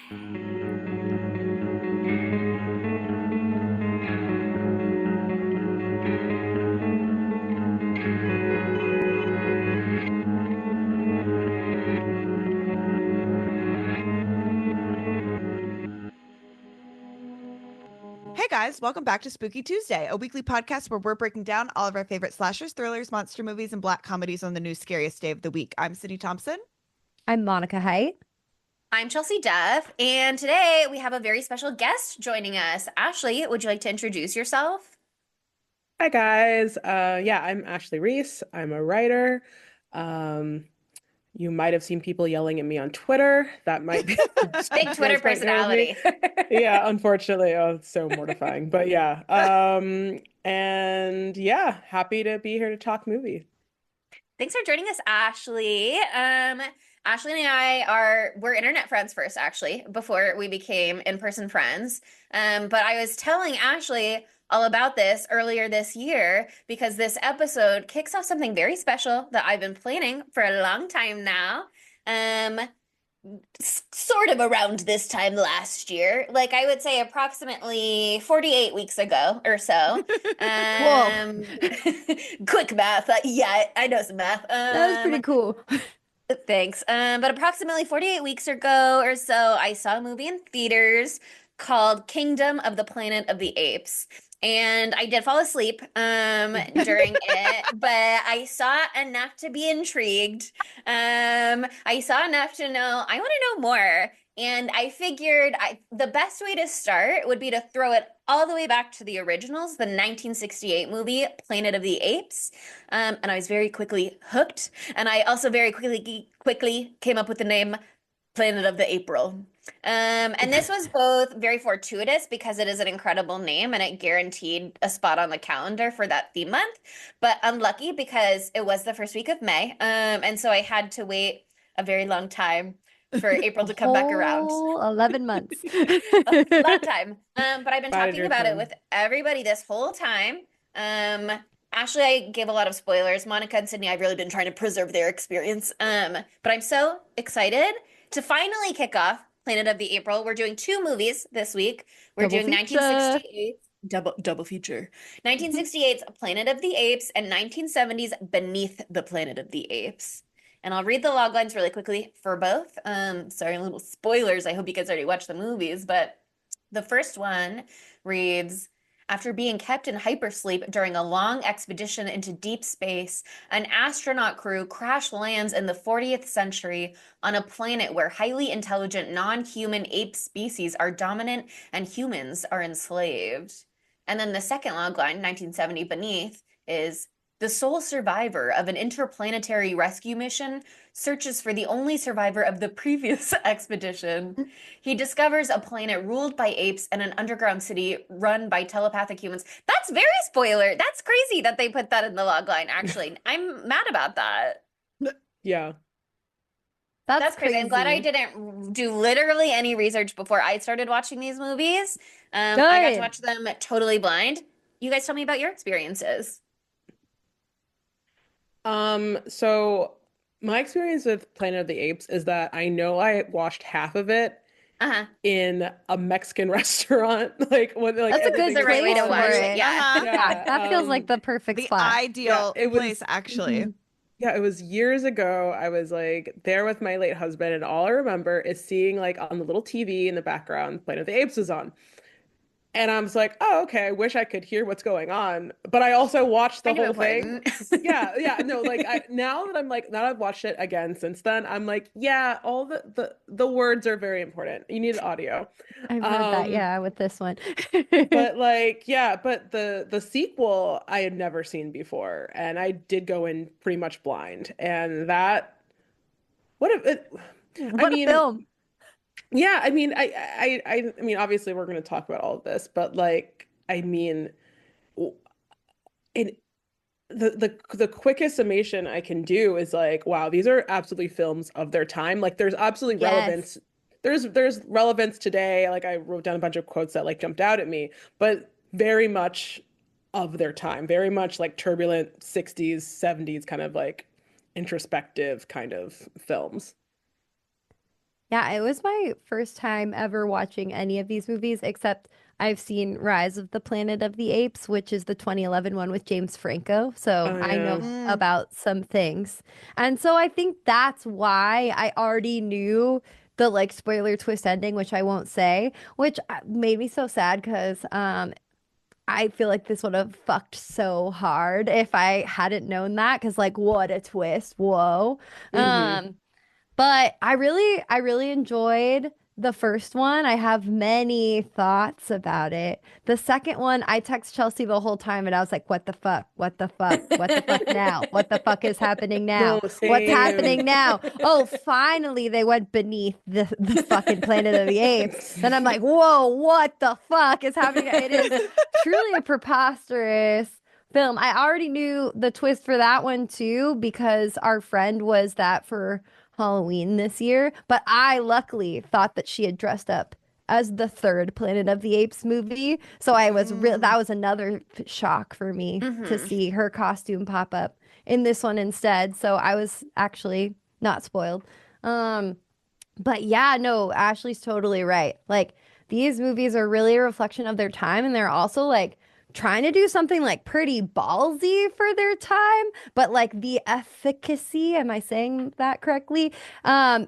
Hey guys, welcome back to Spooky Tuesday, a weekly podcast where we're breaking down all of our favorite slashers, thrillers, monster movies, and black comedies on the new scariest day of the week. I'm Sydney Thompson. I'm Monica Height. I'm Chelsea Duff, and today we have a very special guest joining us. Ashley, would you like to introduce yourself? Hi guys. Yeah, I'm Ashley Reese. I'm a writer. Um, you might have seen people yelling at me on Twitter. That might be Big Twitter personality. Yeah, unfortunately. Oh, it's so mortifying. But yeah. And yeah, happy to be here to talk movie. Thanks for joining us, Ashley. Ashley and we're internet friends first, actually, before we became in-person friends. But I was telling Ashley all about this earlier this year because this episode kicks off something very special that I've been planning for a long time now. Sort of around this time last year, like I would say approximately 48 weeks ago or so. Quick math. Yeah, I know some math. That was pretty cool. Thanks. But approximately 48 weeks ago or so, I saw a movie in theaters called Kingdom of the Planet of the Apes. And I did fall asleep during it, but I saw enough to be intrigued. I saw enough to know I want to know more. And I figured the best way to start would be to throw it all the way back to the originals, the 1968 movie, Planet of the Apes. And I was very quickly hooked. And I also very quickly came up with the name Planet of the April. And this was both very fortuitous because it is an incredible name and it guaranteed a spot on the calendar for that theme month, but unlucky because it was the first week of May. And so I had to wait a very long time for April to come back around. 11 months. A long time. But I've been talking about it with everybody this whole time. Ashley, I gave a lot of spoilers. Monica and Sydney, I've really been trying to preserve their experience. But I'm so excited to finally kick off Planet of the April. We're doing two movies this week. We're doing 1968 double feature. 1968's Planet of the Apes and 1970's Beneath the Planet of the Apes. And I'll read the log lines really quickly for both. Sorry, little spoilers. I hope you guys already watched the movies, but the first one reads, after being kept in hypersleep during a long expedition into deep space, an astronaut crew crash lands in the 40th century on a planet where highly intelligent non-human ape species are dominant and humans are enslaved. And then the second logline, 1970 Beneath, is the sole survivor of an interplanetary rescue mission searches for the only survivor of the previous expedition. He discovers a planet ruled by apes and an underground city run by telepathic humans. That's very spoiler. That's crazy that they put that in the logline, actually. I'm mad about that. Yeah. That's crazy. I'm glad I didn't do literally any research before I started watching these movies. I got to watch them totally blind. You guys tell me about your experiences. So my experience with Planet of the Apes is that I know I watched half of it in a Mexican restaurant. Like that's a good right way to watch it. Yeah, that feels like the perfect spot. Ideal place, actually. Yeah, it was years ago. I was like there with my late husband, and all I remember is seeing like on the little TV in the background, Planet of the Apes was on. And I was like, oh, okay, I wish I could hear what's going on. But I also watched the whole thing. Yeah, no, like now that I've watched it again since then, I'm like, yeah, all the words are very important. You need audio. I've heard that, yeah, with this one. But like, yeah, but the sequel I had never seen before, and I did go in pretty much blind. And that, what a film. Yeah, I mean, I mean, obviously we're going to talk about all of this, but like, I mean, it the quickest summation I can do is like, wow, these are absolutely films of their time. Like, there's absolutely relevance. There's relevance today. Like, I wrote down a bunch of quotes that like jumped out at me, but very much of their time, very much like turbulent 60s, 70s kind of like introspective kind of films. Yeah, it was my first time ever watching any of these movies, except I've seen Rise of the Planet of the Apes, which is the 2011 one with James Franco. So Oh I yeah. know about some things. And so I think that's why I already knew the like spoiler twist ending, which I won't say, which made me so sad because I feel like this would have fucked so hard if I hadn't known that. Because like, what a twist! Whoa. Hmm. Um, but I really enjoyed the first one. I have many thoughts about it. The second one, I text Chelsea the whole time and I was like, what the fuck? What the fuck? What the fuck now? What the fuck is happening No, now? What's same. happening now? Oh, finally they went beneath the fucking Planet of the Apes. Then I'm like, whoa, what the fuck is happening? It is truly a preposterous film. I already knew the twist for that one too because our friend was that for Halloween this year, but I luckily thought that she had dressed up as the third Planet of the Apes movie. So I was that was another shock for me to Hmm. see her costume pop up in this one instead. So I was actually not spoiled. Um, but yeah, no, Ashley's totally right. Like these movies are really a reflection of their time and they're also like trying to do something like pretty ballsy for their time, but like the efficacy, am I saying that correctly?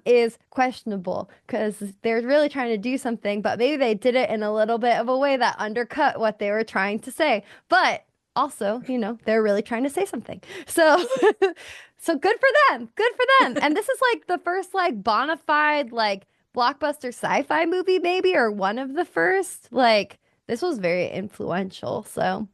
Is questionable because they're really trying to do something, but maybe they did it in a little bit of a way that undercut what they were trying to say. But also, they're really trying to say something. So so good for them. Good for them. And this is like the first like bona fide like blockbuster sci-fi movie maybe or one of the first. Like this was very influential. So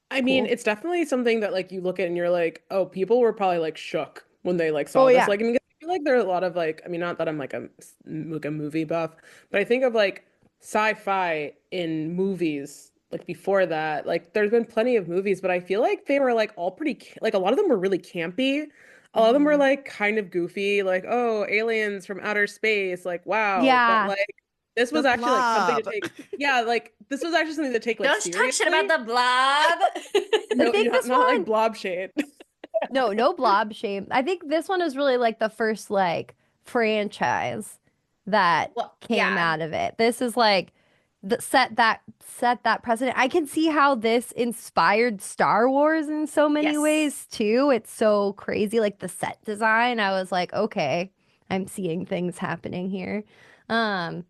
I mean, cool. it's definitely something that like you look at and you're like, oh, people were probably like shook when they like Oh saw this. yeah. Like, I mean, I feel like there are a lot of like, I mean, not that I'm like a movie buff, but I think of like sci-fi in movies like before that. Like, there's been plenty of movies, but I feel like they were like all pretty like a lot of them were really campy. A lot of them were Mhm. like kind of goofy, like, oh, aliens from outer space, like wow. But Yeah. like this The was actually like something to Blob. take, yeah, like this was actually something to take like Don't talk shit about seriously. the blob. I No, think not this not like one, blob shade. no, no blob shame. I think this one is really like the first like franchise that Well, came yeah. out of it. This is like the set that precedent. I can see how this inspired Star Wars in so many Yes. ways too. It's so crazy, like the set design. I was like, okay, I'm seeing things happening here. Um,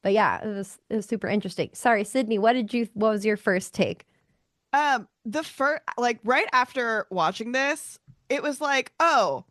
but yeah, it was super interesting. Sorry, Sydney, what was your first take? The first, like right after watching this, it was like, oh,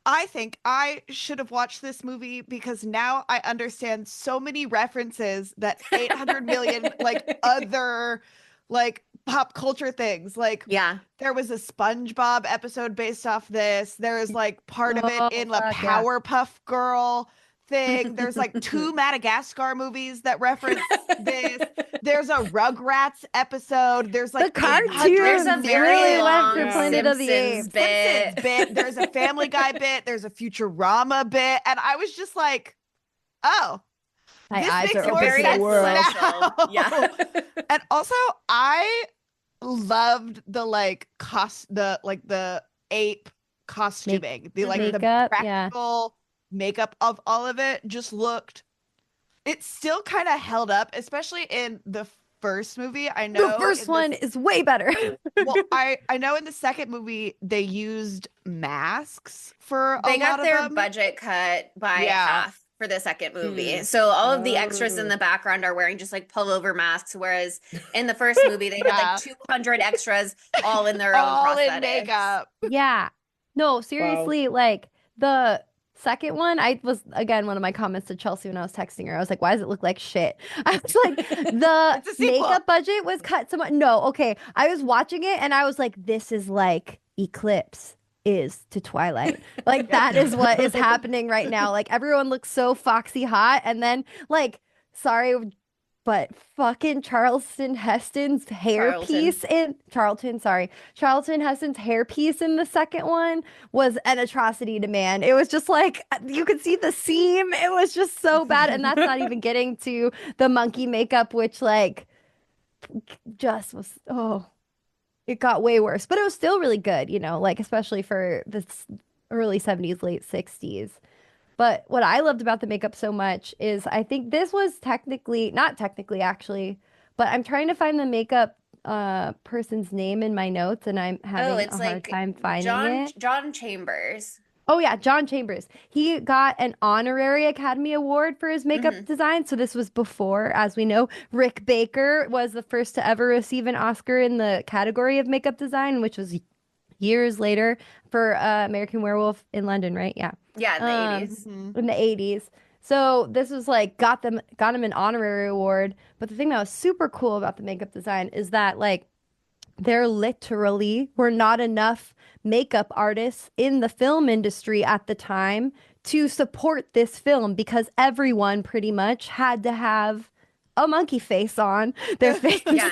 I think I should have watched this movie because now I understand so many references that 800 million like other like pop culture things. Like Yeah. there was a SpongeBob episode based off this. There is like part of it Oh, in a fuck yeah. Powerpuff Girl thing. There's like two Madagascar movies that reference this. There's a Rugrats episode. There's The like There's 800 a cartoons very really million went for long Yeah. Planet of the Simpsons Apes. Simpsons bit. bit. There's a Family Guy bit. There's a Futurama bit. And I was just like, oh, My this eyes makes are You're more open to very the sense world. influential. now. Yeah. And also, I loved the like the ape Make costuming. The like the makeup, yeah. practical makeup of all of it just looked, it still kind of held up, especially in the first movie. I The know first in this one is way better. well, I know in the second movie they used masks for a They lot got of their them. budget cut by Yeah. half for the second movie. Hmm. So all of the extras in Oh. the background are wearing just like pullover masks, whereas in the first movie they had like Yeah. 200 extras all in their own All in prosthetics. makeup. Yeah. No, Wow. seriously, like the second one, I was again one of my comments to Chelsea when I was texting her. I was like, why does it look like shit? I was like, the It's a sequel. makeup budget was cut so much. No, okay. I was watching it and I was like, this is like Eclipse is to Twilight. Like that is what is happening right now. Like everyone looks so foxy hot. And then like, sorry, but fucking Charleston Heston's hairpiece in Charlton Heston's hairpiece in the second one was an atrocity to man. It was just like you could see the seam. It was just so bad. And that's not even getting to the monkey makeup, which like just was it got way worse. But it was still really good, like especially for the early 70s, late 60s. But what I loved about the makeup so much is I think this was technically, not technically actually, but I'm trying to find the makeup person's name in my notes and I'm Oh, having a it's hard like time finding it. John Chambers. Oh yeah, John Chambers. He got an honorary Academy Award for his makeup Hmm. design. So this was before, as we know, Rick Baker was the first to ever receive an Oscar in the category of makeup design, which was years later for American Werewolf in London, right? Yeah. Yeah, in the Um, 80s. in the 80s. So this was like got him an honorary award. But the thing that was super cool about the makeup design is that like there literally were not enough makeup artists in the film industry at the time to support this film because everyone pretty much had to have a monkey face on their face. Yeah.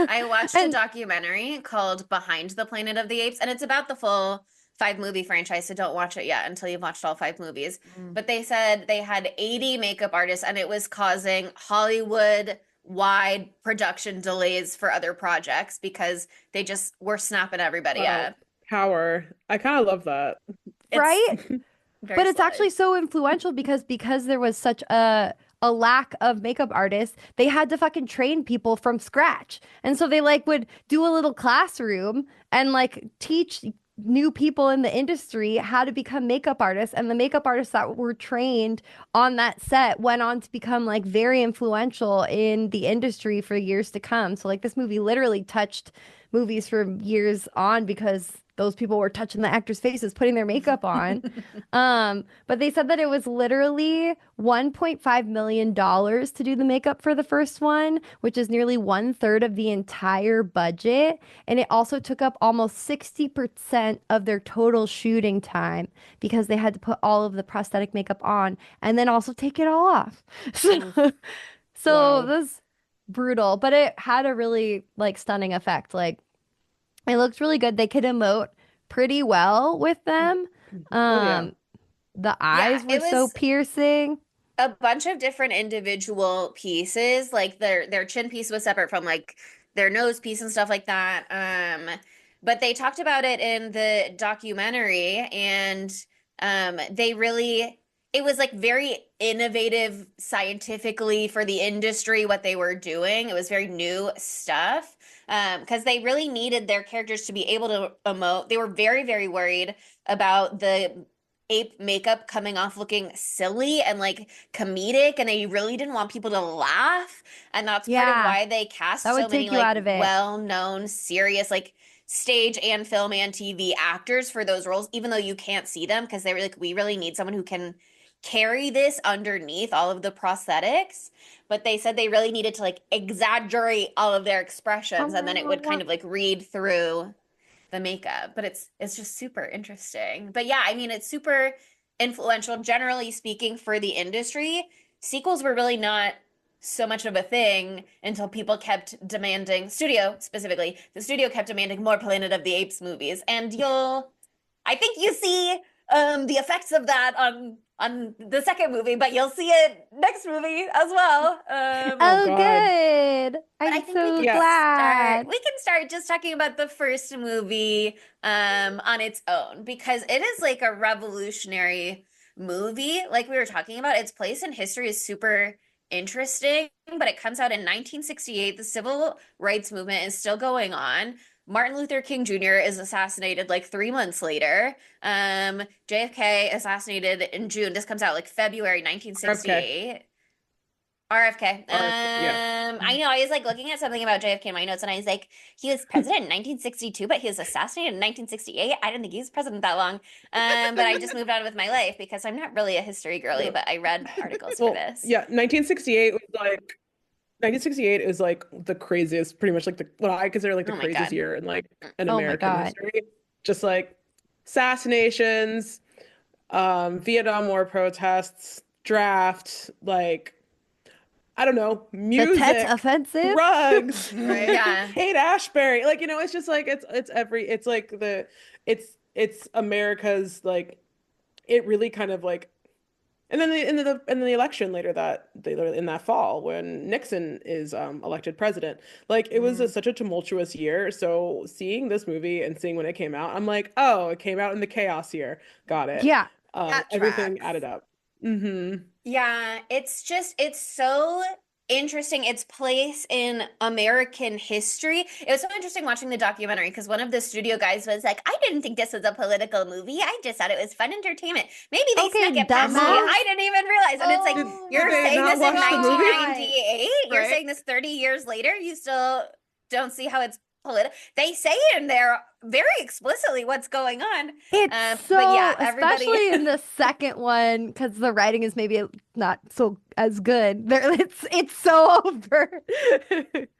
I watched a And documentary called Behind the Planet of the Apes, and it's about the full 5 movie franchise, so don't watch it yet until you've watched all 5 movies. Mm. But they said they had 80 makeup artists, and it was causing Hollywood wide production delays for other projects because they just were snapping everybody Wow. up. Power. I kind of love that. It's right? very But it's slutty. actually so influential because there was such a lack of makeup artists, they had to fucking train people from scratch. And so they like would do a little classroom and like teach new people in the industry how to become makeup artists. And the makeup artists that were trained on that set went on to become like very influential in the industry for years to come. So like this movie literally touched movies for years on because those people were touching the actors' faces, putting their makeup on. But they said that it was literally $1.5 million to do the makeup for the first one, which is nearly 1/3 of the entire budget. And it also took up almost 60% of their total shooting time because they had to put all of the prosthetic makeup on and then also take it all off. So, Wow. this brutal, but it had a really like stunning effect. Like it looked really good. They could emote pretty well with them. Oh yeah. Um, the Yeah, eyes were it so was piercing. a bunch of different individual pieces. Like their chin piece was separate from like their nose piece and stuff like that. But they talked about it in the documentary, and they really it was like very innovative scientifically for the industry what they were doing. It was very new stuff. Because they really needed their characters to be able to emote. They were very, very worried about the ape makeup coming off looking silly and like comedic, and they really didn't want people to laugh, and that's part of Yeah, why they cast that so would many take you like out of it. well-known serious like stage and film and TV actors for those roles, even though you can't see them, because they were like, we really need someone who can carry this underneath all of the prosthetics. But they said they really needed to like exaggerate all of their expressions, and then it would kind of like read through the makeup. But it's just super interesting. But yeah, I mean, it's super influential generally speaking for the industry. Sequels were really not so much of a thing until people kept demanding, studio specifically, the studio kept demanding more Planet of the Apes movies. And I think you see the effects of that on the second movie, but you'll see it next movie as well. Oh Oh, God. good. But I I'm think so Yeah. glad. we can start just talking about the first movie on its own, because it is like a revolutionary movie. Like we were talking about, its place in history is super interesting, but it comes out in 1968. The civil rights movement is still going on. Martin Luther King Jr. is assassinated like 3 months later. JFK assassinated in June. This comes out like February RFK. 1968. RFK. Yeah. I know. I was like looking at something about JFK in my notes, and I was like, he was president in 1962, but he was assassinated in 1968. I didn't think he was president that long. But I just moved on with my life because I'm not really a history girly, Yeah. but I read articles for Well, this. yeah, 1968 was like 1968 is like the craziest, pretty much like the what I consider like the Oh my craziest God. year in like in Oh my American God. history. Just like assassinations, Vietnam War protests, draft, like I don't know, The Tet music, offensive. drugs, Right. Yeah. Hate Ashbury. Like, it's just like it's like it's America's like it really kind of like and then the election later in that fall when Nixon is elected president. Like it was Mm. such a tumultuous year. So seeing this movie and seeing when it came out, I'm like, oh, it came out in the chaos year. Got it. Yeah. That Everything tracks. added up. Mm-hmm. Yeah, it's so interesting. Its place in American history. It was so interesting watching the documentary because one of the studio guys was like, I didn't think this was a political movie. I just thought it was fun entertainment. Maybe they Okay, snuck it past me. dumbass. I didn't even realize. And it's like, Did, Oh did you're they saying not this in watch the movie? 1998? You're Right. saying this 30 years later? You still don't see how it's political? They say in there very explicitly what's going on. It's But yeah, especially in the second one, because the writing is maybe not so as good. There, it's so over.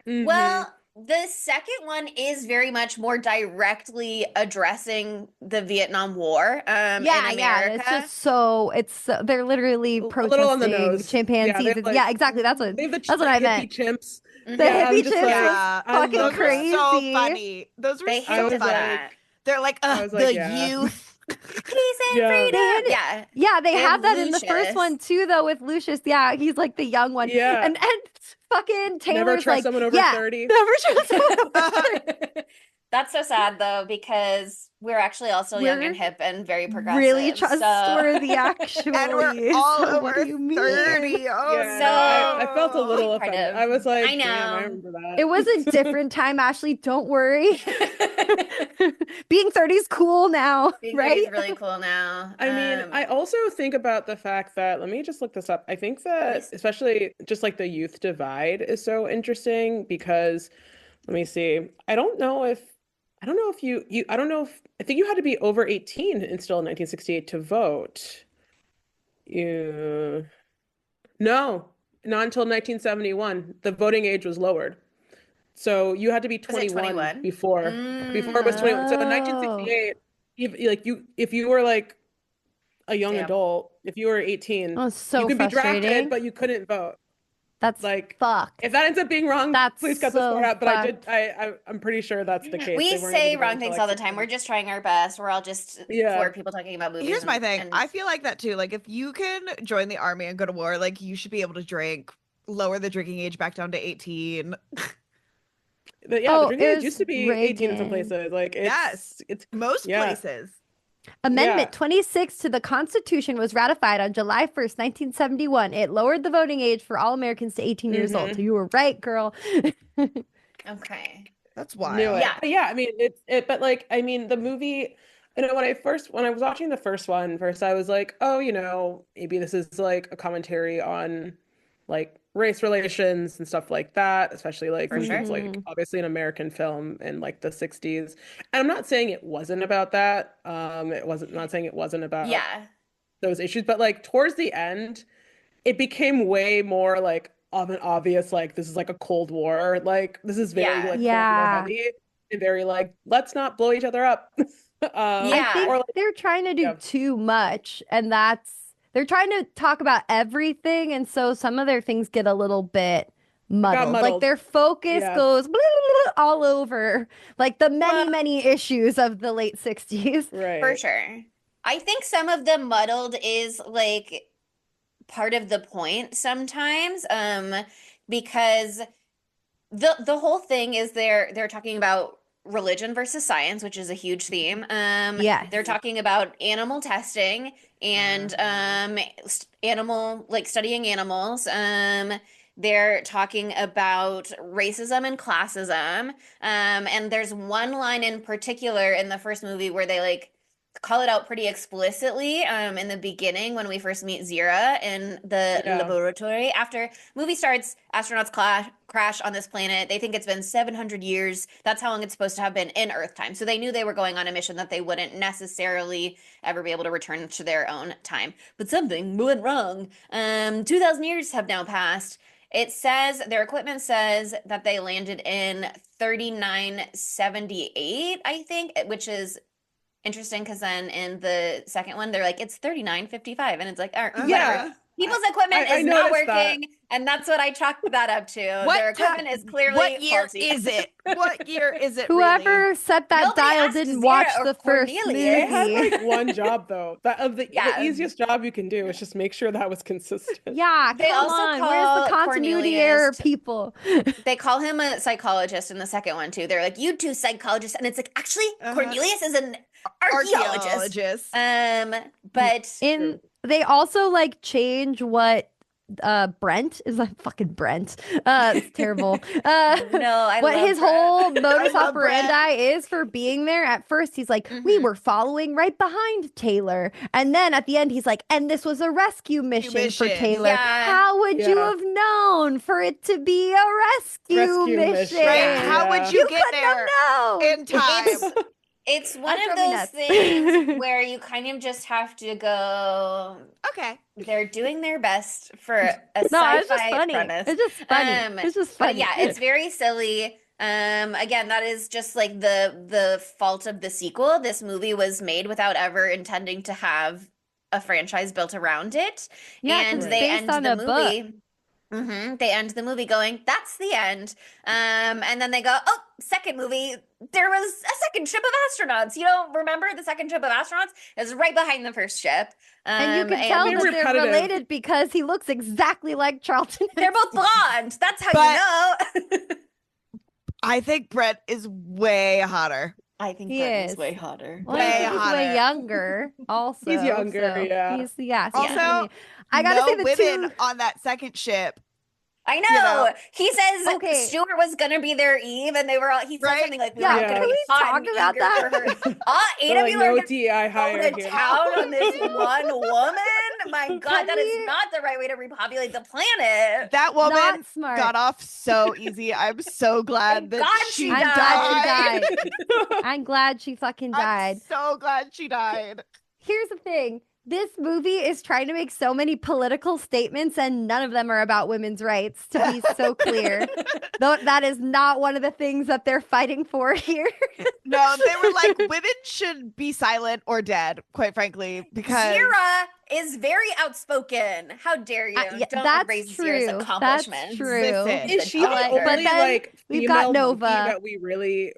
Mhm. Well, the second one is very much more directly addressing the Vietnam War in Yeah, America. it's just they're literally A little on the protesting nose. chimpanzees. Yeah, they Yeah, like exactly. That's what they have the I hippie meant. chimps. Mhm. The Yeah, I'm hippie just chimps like, was Yeah, I fucking those love were that. so crazy. funny. Those were They so I hinted was funny. that. They're like, I was the like, yeah. youth. Peace and Yeah. freedom. They had- Yeah. Yeah, they They have have that in the first Lucius. one too, though, with Lucius. Yeah, he's like the young one. Yeah. And fucking Taylor's Never trust like, someone over yeah, 30. never trust someone over 30. That's so sad though, because we're actually also young We're and hip and very progressive. really So trustworthy, actually. And we're all So over what do you mean? 30. Oh, Yeah, So- no, I felt a little Part offended. of- I was like, I damn, I know. remember that. It was a different time, Ashley. Don't worry. Being 30 is cool now, Being right? is really cool now. I mean, I also think about the fact that, let me just look this up. I think that Please. especially just like the youth divide is so interesting because, let me see. I don't know if I think you had to be over 18 in still in 1968 to vote. You, no, not until 1971. The voting age was lowered. So you had to be Was it 21 21? before it was 21. So in Oh. 1968, if you were like a young Damn. adult, if you were 18, Oh, so you could be drafted, frustrating. but you couldn't vote. That's Like, fucked. if that ends up being wrong, That's please cut this so part out. But fucked. I'm pretty sure that's the case. We They weren't say able to vote wrong until, things like, all the time. We're 16. just trying our best. We're all just Yeah. poor people talking about movies. Here's my thing. and I feel like that too. Like, if you can join the army and go to war, like, you should be able to drink, lower the drinking age back down to 18. But yeah, Oh, the drinking it age was used to be 18 in some Reagan. places. Like, Yes. it's Most yeah. places. Amendment Yeah. 26 to the Constitution was ratified on July 1st, 1971. It lowered the voting age for all Americans to 18 years old. Mhm. So you were right, girl. Okay. That's wild. Knew it. Yeah. But yeah, I mean, but like, I mean, the movie, you know, when I was watching the first one, first I was like, oh, you know, maybe this is like a commentary on like race relations and stuff like that, especially like For since sure. it's like obviously an American film in like the 60s. And I'm not saying it wasn't about that. Not saying it wasn't about Yeah. those issues, but like towards the end, it became way more like of an obvious, like, this is like a Cold War. Like, this is very Yeah. like Cold War Yeah. heavy and very like, let's not blow each other up. Yeah. I think or like, they're trying to do yeah. too much, and they're trying to talk about everything, and so some of their things get a little bit muddled. Like muddled. their focus Yeah. goes blah, blah, blah, all over, like the Well- many issues of the late 60s. right. For sure. I think some of the muddled is like part of the point sometimes. Because the whole thing is they're talking about religion versus science, which is a huge theme. Yes. They're talking about animal testing and animal, like, studying animals. They're talking about racism and classism. And there's one line in particular in the first movie where they like call it out pretty explicitly in the beginning when we first meet Zira in the Yeah. laboratory. After movie starts, astronauts crash on this planet. They think it's been 700 years. That's how long it's supposed to have been in Earth time. So they knew they were going on a mission that they wouldn't necessarily ever be able to return to their own time. But something went wrong. 2,000 years have now passed. It says, their equipment says that they landed in 3978, I think, which is interesting because then in the second one, they're like, it's 3955. And it's like, all right, Yeah. whatever. People's equipment I is not noticed that. working. And that's what I chalked that up to. What Their ti- equipment is clearly What year faulty. is it? What year is it? Whoever really? set that Nobody dial asked didn't Zira watch or the first Cornelius. movie. They had like one job though. The Yeah. easiest job you can do is just make sure that was consistent. Yeah, They come also on. Where's call the continuity Cornelius error, to- people? They call him a psychologist in the second one too. They're like, you two psychologists. And it's like, actually, Uh-huh. Cornelius is an archaeologist. But They also like change what Brent is like fucking Brent. It's terrible. no, I what love his Brent. whole modus love Brent. operandi is for being there. At first, he's like, we were following right behind Taylor, and then at the end, he's like, and this was a rescue mission for Taylor. Yeah. How would you have known for it to be a rescue mission? Right? How would you get couldn't have there known. in time? It's one That of drove me those nuts. things where you kind of just have to go, Okay. they're doing their best for a No, it's just sci-fi funny. premise. It's just funny. It's just But funny. yeah, it's very silly. Again, that is just like the fault of the sequel. This movie was made without ever intending to have a franchise built around it. Yeah, And 'cause they based end on the a book. movie. They end the movie going, that's the end. And then they go, oh, second movie, there was a second ship of astronauts. You don't remember the second ship of astronauts? It was right behind the first ship. And you can tell that they're repetitive. related because he looks exactly like Charlton. they're both blonde. That's how you know. I think Brett is way hotter. I think He Brent is. way hotter. Well, Way I think he's hotter. way younger. Also, He's younger, so yeah. He's Also, I gotta no say the women two. on that second ship. I know. know. He says Okay. Stuart was gonna be their Eve, and they were all. He said Right? something like, "We Yeah, were can gonna be we hot talk and about eager that? for her." Eight They're of like, you no are gonna DI go hire to here. town on this one woman. My God, that is Honey. not the right way to repopulate the planet. That woman Not smart. got off so easy. I'm so glad Thank that God she she I'm died. glad she died. I'm glad she fucking died. I'm so glad she died. Here's the thing. This movie is trying to make so many political statements, and none of them are about women's rights, to be so clear. Though that is not one of the things that they're fighting for here. No, they were like, women should be silent or dead, quite frankly, because Zira is very outspoken. How dare you? Yeah, Don't that's erase true. Zira's That's accomplishments. true. Listen. Is she the But only then like we've got female Nova. monkey that we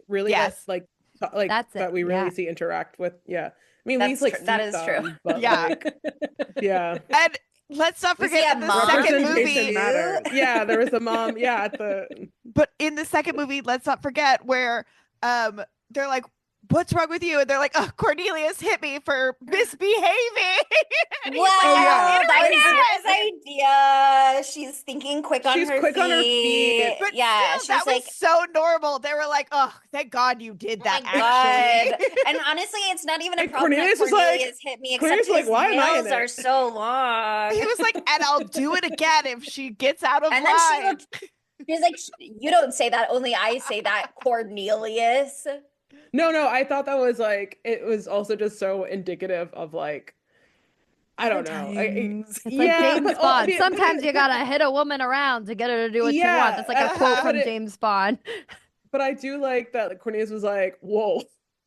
really Yes. like That's it, that we really yeah. see interact with? Yeah, I mean, That's we like true. That see is some, true. but, Yeah. like, yeah. and let's not We see forget a in the mom. second Representation movie. matters. Yeah, there was a mom. Yeah, at the But in the second movie, let's not forget where they're like, what's wrong with you? And they're like, oh, Cornelius hit me for misbehaving. And he's Wow, like, yeah. that "Hit was him Zira's idea. She's thinking quick on She's her quick feet. on her feet. But Yeah, still, she's that like, was so normal. They were like, oh, thank God you did oh that, my actually. God. And honestly, it's not even a And problem Cornelius that was like- Cornelius hit me, Cornelius except was his like, "Why am I in nails it?" are so long. He was like, and I'll do it again if she gets out of And then she line. looked, she's like, you don't say that, only I say that, Cornelius. no, I thought that was like it was also just so indicative of like I don't know. It's like yeah, James but Bond. but Sometimes you gotta hit a woman around to get her to do what you want. Yeah, That's like a quote but from it- James Bond. But I do like that Cornelius was like, "Whoa."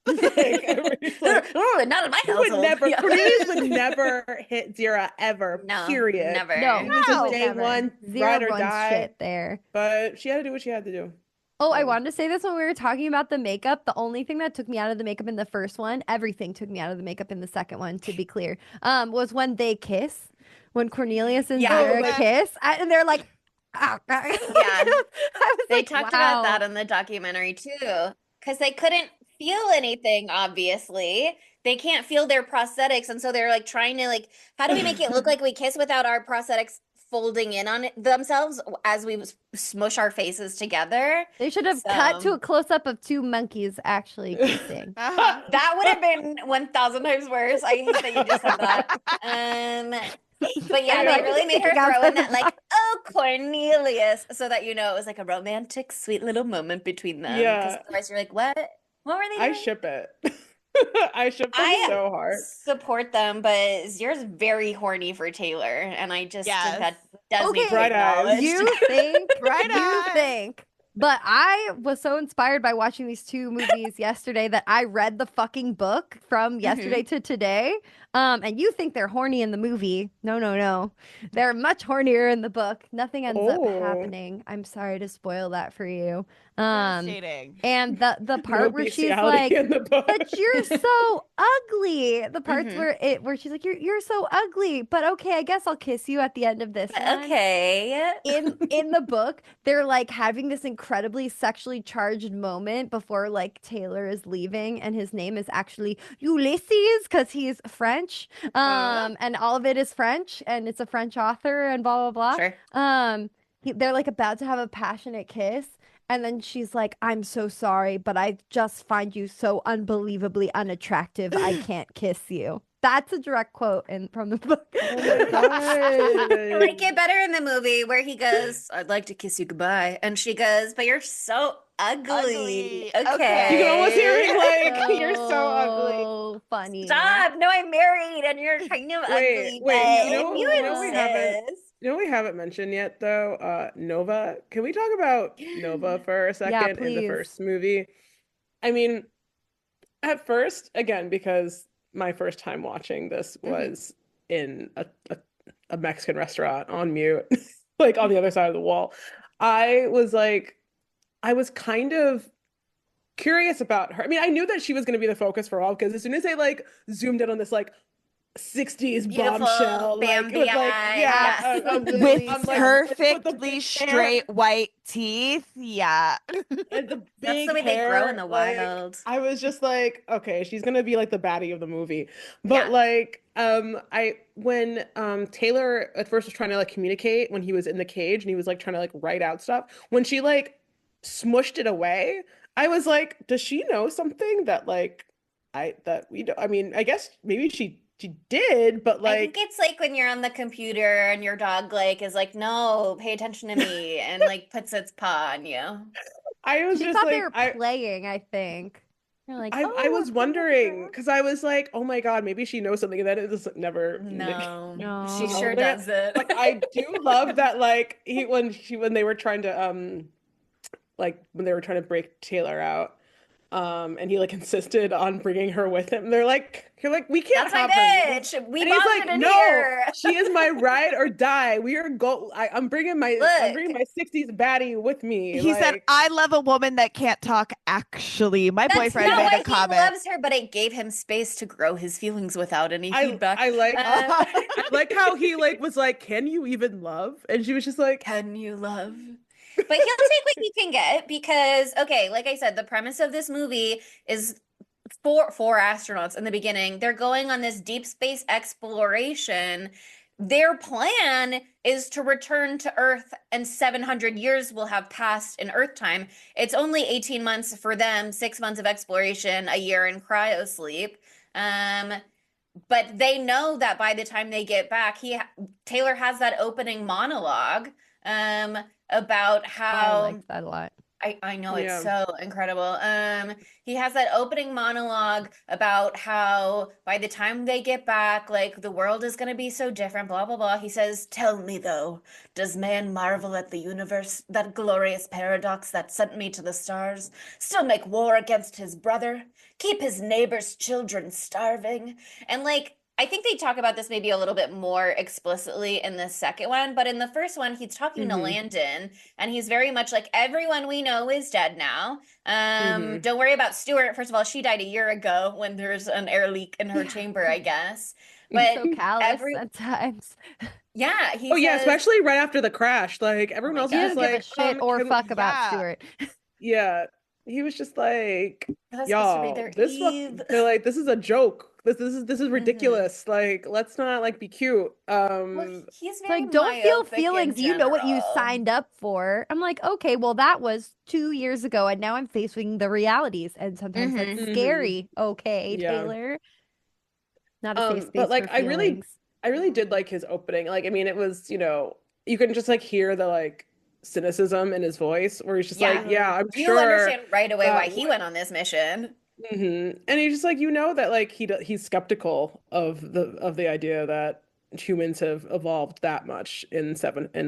Like, everybody's like, Oh, not in my he would household. never Yeah. Cornelius would never hit Zira ever. No, period. never. No, It was No. just day never. one, Zero ride or runs die. shit there. But she had to do what she had to do. Oh, I wanted to say this when we were talking about the makeup. The only thing that took me out of the makeup in the first one, everything took me out of the makeup in the second one, to be clear, was when they kiss, when Cornelius and Yeah. Zira Oh, kiss, and they're like, "Ah, ah." I was They like, talked wow. about that in the documentary too, because they couldn't feel anything, obviously. They can't feel their prosthetics, and so they're like trying to like, how do we make it look like we kiss without our prosthetics folding in on themselves as we smush our faces together? They should have cut to So- a close up of two monkeys actually kissing. Uh-huh. That would have been 1,000 times worse. I hate that you just said that. But yeah, I they know, really made her picking out throw in the that like, oh, Cornelius, so that you know it was like a romantic, sweet little moment between them. Yeah. Because otherwise you're like, what? What were they I doing? ship it. I ship them I so hard. support them, but Zira's very horny for Taylor, and I just think Yes. that does need to be Bright eyes. acknowledged. You think? Bright you eyes. think? But I was so inspired by watching these two movies yesterday that I read the fucking book from yesterday to today. And you think they're horny in the movie. No. They're much hornier in the book. Nothing ends up Oh. happening. I'm sorry to spoil that for you. And Devastating. the part where she's bestiality like, in the book. but you're so ugly. The parts Mhm. where she's like, you're so ugly, but okay, I guess I'll kiss you at the end of this one. Okay. In the book, they're like having this incredible incredibly sexually charged moment before like Taylor is leaving and his name is actually Ulysses because he's French. And all of it is French and it's a French author and blah blah Sure. blah. They're like about to have a passionate kiss. And then she's like, I'm so sorry, but I just find you so unbelievably unattractive. I can't kiss you. That's a direct quote from the book. Oh my I God. like it better in the movie where he goes, I'd like to kiss you goodbye. And she goes, but you're so ugly. Ugly. Okay. You can almost hear it like, So you're so ugly. funny. Stop. No, I'm married and you're kind of ugly. Wait, But you know, if you know we haven't, insist. you know we haven't mentioned yet though, Nova. Can we talk about Nova for a second in the please. first movie? I mean, at first, again, because my first time watching this was in a Mexican restaurant on mute, like on the other side of the wall. I was kind of curious about her. I mean, I knew that she was going to be the focus for all because as soon as they like zoomed in on this like 60s Beautiful bombshell, like it was Bambi like, eye, yeah, yes. With I'm like, perfectly straight white teeth. Yeah. and the That's big the way they grow in hair, the like, wild. I was just like, okay, she's gonna be like the baddie of the movie. But Yeah. like, when Taylor at first was trying to like communicate when he was in the cage and he was like trying to like write out stuff, when she like smushed it away, I was like, does she know something that like that we don't? I mean, I guess maybe she did, but I think like, it's like when you're on the computer and your dog like is like, no, pay attention to me, and like puts its paw on you. I was She just thought they like, were playing, I think. You're like, I was wondering okay. because I was like, oh my God, maybe she knows something, and then it just never No, No. she sure told it. doesn't. But I do love that like when they were trying to like when they were trying to break Taylor out, and he like insisted on bringing her with him. You're like, we can't That's my have her. bitch. We And he's bonded like, in no, here. she is my ride or die. We are I'm bringing my Look. 60s baddie with me. He said, Like, I love a woman that can't talk actually. My That's boyfriend not made why a he comment. loves her, but it gave him space to grow his feelings without any feedback. I like Uh, I like how he like was like, can you even love? And she was just like, Can you love? But he'll take what he can get because, okay, like I said, the premise of this movie is four astronauts in the beginning. They're going on this deep space exploration. Their plan is to return to Earth, and 700 years will have passed in Earth time. It's only 18 months for them, 6 months of exploration, a year in cryosleep. But they know that by the time they get back, Taylor has that opening monologue about I how liked that a lot. I know Yeah. it's so incredible. He has that opening monologue about how by the time they get back, like the world is going to be so different, blah, blah, blah. He says, tell me though, does man marvel at the universe, that glorious paradox that sent me to the stars, still make war against his brother, keep his neighbor's children starving? And like, I think they talk about this maybe a little bit more explicitly in the second one, but in the first one, he's talking to Landon, and he's very much like, everyone we know is dead now. Don't worry about Stuart. First of all, she died a year ago when there's an air leak in her chamber, I guess. But So callous at times. yeah, he oh yeah, says, especially right after the crash. Like everyone my else He was God. doesn't just give a like, shit or can- fuck about Yeah. Stuart. yeah. He was just like, That's supposed to be y'all, their this Eve. they're like, this is a joke. This is ridiculous. Like, let's not like be cute. Well, he's very Like, don't feel myopic in feelings. You know what you general. signed up for. I'm like, okay, well, that was 2 years ago, and now I'm facing the realities, and sometimes that's scary. Okay, Yeah. Taylor. Not a safe space but like for feelings. I really did like his opening. Like, I mean, it was, you can just like hear the like cynicism in his voice where he's just Yeah. like, yeah, I'm You sure. understand right away why that he went on this mission. And he's just like, that like he's skeptical of the idea that humans have evolved that much in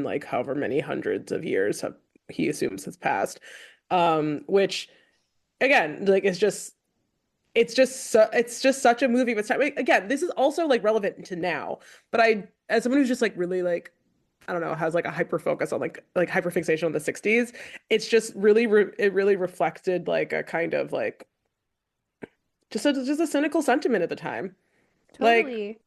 like however many hundreds of years he assumes has passed. Which again, like it's just such a movie of its time. Like, again, this is also like relevant to now, but as someone who's just like really like, I don't know, has like a hyper focus on like hyper fixation on the 60s, it's just really it really reflected like a kind of like just a cynical sentiment at the time. Like Totally.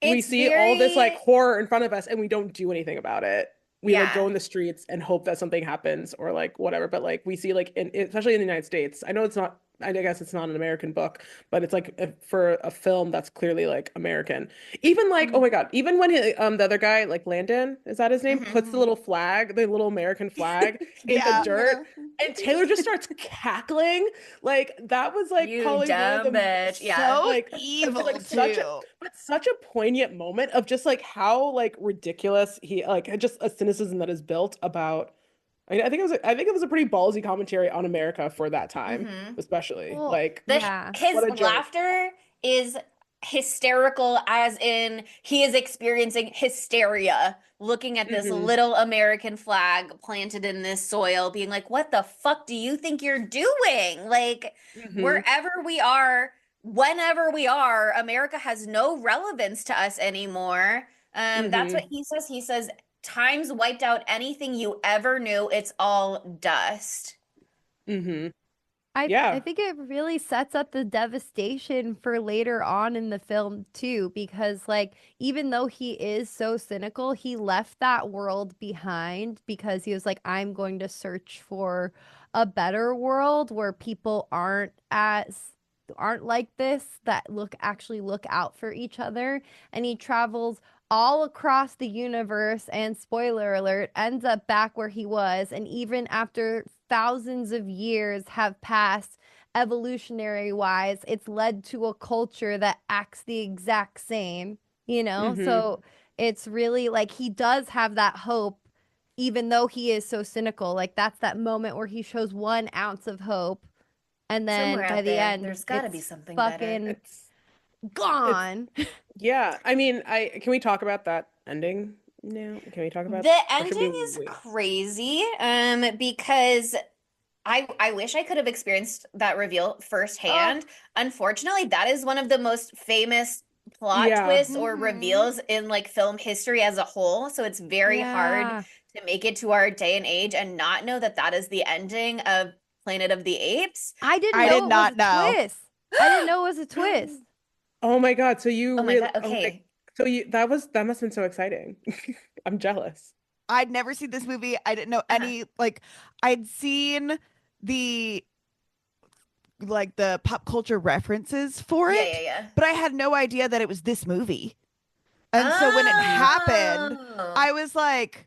we It's see all this like very- horror in front of us and we don't do anything about it. we like Yeah. go in the streets and hope that something happens or like whatever. But like we see like especially in the United States, I know it's not. I guess it's not an American book, but it's like for a film that's clearly like American. Even like, oh Mhm. my God, even when the other guy, like Landon, is that his name, Mhm. puts the little flag, the little American flag in the Yeah. dirt, and Taylor just starts cackling. Like that was like You probably one of dumb the bitch. Yeah. So like it was evil like such a too. but such a poignant moment of just like how like ridiculous he like just a cynicism that is built about I think it was a pretty ballsy commentary on America for that time, Hmm. especially. Well, Like, yeah. His what a joke. laughter is hysterical, as in he is experiencing hysteria looking at this Hmm. little American flag planted in this soil, being like, what the fuck do you think you're doing? Like, Hmm. wherever we are, whenever we are, America has no relevance to us anymore. That's what Hmm. he says. He says, time's wiped out anything you ever knew. It's all dust. Hmm. I Yeah. think it really sets up the devastation for later on in the film too, because like even though he is so cynical, he left that world behind because he was like, I'm going to search for a better world where people aren't like this, that actually look out for each other. And he travels all across the universe and spoiler alert ends up back where he was, and even after thousands of years have passed evolutionary wise, it's led to a culture that acts the exact same, you know? Hmm. So it's really like he does have that hope even though he is so cynical. Like that's that moment where he shows 1 ounce of hope, and then Somewhere by out the there, end there's got to be it's something better. fucking It's it's gone. yeah. I mean, I can we talk about that ending now? Can we talk about The or should we ending is wait? crazy, because I wish I could have experienced that reveal Oh, firsthand. Unfortunately, that is one of the most famous plot Yeah. twists or Hmm. reveals in like film history as a whole. So it's very hard yeah. to make it to our day and age and not know that that is the ending of Planet of the Apes. I didn't I know did it was a not know. twist. I didn't know it was a twist. Oh my God. So you Oh my really God. oh my Okay. so you that must have been so exciting. I'm jealous. I'd never seen this movie. I didn't know Uh-huh. any like I'd seen the the pop culture references for Yeah, yeah, it, yeah. but I had no idea that it was this movie. And so when it Mhm. happened, Oh. I was like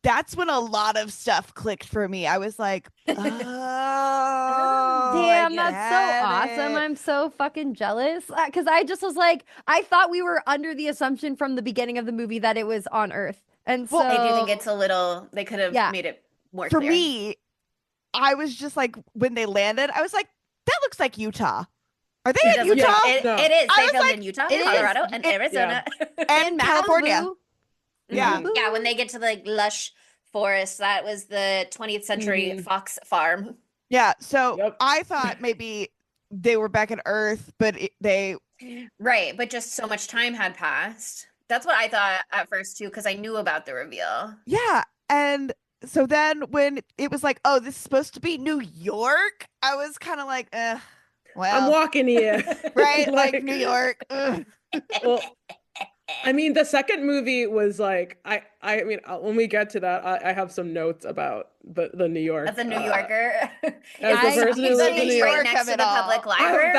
that's when a lot of stuff clicked for me. I was like, "Oh, Oh. I Damn, that's so get awesome. it." I'm so fucking jealous. Because I just was like, I thought we were under the assumption from the beginning of the movie that it was on Earth. And Well, I do think so, it's a little, they could have yeah. made it more for clear. me, I was just like when they landed, I was like, that looks like Utah. Are they It in does look like Utah? Yeah. it No. is. I They was filmed like, in Utah, It is. Colorado, and it Yeah. Arizona. In and California. Malibu. Yeah. Mhm. Hmm. Yeah, when Malibu. they get to the like lush forest, that was the 20th century Hmm. fox farm. Yeah. So Yep. I thought maybe they were back on Earth, but they Right, but just so much time had passed. That's what I thought at first too, because I knew about the reveal. yeah. And so then when it was like, oh, this is supposed to be New York, I was kind of like, I'm well, walking here. right? Like Like, New York. Ugh. well, I mean, the second movie was like I mean, when we get to that, I have some notes about the New As York. a New Yorker, As the I person The who can lives in New New beach right York, York of next to it the public all. library.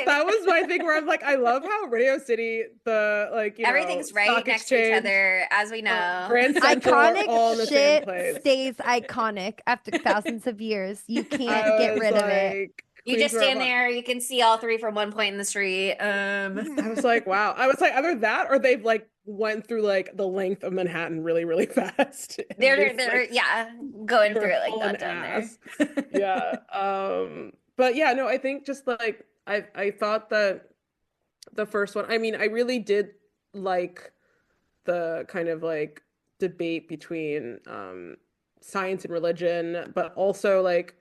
that was my thing where I'm like, I love how Radio City, the like Everything's right Stock next to each Exchange, other, as we know. Grand Central are iconic all in the same shit place. stays iconic after thousands of years. You I can't get was rid of it. like, You just Queensboro. stand there, you can see all three from one point in the street. I was like, wow. I was like, either that or they've like went through like the length of Manhattan really, really fast. And they're just they're like yeah, going through they're it like hauling that down there. ass. Yeah. But yeah, no, I think just like I thought that the first one, I mean, I really did like the kind of like debate between science and religion, but also like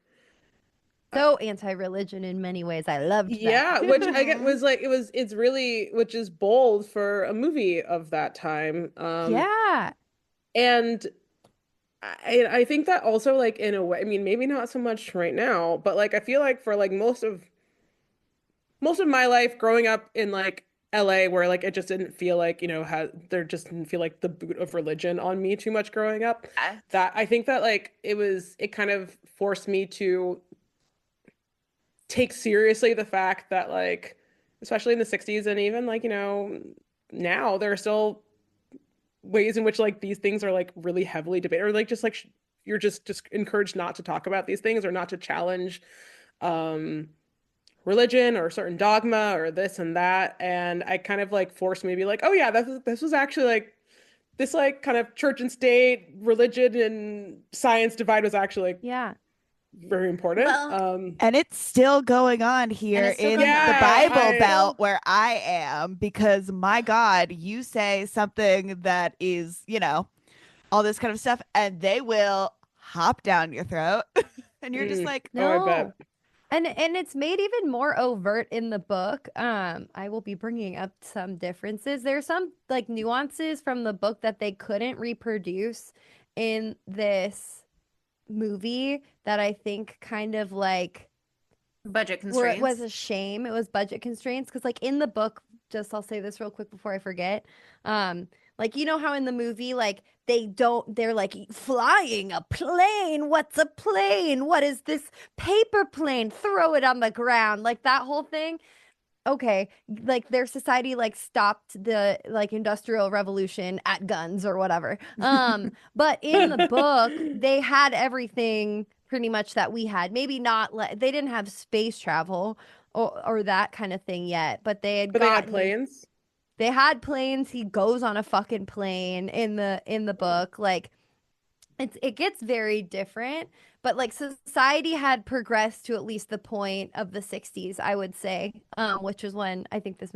So anti-religion in many ways. I loved that. yeah, which I get Mhm. was like it's really which is bold for a movie of that time. Yeah. And I think that also like in a way, I mean maybe not so much right now, but like I feel like for like most of my life growing up in like LA where like it just didn't feel like, there just didn't feel like the boot of religion on me too much growing up. Yeah. That I think that like it kind of forced me to take seriously the fact that like especially in the 60s and even like, now there are still ways in which like these things are like really heavily debated or like just like you're just encouraged not to talk about these things or not to challenge um religion or certain dogma or this and that. And I kind of like forced me to be like, oh yeah, this was actually like this like kind of church and state, religion and science divide was actually like Yeah. very important. Well, And it's still going on And here it's still in going the on. Bible I Belt where I am, because my God, you say something that is, all this kind of stuff, and they will hop down your throat. And you're just like, oh, I bet. No. And it's made even more overt in the book. I will be bringing up some differences. There's some like nuances from the book that they couldn't reproduce in this movie that I think kind of like budget where it was constraints. a shame. It was budget constraints because like in the book, just I'll say this real quick before I forget. Like you know how in the movie like they're like flying a plane. What's a plane? What is this paper plane? Throw it on the ground. Like that whole thing. Okay, like their society like stopped the like industrial revolution at guns or whatever. But in the book, they had everything pretty much that we had. Maybe not they didn't have space travel or that kind of thing yet, but they had But they had gotten planes. they had planes. He goes on a fucking plane in the book. Like it gets very different, but like society had progressed to at least the point of the 60s, I would say, which is when I think this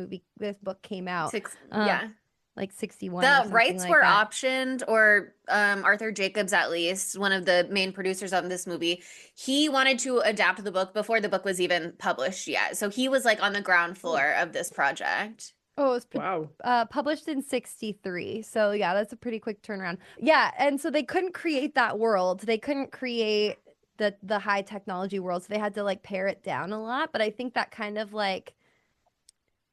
book came out. Yeah. Like 61 or The something rights like were that. optioned, or Arthur Jacobs, at least, one of the main producers of this movie, he wanted to adapt the book before the book was even published yet. So he was like on the ground floor of this project. Oh, it was Wow. published in 63. So yeah, that's a pretty quick turnaround. Yeah, and so they couldn't create that world. They couldn't create the high technology world. So they had to like pare it down a lot, but I think that kind of like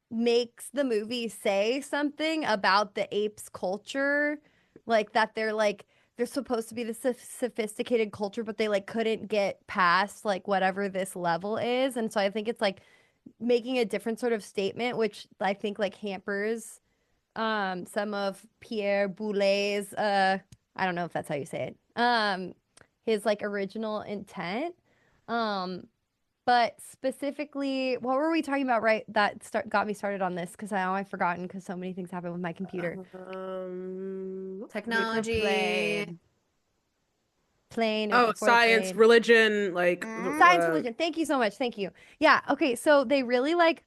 makes the movie say something about the apes culture, like that they're supposed to be this sophisticated culture, but they like couldn't get past like whatever this level is. And so I think it's like making a different sort of statement, which I think like hampers some of Pierre Boulez's I don't know if that's how you say it. His like original intent. But specifically, what were we talking about right that got me started on this? Because I've forgotten because so many things happen with my computer. Technology. Plane, it was Oh, before the science, plane. religion, like Science religion. Thank you so much. Thank you. Yeah. Okay. So they really like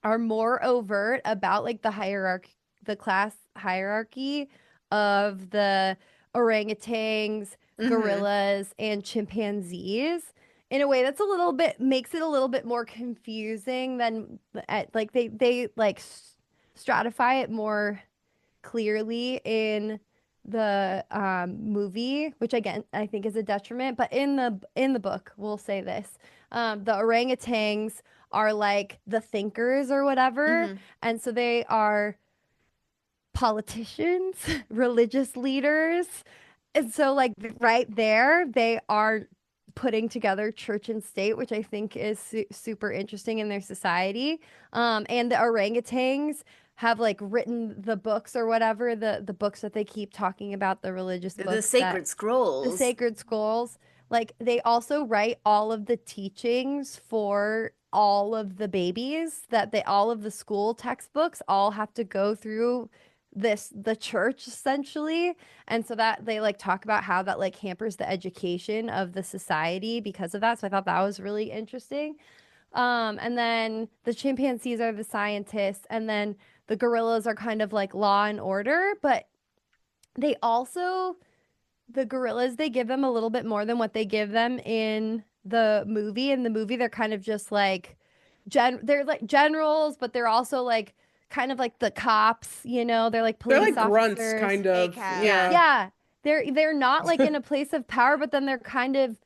are more overt about like the hierarchy, the class hierarchy of the orangutans, gorillas, and chimpanzees in a way that's a little bit makes it a little bit more confusing than like they like stratify it more clearly in the movie, which again I think is a detriment. But in the book, we'll say this: the orangutans are like the thinkers or whatever, and so they are politicians, religious leaders, and so like right there they are putting together church and state, which I think is super interesting in their society. And the orangutans have like written the books or whatever, the books that they keep talking about, the religious books, The sacred the scrolls. sacred scrolls. Like they also write all of the teachings for all of the babies that all of the school textbooks all have to go through the church essentially. And so that they like talk about how that like hampers the education of the society because of that. So I thought that was really interesting. And then the chimpanzees are the scientists, and then the gorillas are kind of like law and order, but they also, the gorillas, they give them a little bit more than what they give them in the movie. In the movie, they're kind of just like they're like generals, but they're also like kind of like the cops, they're like they're police like grunts, officers. kind of. ACAB. Yeah. Yeah. They're not like in a place of power, but then they're kind of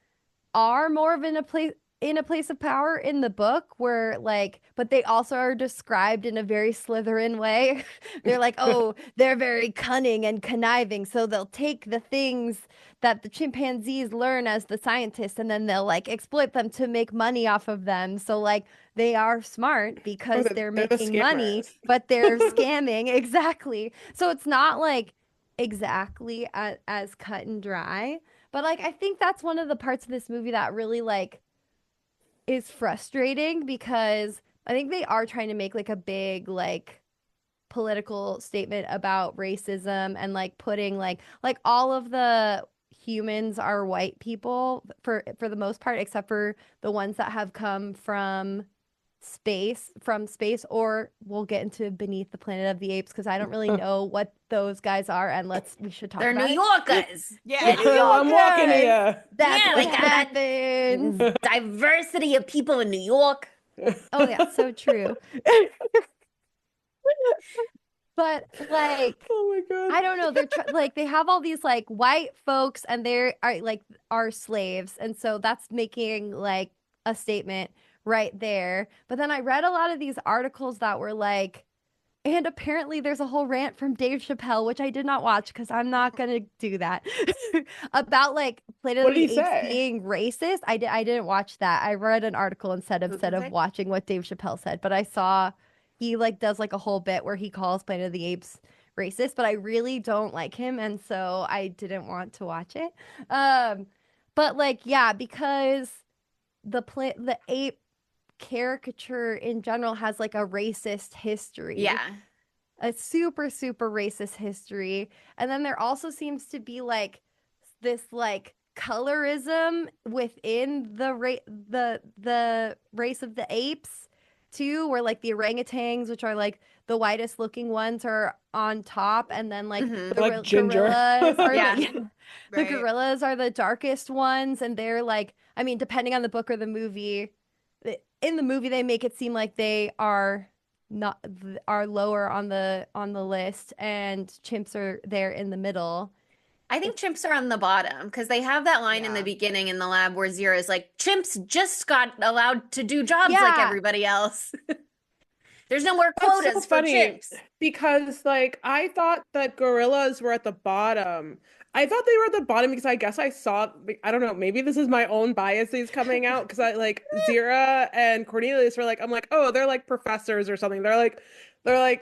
are more of in a place in a place of power in the book where like, but they also are described in a very Slytherin way. They're like, oh, they're very cunning and conniving, so they'll take the things that the chimpanzees learn as the scientists and then they'll like exploit them to make money off of them. So like they are smart because they're they're the making money, scammers. but they're scamming. Exactly. So it's not like exactly as cut and dry. But like I think that's one of the parts of this movie that really like is frustrating because I think they are trying to make like a big like political statement about racism and like putting like all of the humans are white people for the most part except for the ones that have come from space, or we'll get into Beneath the Planet of the Apes because I don't really know what those guys are, and we should talk They're about New it. Yorkers. Yeah. New Yorkers. I'm walking here. That's Yeah, what we got that happens. diversity of people in New York. Oh yeah, so true. But like Oh my God. I don't know. Like they have all these like white folks, and they are slaves, and so that's making like a statement right there. But then I read a lot of these articles that were like, and apparently there's a whole rant from Dave Chappelle, which I did not watch because I'm not gonna do that, about like Planet What of did he the Apes say? being racist. I didn't watch that. I read an article instead Who of did say? watching what Dave Chappelle said, but I saw he like does like a whole bit where he calls Planet of the Apes racist, but I really don't like him, and so I didn't want to watch it. But like yeah, because the ape caricature in general has like a racist history. Yeah. A super super racist history. And then there also seems to be like this like colorism within the race of the apes too, where like the orangutans, which are like the whitest looking ones, are on top, and then like Mhm. the Like ginger. gorillas are Yeah. the Right. gorillas are the darkest ones, and they're like, I mean, depending on the book or the movie, in the movie they make it seem like they are not are lower on the list, and chimps are there in the middle. I think chimps are on the bottom because they have that line in the Yeah. beginning in the lab where Zero is like, chimps just got allowed to do jobs like Yeah. everybody else. There's no more That's so quotas for funny chimps. because like I thought that gorillas were at the bottom. I thought they were at the bottom because I guess I saw, I don't know, maybe this is my own biases coming out because I like Zira and Cornelius were like, I'm like, oh, they're like professors or something. They're like I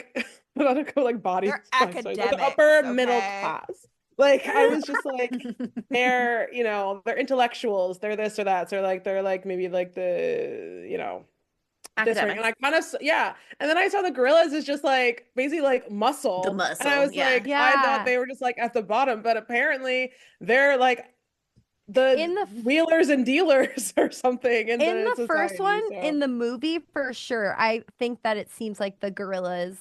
don't know, like body They're sorry, the academics, upper middle okay? class. Like I was just like they're, they're intellectuals, they're this or that. So like they're like maybe like the, this ring. And Academics. I kind of, yeah. And then I saw the gorillas is just like basically like muscle. The muscle, And I was yeah. like, I Yeah. thought they were just like at the bottom, but apparently they're like the In the wheelers and dealers or something in in the the first society, one, so. in the movie, for sure, I think that it seems like the gorillas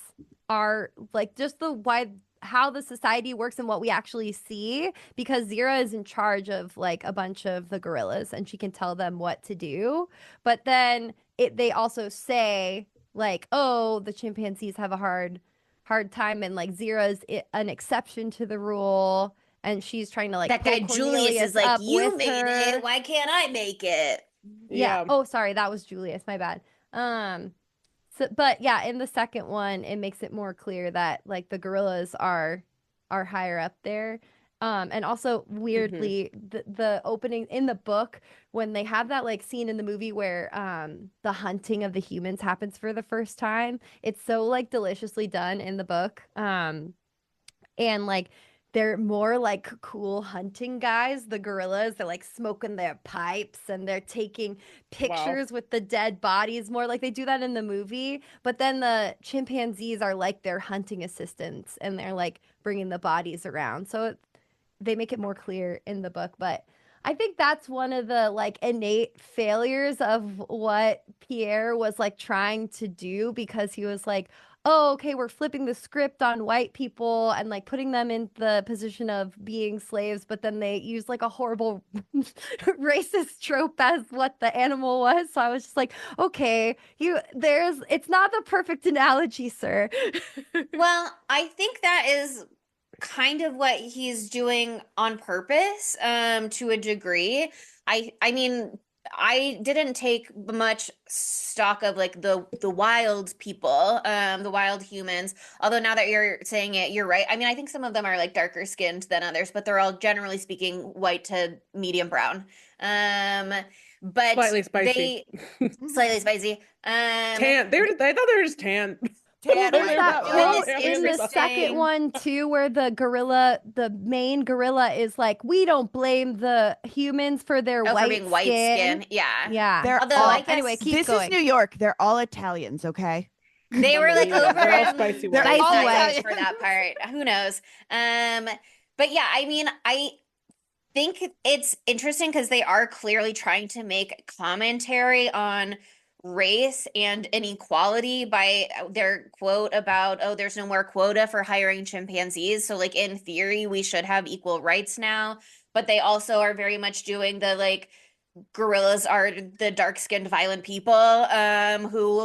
are like just the how the society works and what we actually see, because Zira is in charge of like a bunch of the gorillas and she can tell them what to do. But then they also say like, oh, the chimpanzees have a hard time, and like Zira's an exception to the rule, and she's trying to like That pull guy Julius is Cornelius like, up you with made her. it. Why can't I make it? Yeah. Yeah. Oh, sorry, that was Julius. My bad. So, but yeah, in the second one, it makes it more clear that like the gorillas are higher up there. And also weirdly, the opening in the book, when they have that like scene in the movie where the hunting of the humans happens for the first time, it's so like deliciously done in the book. And like they're more like cool hunting guys, the gorillas. They're like smoking their pipes and they're taking pictures with the dead bodies, more like they do that in the movie. But then the chimpanzees are like their hunting assistants and they're like bringing the bodies around. So they make it more clear in the book. But I think that's one of the like innate failures of what Pierre was like trying to do, because he was like, oh, okay, we're flipping the script on white people and like putting them in the position of being slaves, but then they use like a horrible racist trope as what the animal was. So I was just like, okay, it's not the perfect analogy, sir. Well, I think that is kind of what he's doing on purpose, to a degree. I mean, I didn't take much stock of like the wild people, the wild humans. Although now that you're saying it, you're right. I mean, I think some of them are like darker skinned than others, but they're all generally speaking white to medium brown. Um, but Slightly spicy. they slightly spicy. Tan. I thought they were just tan. Tan There's white that people. quote It was in the interesting. second one too, where the main gorilla is like, "We don't blame the humans for their Oh, white for being white skin. Yeah. Yeah. They're Although all, I guess anyway, keep this going. is New York. They're all Italians, okay? they were like Yeah, over they're all in spicy They're white. all Spicy nice white. for that part. Who knows? But yeah, I mean, I think it's interesting because they are clearly trying to make commentary on race and inequality by their quote about, oh, there's no more quota for hiring chimpanzees. So, like, in theory, we should have equal rights now. But they also are very much doing the like, gorillas are the dark-skinned violent people who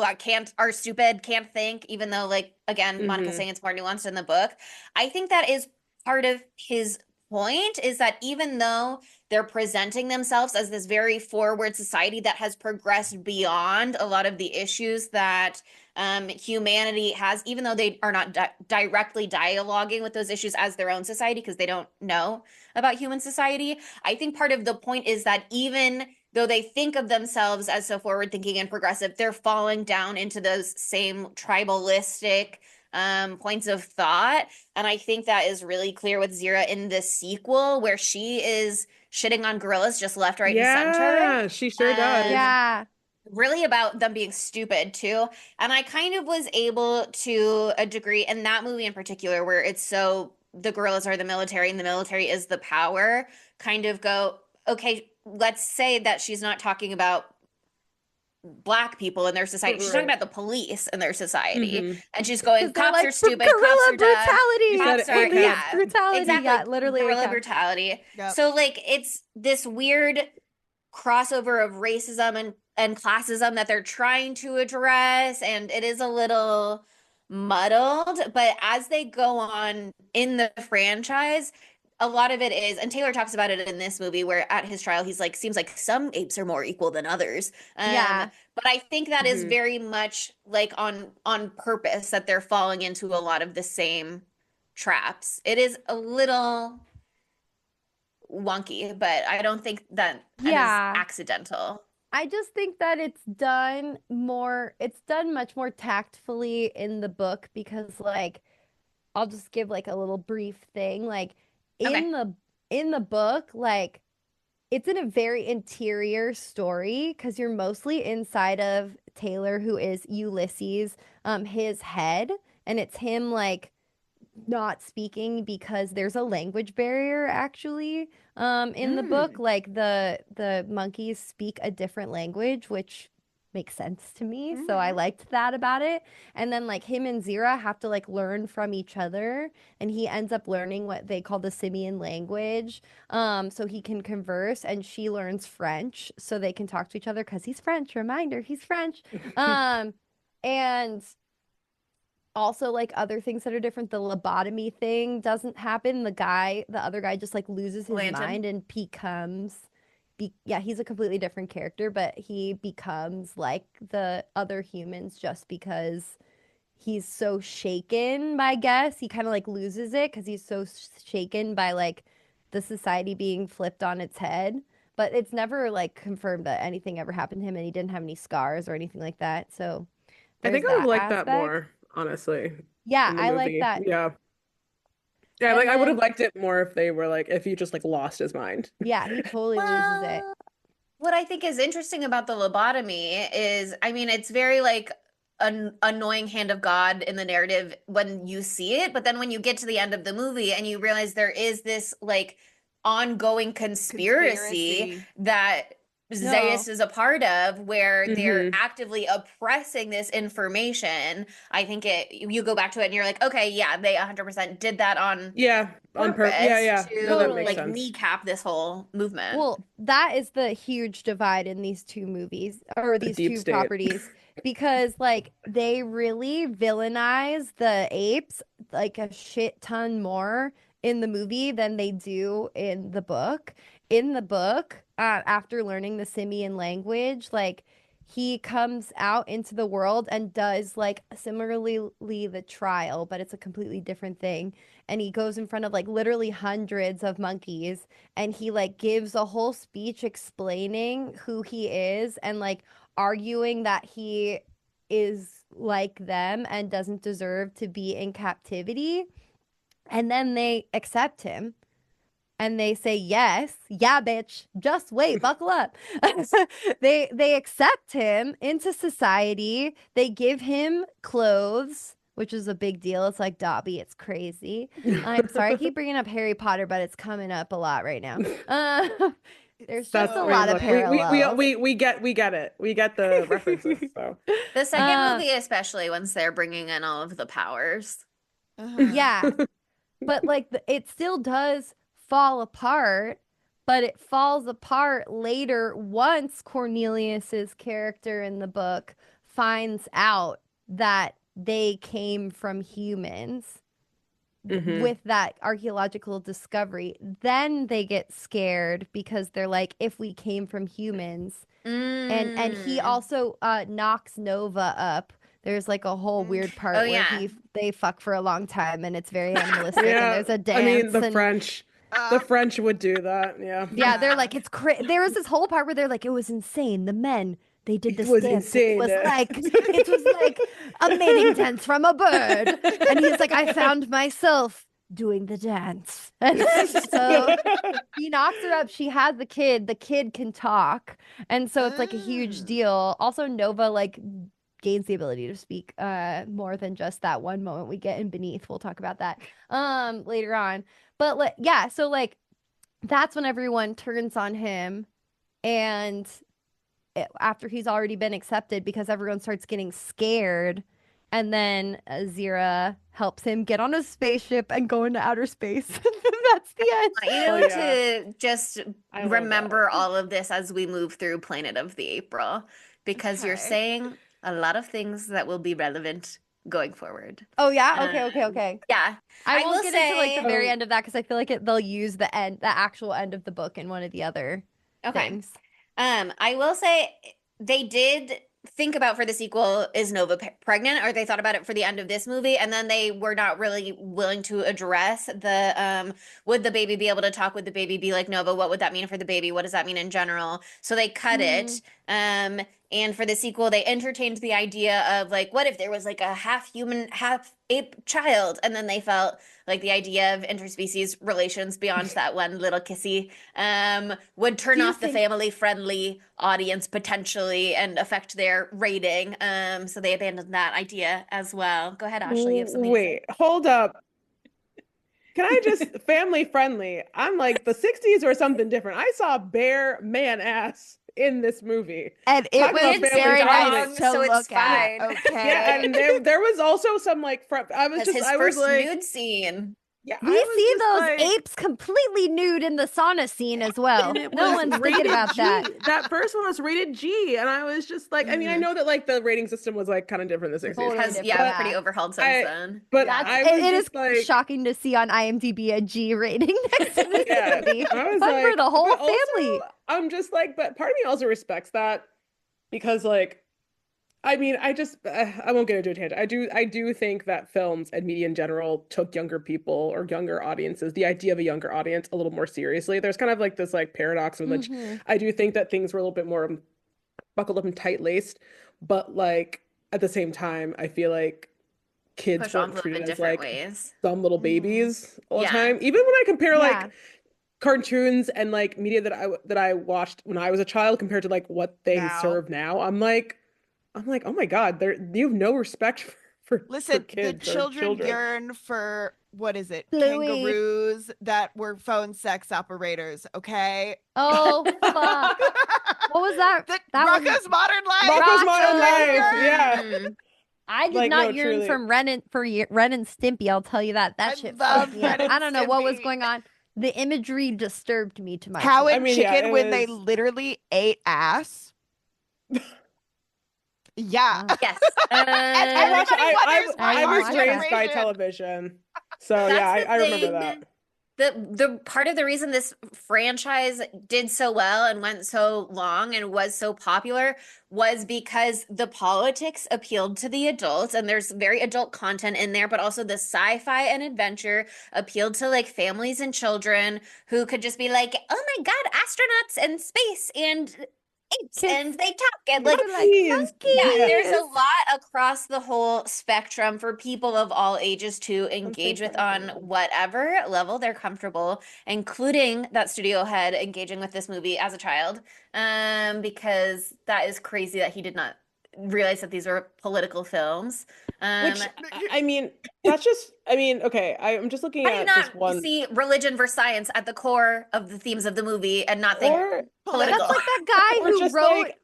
are stupid, can't think, even though, like, again, Monica's saying it's more nuanced in the book. I think that is part of his point, is that even though they're presenting themselves as this very forward society that has progressed beyond a lot of the issues that humanity has, even though they are not directly dialoguing with those issues as their own society because they don't know about human society. I think part of the point is that even though they think of themselves as so forward thinking and progressive, they're falling down into those same tribalistic points of thought. And I think that is really clear with Zira in the sequel, where she is shitting on gorillas just left, right, and center. Yeah, she sure does. Yeah. Really about them being stupid too. And I kind of was able to a degree in that movie in particular, where it's so the gorillas are the military and the military is the power, kind of go, okay, let's say that she's not talking about Black people in their society. She's talking Right. about the police in their society. Mhm. And she's going, 'Cause they're cops like, are stupid, gorilla cops are dumb. brutality. You said it, Cops are, ACAB. yeah, Brutality. exactly. Yeah, literally. Guerrilla ACAB. brutality. Yep. So like it's this weird crossover of racism and classism that they're trying to address, and it is a little muddled, but as they go on in the franchise, a lot of it is, and Taylor talks about it in this movie, where at his trial he's like, seems like some apes are more equal than others. Yeah. But I think that is Mhm. very much like on purpose, that they're falling into a lot of the same traps. It is a little wonky, but I don't think that is Yeah. accidental. I just think that it's done much more tactfully in the book because, like, I'll just give like a little brief thing. Like Okay. in the book, like it's in a very interior story because you're mostly inside of Taylor, who is Ulysses, his head, and it's him like not speaking because there's a language barrier actually in the book. Like the monkeys speak a different language, which makes sense to me, so I liked that about it. And then like him and Zira have to like learn from each other, and he ends up learning what they call the simian language, so he can converse, and she learns French so they can talk to each other because he's French. Reminder, he's French. And also like other things that are different. The lobotomy thing doesn't happen. The other guy just like loses his Lantern. mind and yeah, he's a completely different character, but he becomes like the other humans just because he's so shaken by, I guess. He kind of like loses it because he's so shaken by like the society being flipped on its head. But it's never like confirmed that anything ever happened to him, and he didn't have any scars or anything like that. So I think I there's would like that aspect. more, honestly, Yeah, in the I like movie. that. Yeah. Yeah, And like I would have then- liked it more if they were like, if he just like lost his mind. Yeah, he totally loses it. What I think is interesting about the lobotomy is, I mean, it's very like an annoying hand of God in the narrative when you see it, but then when you get to the end of the movie and you realize there is this like ongoing conspiracy that Zaius is a part of, where they're actively oppressing this information. I think you go back to it and you're like, okay, yeah, they 100% did that on Yeah, on purpose. Yeah, yeah. to No, that Totally. makes like sense. kneecap this whole movement. Well, that is the huge divide in these two movies, or The these deep two state. properties, because like they really villainize the apes like a shit ton more in the movie than they do in the book. In the book, after learning the simian language, like he comes out into the world and does like similarly the trial, but it's a completely different thing. And he goes in front of like literally hundreds of monkeys and he like gives a whole speech explaining who he is and like arguing that he is like them and doesn't deserve to be in captivity. And then they accept him and they say yes, yeah, bitch, just wait, buckle up. They accept him into society. They give him clothes, which is a big deal. It's like Dobby, it's crazy. I'm sorry, I keep bringing up Harry Potter, but it's coming up a lot right now. There's just a lot of parallels. We get it. We get the references. So the second movie, especially once they're bringing in all of the powers. Yeah, but like it still does fall apart, but it falls apart later once Cornelius's character in the book finds out that they came from humans with that archaeological discovery. Then they get scared because they're like, if we came from humans, and he also knocks Nova up. There's like a whole weird part where they fuck for a long time and it's very animalistic and there's a dance. I mean, the French would do that. Yeah. Yeah, they're like, it's crazy. There was this whole part where they're like, it was insane. The men, they did this dance. Insane. It was like a mating dance from a bird. And he's like, I found myself doing the dance. And so he knocks her up. She has the kid. The kid can talk. And so it's like a huge deal. Also, Nova like gains the ability to speak more than just that one moment we get in Beneath. We'll talk about that later on. But like, yeah, so like that's when everyone turns on him, and after he's already been accepted, because everyone starts getting scared, and then Zira helps him get on a spaceship and go into outer space. That's the end. I want you to just remember all of this as we move through Planet of the April, because you're saying a lot of things that will be relevant going forward. Oh yeah, okay. Yeah, I will get into like the very end of that because I feel like they'll use the actual end of the book in one of the other things. I will say they did think about for the sequel, is Nova pregnant, or they thought about it for the end of this movie, and then they were not really willing to address the would the baby be able to talk, would the baby be like Nova, what would that mean for the baby, what does that mean in general, so they cut it. And for the sequel, they entertained the idea of like, what if there was like a half human, half ape child? And then they felt like the idea of interspecies relations beyond that one little kissy would turn off the family-friendly audience potentially and affect their rating. So they abandoned that idea as well. Go ahead, Ashley. You have something Wait, hold up. Can I just family-friendly? I'm like, the 60s or something different. I saw bare man ass in this movie, and it was very nice to look at. Okay, yeah, and there was also some like his first nude scene. Yeah, we see those apes completely nude in the sauna scene as well. No one's thinking about that. That first one was rated G, and I was just like, I mean, I know that like the rating system was like kind of different in the 60s. Pretty overhauled since then. But it is like, shocking to see on IMDb a G rating next to this movie. I was like, for the whole family. Also, I'm just like, but part of me also respects that because like, I mean, I won't get into a tangent. I do think that films and media in general took younger people or younger audiences, the idea of a younger audience, a little more seriously. There's kind of like this like paradox in which I do think that things were a little bit more buckled up and tight-laced, but like at the same time, I feel like kids weren't treated as like dumb little babies all the time. Even when I compare like cartoons and like media that I watched when I was a child compared to like what they serve now, I'm like, oh my God, you have no respect for kids. The children yearn for, what is it? Bluey. Kangaroos that were phone sex operators, okay? Oh, fuck. What was that? Rocko's Modern Life. Rocko's Modern Life, yeah. I did not yearn from Ren and Stimpy, I'll tell you that. That shit fucked me up. I don't know what was going on. The imagery disturbed me to my Cow and chicken when they literally ate ass. Yeah. Yes. I was raised by television. So yeah, I remember that. the part of the reason this franchise did so well and went so long and was so popular was because the politics appealed to the adults, and there's very adult content in there, but also the sci-fi and adventure appealed to like families and children who could just be like, oh my God, astronauts and space and apes Kids- and they talk and like Monkeys. yeah, there's a Yes. lot across the whole spectrum for people of all ages to engage with on whatever level they're comfortable, including that studio head engaging with this movie as a child. Because that is crazy that he did not realize that these were political films. Which I mean, that's just I mean, okay, I'm just looking How do you at this not one. see religion versus science at the core of the themes of the movie and not think Or political? That's like that guy or who just wrote like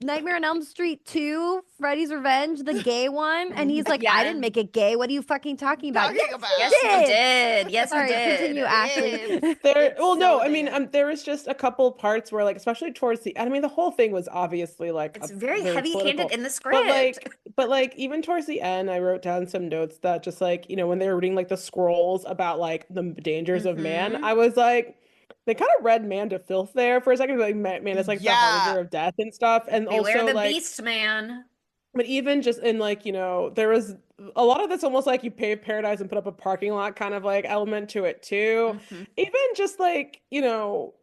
Nightmare on Elm Street 2, Freddy's Revenge, the gay one, and he's like, Yeah. I didn't make it gay. What are you fucking talking about? Talking about. Yes, you did. Yes, you Sorry, did. continue, Ashley. there It's well no, so I mean there. there was just a couple parts where like especially towards the I mean the whole thing was obviously like It's a very very heavy-handed political. in the script. But like even towards the end I wrote down some notes that just like, you know, when they were reading like the scrolls about like the dangers of man, Mhm. I was like they kind of read man to filth there for a second, like man is like the Yeah. harbinger of death and stuff. And Beware also the like beast, man. but even just in like, you know, there was a lot of this almost like you pave paradise and put up a parking lot kind of like element to it too. Mhm. Even just like, you know,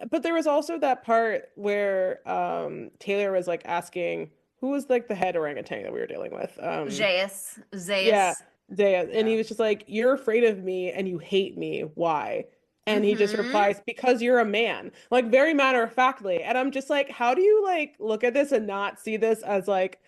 but there was also that part where Taylor was like asking who was like the head orangutan that we were dealing with. Zeus. Yeah, Zaya. And he Yeah. was just like, you're afraid of me and you hate me. Why? And he just Mhm. replies, because you're a man. Like very matter of factly. And I'm just like, how do you like look at this and not see this as like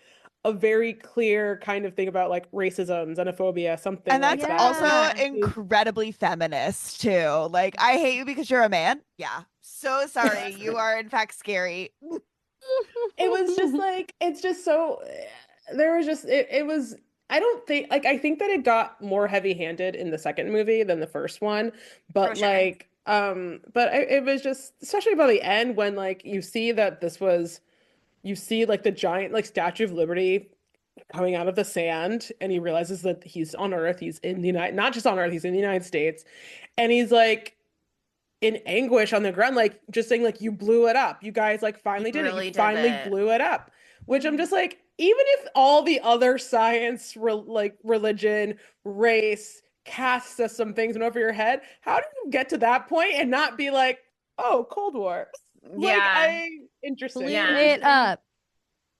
a very clear kind of thing about like racism, xenophobia, something And like that's that. also Yeah. incredibly feminist too. Like, I hate you because you're a man. Yeah. So sorry. You are in fact scary. It was just like it's just so there was just it was I don't think like I think that it got more heavy-handed in the second movie than the first one, but For sure. like but it was just especially by the end when like you see that this was you see like the giant like Statue of Liberty coming out of the sand and he realizes that he's on Earth, he's in the United not just on Earth, he's in the United States and he's like in anguish on the ground, like just saying like you blew it up. You guys like finally did it. really You did finally it. blew it up. Which I'm just like, even if all the other science, like religion, race, caste system things went over your head, how do you get to that point and not be like, oh, Cold War? Like Yeah. interesting. Blew Yeah. it up.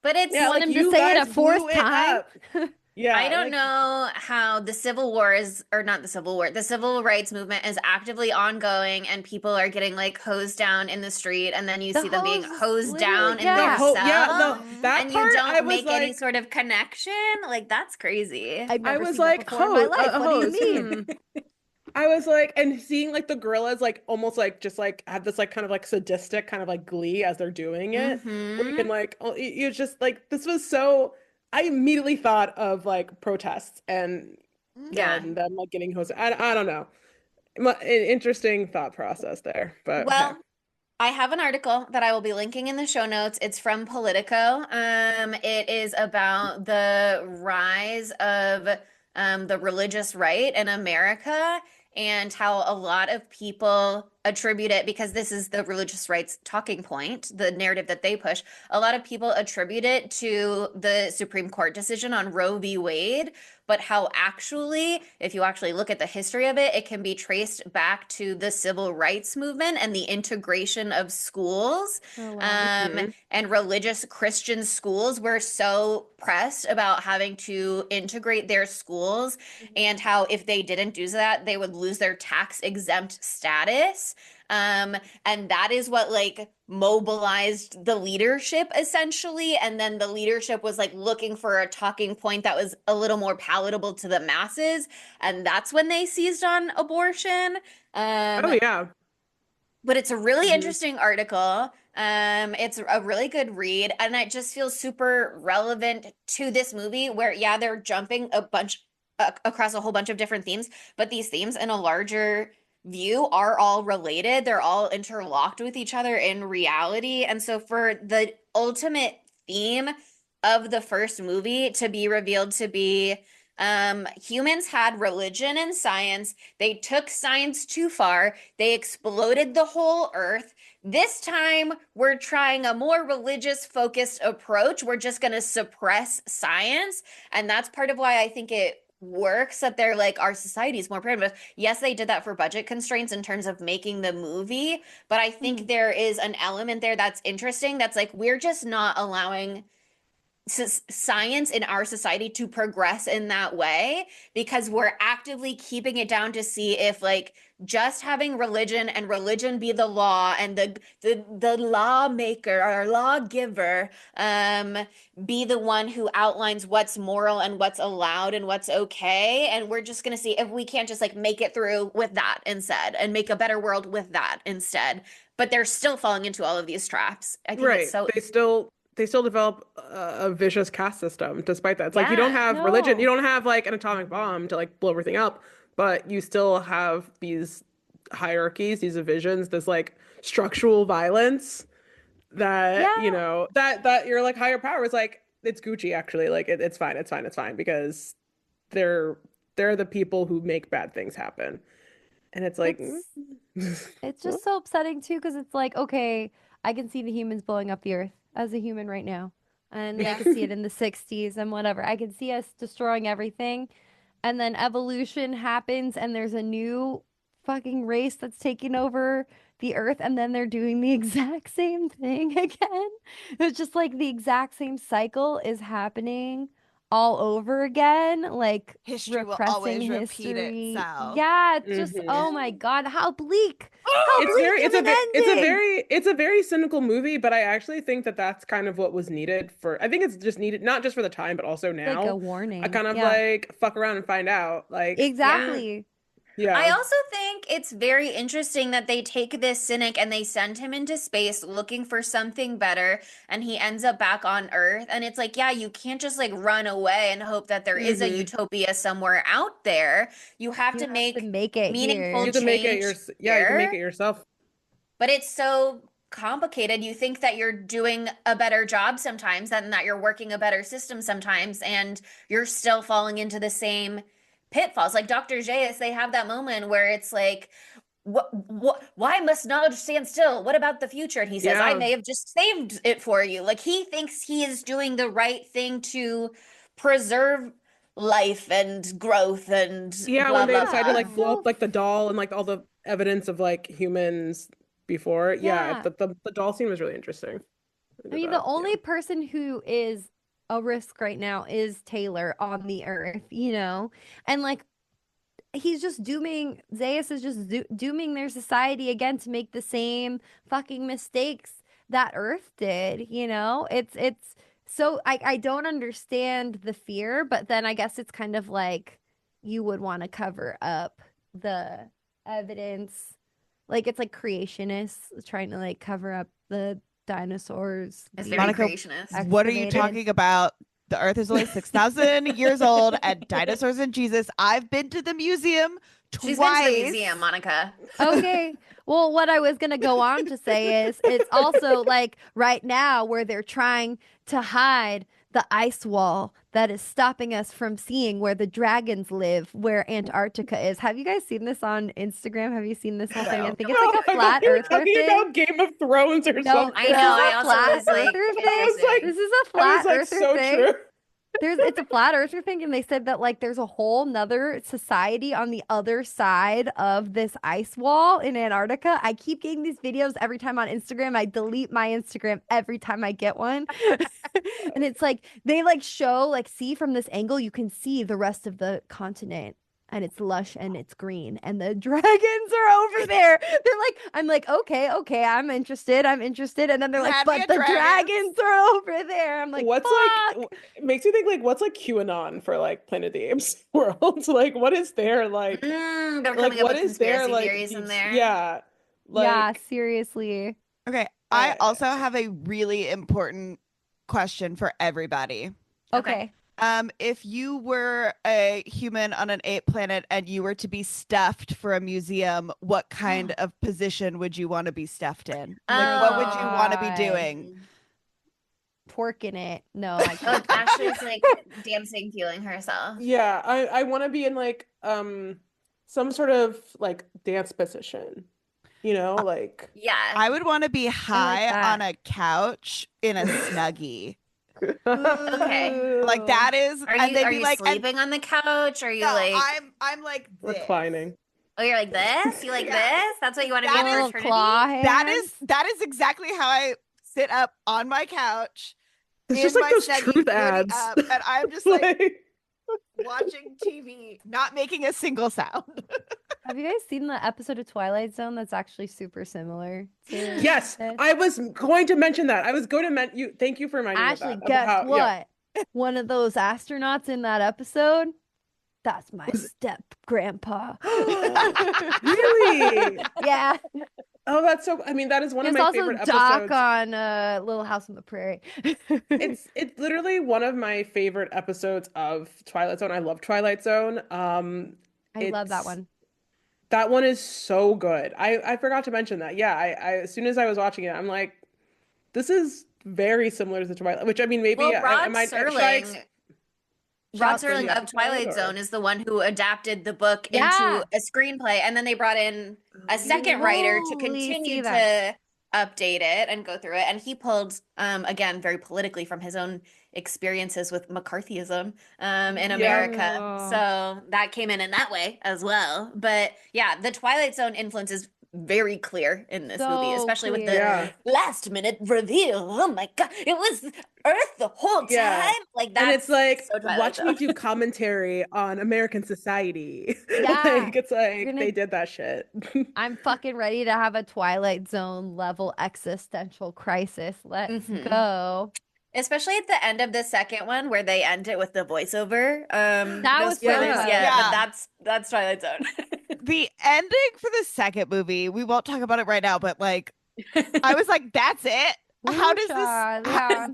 But it's Yeah, Want like him to you say it a guys fourth blew it time? up. Yeah, I don't like, know how the Civil War is, or not the Civil War, the Civil Rights Movement is actively ongoing and people are getting like hosed down in the street and then you The see them being hose is hosed down literally- in their yeah. cell that and you part I don't was make any like, sort of connection. Like, that's crazy. I've I never was seen that like, before in my hose, life. What do you hose, mean? I was like, and seeing like the gorillas like almost like just like have this like kind of like sadistic kind of like glee as they're doing it, where you Mhm. can like, oh, you just like this was so. I immediately thought of like protests Yeah. and them like getting hosed. I don't know, an interesting thought process there, but okay. Well, I have an article that I will be linking in the show notes. It's from Politico. It is about the rise of the religious right in America and how a lot of people attribute it because this is the religious rights talking point, the narrative that they push. A lot of people attribute it to the Supreme Court decision on Roe v. Wade, but how actually, if you actually look at the history of it, it can be traced back to the civil rights movement and the integration of schools. Oh, wow. Mhm. And religious Christian schools were so pressed about having to integrate their schools and how if they didn't do that, they would lose their tax exempt status. And that is what like mobilized the leadership essentially. And then the leadership was like looking for a talking point that was a little more palatable to the masses. And that's when they seized on abortion. Oh yeah. But it's a really Mhm. interesting article. It's a really good read, and it just feels super relevant to this movie where, yeah, they're jumping a bunch across a whole bunch of different themes, but these themes in a larger view are all related. They're all interlocked with each other in reality. And so for the ultimate theme of the first movie to be revealed to be Humans had religion and science. They took science too far. They exploded the whole earth. This time, we're trying a more religious focused approach. We're just going to suppress science. And that's part of why I think it works, that they're like, our society is more primitive. Yes, they did that for budget constraints in terms of making the movie, but I think there is an element there that's interesting. That's like, we're just not allowing science in our society to progress in that way, because we're actively keeping it down to see if like just having religion and religion be the law and the lawmaker or lawgiver be the one who outlines what's moral and what's allowed and what's okay, and we're just going to see if we can't just like make it through with that instead and make a better world with that instead. But they're still falling into all of these traps. I think it's so they still develop a vicious caste system despite that. It's like you don't have religion, you don't have like an atomic bomb to like blow everything up, but you still have these hierarchies, these divisions, this like structural violence that you know that you're like higher power is like it's Gucci actually, like it's fine because they're the people who make bad things happen. And it's like it's just so upsetting too, because it's like, okay, I can see the humans blowing up the earth as a human right now. And I can see it in the 60s and whatever. I can see us destroying everything. And then evolution happens and there's a new fucking race that's taking over the earth. And then they're doing the exact same thing again. It's just like the exact same cycle is happening all over again, like history will repressing always repeat history. itself. Yeah, it's just oh my god, how bleak! How it's bleak very of an ending! it's a very cynical movie, but I actually think that that's kind of what was needed for. I think it's just needed not just for the time, but also now. Like a warning. I kind of like fuck around and find out. Like exactly. Yeah. I also think it's very interesting that they take this cynic and they send him into space looking for something better, and he ends up back on Earth. And it's like, yeah, you can't just like run away and hope that there is a utopia somewhere out there. You have to make it meaningful here. You can make it you can make it yourself. But it's so complicated. You think that you're doing a better job sometimes, and that you're working a better system sometimes, and you're still falling into the same pitfalls. Like Dr. J.S., they have that moment where it's like, why must knowledge stand still? What about the future? And he says, I may have just saved it for you. Like he thinks he is doing the right thing to preserve life and growth and when they decided to like blow up like the doll and like all the evidence of like humans before. The doll scene was really interesting. I mean, the only person who is a risk right now is Taylor on the earth, you know? And like he's just dooming Zaius is just dooming their society again to make the same fucking mistakes that Earth did, you know? It's so I don't understand the fear, but then I guess it's kind of like you would want to cover up the evidence. Like it's like creationists trying to like cover up the dinosaurs. It's very creationist. What are you talking about? The earth is only 6,000 years old and dinosaurs and Jesus. I've been to the museum twice. She's been to the museum, Monica. Okay. Well, what I was going to go on to say is it's also like right now where they're trying to hide the ice wall that is stopping us from seeing where the dragons live, where Antarctica is. Have you guys seen this on Instagram? Have you seen this whole thing? I think it's like a flat earther thing. About Game of Thrones or something. I know. I also was like, this is a flat earther so thing. True. It's a flat earther thing, and they said that like there's a whole nother society on the other side of this ice wall in Antarctica. I keep getting these videos every time on Instagram. I delete my Instagram every time I get one. And it's like they like show like see from this angle you can see the rest of the continent. And it's lush and it's green and the dragons are over there. They're like, I'm like, okay, I'm interested. And then they're like, but the dragons are over there. I'm like, what's fuck. like, it makes me think like, what's like QAnon for like Planet of the Apes world? Like, what is there like, they're like coming up what with is there conspiracy like, theories in there. Yeah. Like, yeah, seriously. Okay. I also have a really important question for everybody. Okay. If you were a human on an ape planet and you were to be stuffed for a museum, what kind of position would you want to be stuffed in? Like, what would you want to be doing? twerking it. No, I Oh, can't. Ashley's like dancing, feeling herself. Yeah, I want to be in like some sort of like dance position, like Yeah. I would want to be high on that. a couch in a snuggie. Okay. Like that is, Are and you they'd are be you like, and sleeping on the couch? Are you no, like, I'm like this. reclining. oh, you're like this? You like Yeah. this? That's what you want to be That in is- Little fraternity? claw That hands. is exactly how I sit up on my couch It's in just like my those snuggie, truth hoodie ads. up, and I'm just like Like, watching TV, not making a single sound. Have you guys seen the episode of Twilight Zone that's actually super similar to yes, this? I was going to mention that. I was going to mention you. Thank you for reminding me of Ashley, that. guess Yeah. what? One of those astronauts in that episode, that's my step grandpa. Really? Yeah. Oh, that's so. I mean, that is one of There's my also favorite Doc episodes. on Little House on the Prairie. It's literally one of my favorite episodes of Twilight Zone. I love Twilight Zone. I love that It's one. That one is so good. I forgot to mention that. Yeah, I as soon as I was watching it, I'm like, this is very similar to Twilight. Which I mean, maybe Well, I Rod might Serling, Shouts in Serling the of Twilight episode, or- Zone is the one who adapted the book Yeah. into a screenplay, and then they brought in a second writer to totally see continue that. to update it and go through it. And he pulled, again, very politically from his own experiences with McCarthyism in America. Yeah. So that came in that way as well. But yeah, the Twilight Zone influence is very clear in this movie, So especially with the clear. Yeah. last minute reveal. Oh my God, it was Earth the whole time. Yeah. Like And that's it's like, so Twilight watch me Zone. do commentary on American society. Yeah. Like, it's like gonna- they did that shit. I'm fucking ready to have a Twilight Zone level existential crisis. Let's Mhm. go. Especially at the end of the second one where they end it with the voiceover. That No was spoilers fun. yet, Yeah. but that's Twilight Zone. The ending for the second movie, we won't talk about it right now, but like I was like, that's it. How does Lucha, this? yeah.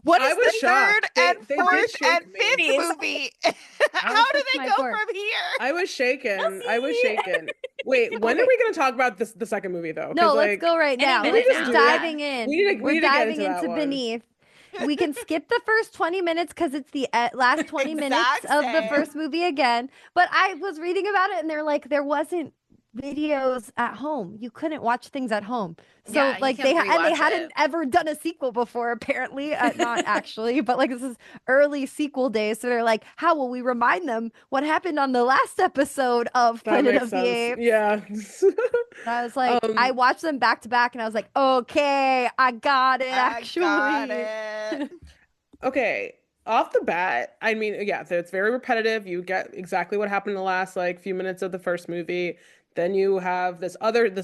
What I is was the shocked. third and They did fourth shake and me. fifth Please. movie? How do shook they my go board. from here? I was shaken. I was Chelsea. shaken. Wait, when are we going to talk about the second movie though? 'Cause, No, let's like, go right any now. minute We're now. just Yeah. diving in. We need to- we We're need to get diving into that into one. beneath. We can skip the first 20 minutes because it's the last 20 minutes Exact of the same. first movie again. But I was reading about it and they're like, there wasn't videos at home. You couldn't watch things at home. So Yeah, you like can't and they rewatch hadn't it. ever done a sequel before, apparently. Not actually, but like this is early sequel days. So they're like, how will we remind them what happened on the last episode of that Planet makes of the sense. Apes? Yeah. And I was like, I Um, watched them back to back and I was like, okay, I got it actually. I got it. Okay, off the bat, I mean, yeah, so it's very repetitive. You get exactly what happened in the last like few minutes of the first movie. Then you have this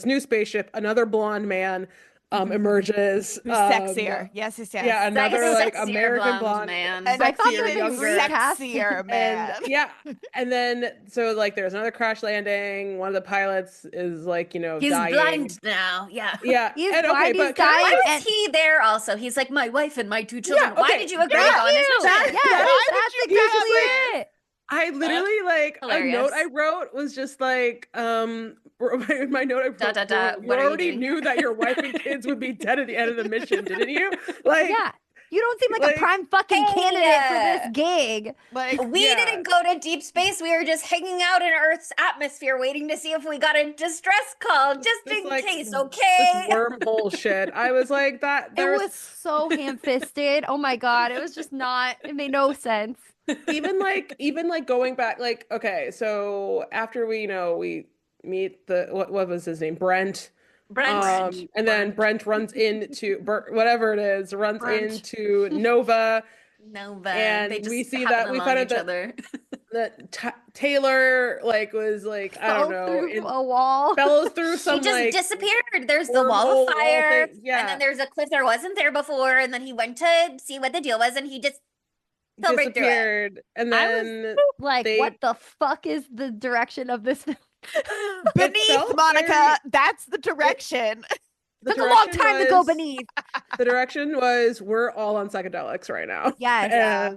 new spaceship, another blonde man emerges. Who's sexier? Yes, yes, yes. Yeah, another like Sexier American blonde man. And I thought sexier, they younger. recast- sexier man. And yeah, and then so like there's another crash landing. One of the pilots is like, He's dying. blind now. Yeah. Yeah, He's and blind, he's but can I dying, Why just- was and- he there also? He's like, my wife and my two children. Yeah, Why okay, did you agree Thank to go on this you. mission? Yes, Why would that's you do exactly that? it. I literally like a Hilarious. note I wrote was just like my note I wrote Dot, dot, dot. you What are you already doing? knew that your wife and kids would be dead at the end of the mission, didn't you? Like Yeah. You don't seem like like, a prime fucking hey, candidate for this gig. Like We Yeah. didn't go to deep space. We were just hanging out in Earth's atmosphere, waiting to see if we got a distress call, just this, in like, case. this Okay. wormhole shit. I was like that It there's was so ham-fisted. Oh my god, it was just not. It made no sense. even like going back like okay, so after we meet the what was his name? Brent. Brent. And then Brent runs into whatever it is, runs Brent. into Nova. Nova. And They just we see happen that we along found out each that other. that Taylor like was like I don't Fell know through a wall. fell through He some just like disappeared. There's the wall wormhole of fire. thing. Yeah, And then there's a cliff there wasn't there before. And then he went to see what the deal was. And he just fell right through it. disappeared. And I was then Like, they- what the fuck is the direction of this film? beneath felt Monica, very- that's the direction. the Took a long direction time to go was- beneath. The direction was we're all on psychedelics right now. Yes.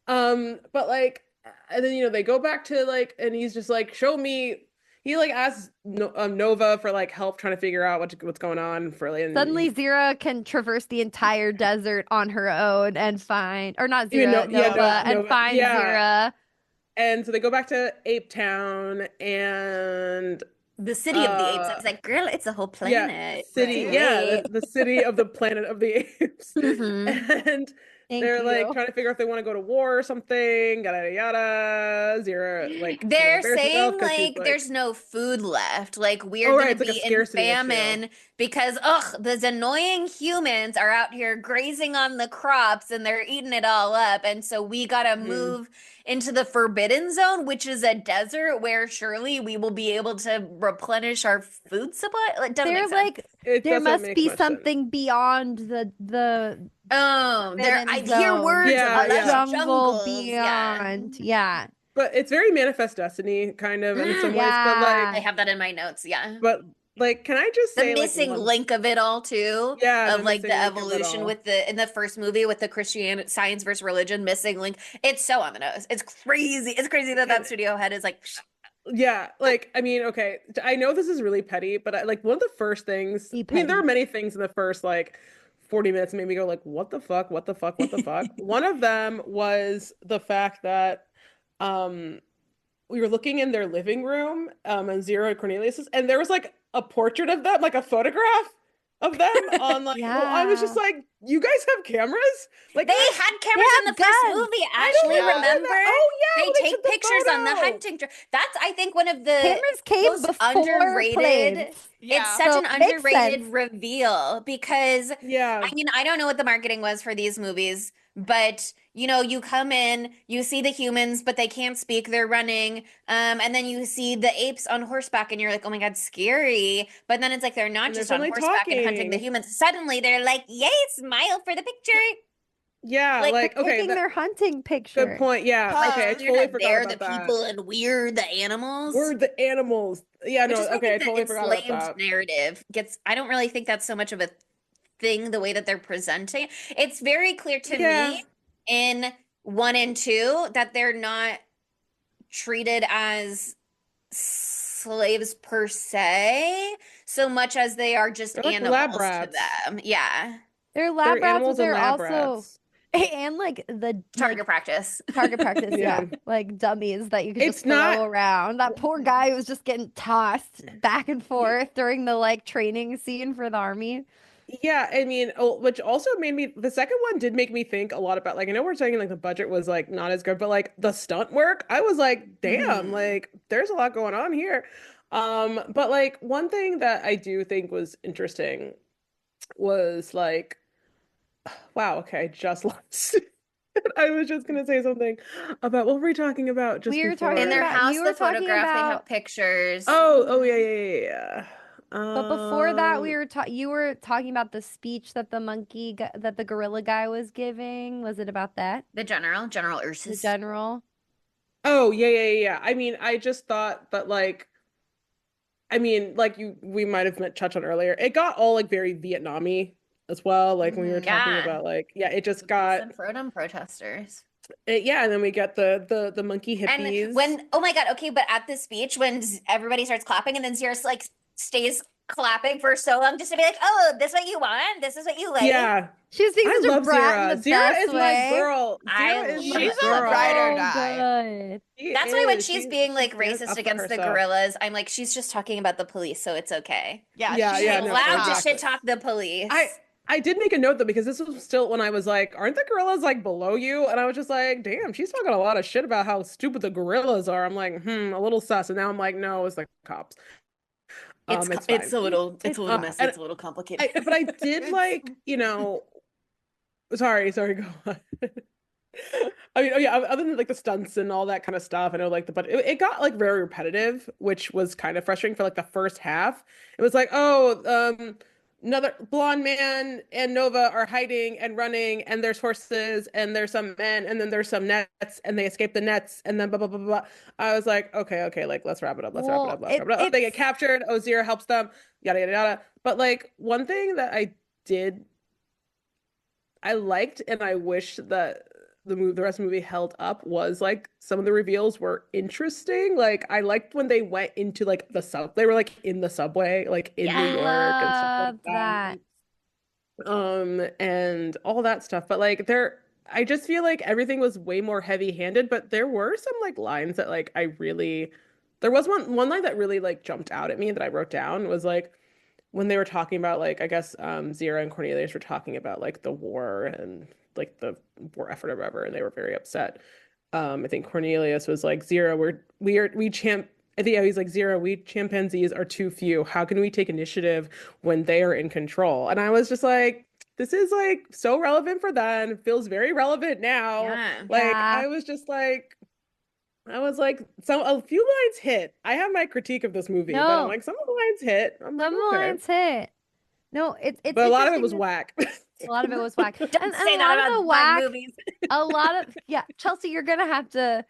And but like and then they go back to like and he's just like show me he like asks Nova for like help trying to figure out what's going on for like, and Suddenly, Zira can traverse the entire desert on her own and find, or not even Zira, Nova, and Nova, find yeah. Zira. And so they go back to Ape Town and The city of the apes. I was like, girl, it's a whole planet. city, Right. the city of the planet of the apes. And Thank they're like you. trying to figure out if they want to go to war or something. Yada yada. Zira like They're embarrassed herself saying because she's like there's no food left. Like we're oh right, gonna it's like a be in scarcity issue. famine because those annoying humans are out here grazing on the crops and they're eating it all up. And so we gotta move into the Forbidden Zone, which is a desert where surely we will be able to replenish our food supply. It doesn't They're make sense. like, It there doesn't must make be much sense. something beyond the Oh, there I Forbidden hear Zone. words Yeah, of yeah. lush jungle jungles. Yeah. beyond. Yeah. But it's very Manifest Destiny kind of in some ways. But Yeah. I have that in my notes. Yeah. can I just The say missing like link of it all too, yeah, of like the missing link of it evolution all. with in the first movie with the Christianity science versus religion missing link. It's so on the nose. It's crazy. It's crazy that studio head is like, Yeah, like I mean, okay, I know this is really petty, but like one of the first things, Be I mean, there are petty. many things in the first like 40 minutes that made me go like, what the fuck, what the fuck, what the fuck? One of them was the fact that um we were looking in their living room, and Zero and Cornelius's, and there was like a portrait of them, like a photograph of them on like well, I was just Yeah. like, you guys have cameras? Like they had cameras in the have first guns. movie. I don't Ashley, remember remember? that. Oh yeah, They when take took the pictures on the photo. hunting trip. That's I think one of the Cameras came most before underrated. planes. Yeah. It's such So an it makes underrated sense. reveal because Yeah. I mean, I don't know what the marketing was for these movies, but you know, you come in, you see the humans, but they can't speak, they're running. And then you see the apes on horseback, and you're like, oh my God, scary. But then it's like they're not And they're just on suddenly horseback and hunting the talking. humans. Suddenly they're like, yay, smile for the picture. Yeah, Like, like okay, Taking their hunting good picture. point. Yeah, okay, I they're totally not forgot there, the about that. people, and we're the animals. We're the animals. Yeah, Which no, is why I okay, I think the totally forgot about enslaved that. narrative gets, I don't really think that's so much of a thing the way that they're presenting. It's very clear to Yeah. me in 1 and 2 that they're not treated as slaves per se, so much as they are just They're like lab animals to rats. them. Yeah. They're They're lab rats, but animals and they're lab also rats. and like the Target practice. target practice, yeah. Yeah. Like dummies that you could It's just throw not- around. That poor guy was just getting tossed back and forth during the like training scene for the army. Yeah, I mean, which also made me, the second one did make me think a lot about, like, I know we're saying like the budget was like not as good, but like the stunt work, I was like, damn, like there's a lot going on here. But like one thing that I do think was interesting was like, wow, okay, I just lost. I was just gonna say something about what were we talking about just We were before? talking In their about- house, you the were talking photograph, they have about- pictures. Oh, yeah. But before that, we were you were talking about the speech that the that the gorilla guy was giving. Was it about that? The General The Ursus. general? Oh, yeah. I mean, I just thought that like, I mean, like we might have touched on earlier, it got all like very Vietnam-y as well. Like when we were talking Yeah. about like, yeah, it just Some got freedom protesters. yeah, and then we get the monkey hippies. And when, oh my God, okay, but at the speech, when everybody starts clapping and then Zir's like stays clapping for so long just to be like, oh, this is what you want? This is what you like? yeah, She's being I such a love brat in Zira. the Zira best is way. my girl. I Zira is love my She's a girl. ride or So die. good. She That's why when is. she's being like she stands racist up for against the herself. gorillas, I'm like, she's just talking about the police, so it's okay. Yeah, Yeah, she's yeah, She's no, allowed exactly. to shit talk the police. I did make a note though, because this was still when I was like, aren't the gorillas like below you? And I was just like, damn, she's talking a lot of shit about how stupid the gorillas are. I'm like, a little sus. And now I'm like, no, it's the cops. It's fine. It's a little messy. and It's a little complicated. But I did like, sorry, go on. I mean, oh yeah, other than like the stunts and all that kind of stuff, I know like but it got like very repetitive, which was kind of frustrating for like the first half. It was like, another blonde man and Nova are hiding and running, and there's horses, and there's some men, and then there's some nets, and they escape the nets, and then blah blah blah blah. I was like, okay, like let's wrap it up. Let's wrap it up. Let's wrap it up. Oh, they get captured. Zira helps them. Yada yada yada. But like one thing that I liked, and I wish that the rest of the movie held up was like some of the reveals were interesting. Like I liked when they went into like they were like in the subway, like in New York and stuff like Loved that. that. And all that stuff. But like I just feel like everything was way more heavy-handed, but there were some like lines that like there was one line that really like jumped out at me that I wrote down was like when they were talking about like I guess Zira and Cornelius were talking about like the war and like the war effort or whatever, and they were very upset. I think Cornelius was like, Zira, we champ I think yeah, he's like, Zira, we chimpanzees are too few. How can we take initiative when they are in control? And I was just like, this is like so relevant for then, feels very relevant now. Yeah. Like Yeah. I was like, a few lines hit. I have my critique of this movie, but I'm No, like, some of the lines hit. I'm like, some okay. lines hit. No, it's But a lot of it interesting was that whack. a lot of it was whack. Don't And say a that lot of about the my whack, movies. a lot of, yeah, Chelsea, you're gonna have to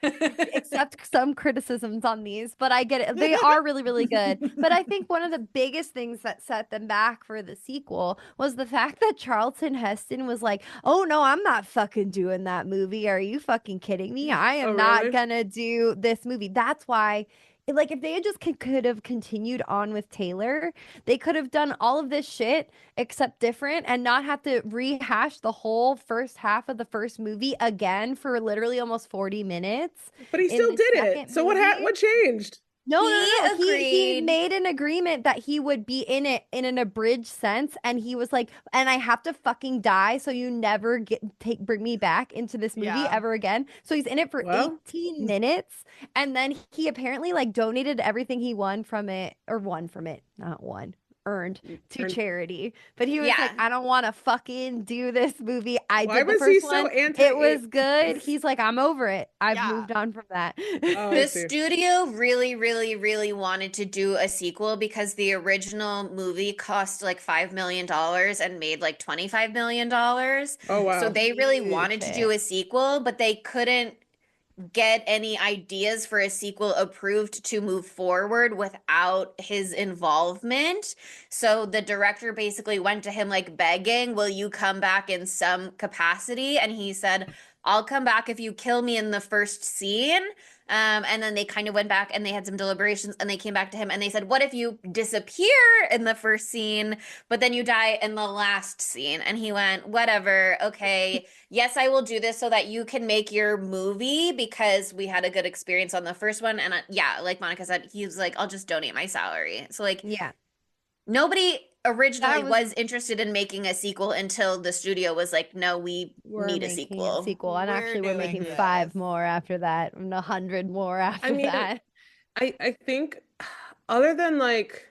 accept some criticisms on these, but I get it. They are really, really good. But I think one of the biggest things that set them back for the sequel was the fact that Charlton Heston was like, "Oh no, I'm not fucking doing that movie. Are you fucking kidding me? I Oh, am not really? gonna do this movie." That's why. Like if they had just could have continued on with Taylor, they could have done all of this shit except different and not have to rehash the whole first half of the first movie again for literally almost 40 minutes But he in still the did it. second So movie. what changed? No, no, He no. He agreed. made an agreement that he would be in it in an abridged sense, and he was like, "And I have to fucking die, so you never bring me back into this movie Yeah. ever again." So he's in it for Well, 18 minutes, and then he apparently like donated everything he won from it, or won from it, not won, earned to and charity. But he was like, Yeah. "I don't want to fucking do this movie. I why did the was he first so one. anti It was apes? good." He's like, "I'm over it. I've Yeah. moved on from that." Oh, I The see. studio really, really, really wanted to do a sequel because the original movie cost like $5 million and made like $25 million. Oh, So wow. they really Huge wanted to do hit. a sequel, but they couldn't get any ideas for a sequel approved to move forward without his involvement. So the director basically went to him like begging, "Will you come back in some capacity?" And he said, "I'll come back if you kill me in the first scene." And then they kind of went back and they had some deliberations and they came back to him and they said, "What if you disappear in the first scene, but then you die in the last scene?" And he went, "Whatever, okay. Yes, I will do this so that you can make your movie because we had a good experience on the first one." And yeah, like Monica said, he was like, "I'll just donate my salary." So like Yeah. nobody originally That was was interested in making a sequel until the studio was like, "No, we We're need a making a sequel." sequel, and We're actually, we're doing making this. 5 more after that, and 100 more I after mean, that. I think other than like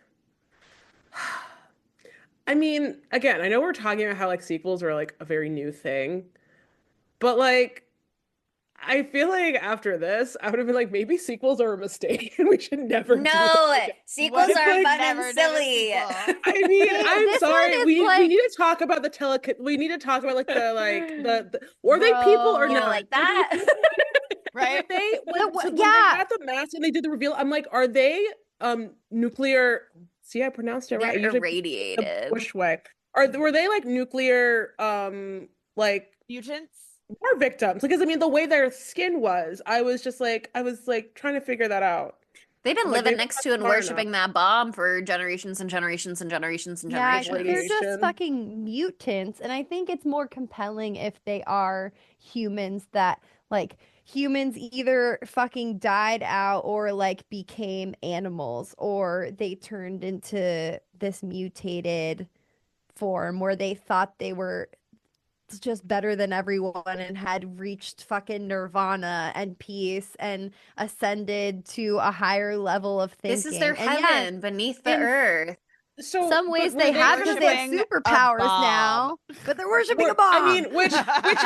I mean, again, I know we're talking about how like sequels are like a very new thing, but like I feel like after this, I would have been like, maybe sequels are a mistake and we should never do them No, again. sequels What if are we fun never and did a silly. sequel? I mean, See, I'm this one sorry. is We need like, to talk about we need to talk about like the were they people or You don't bro. not? like Were they that? people? Right? Were they when they Yeah, had the mask and they did the reveal, I'm like, are they nuclear? See, I pronounced it right. I They're usually pronounce it the irradiated. Bush way. Were they like nuclear like Mutants? war victims? Because I mean the way their skin was, I was like trying to figure that out. They've been I'm like, living maybe I'm next not to and smart enough. worshiping that bomb for generations and generations and generations and yeah, they're generations. just Radiation. fucking mutants, and I think it's more compelling if they are humans that, like, humans either fucking died out or, like, became animals, or they turned into this mutated form where they thought they were just better than everyone and had reached fucking nirvana and peace and ascended to a higher level of This is their thinking. And yeah, heaven beneath the in earth. So, some but ways were they they have because they have Worshipping a superpowers bomb. now, but they're worshiping a I bomb. mean, which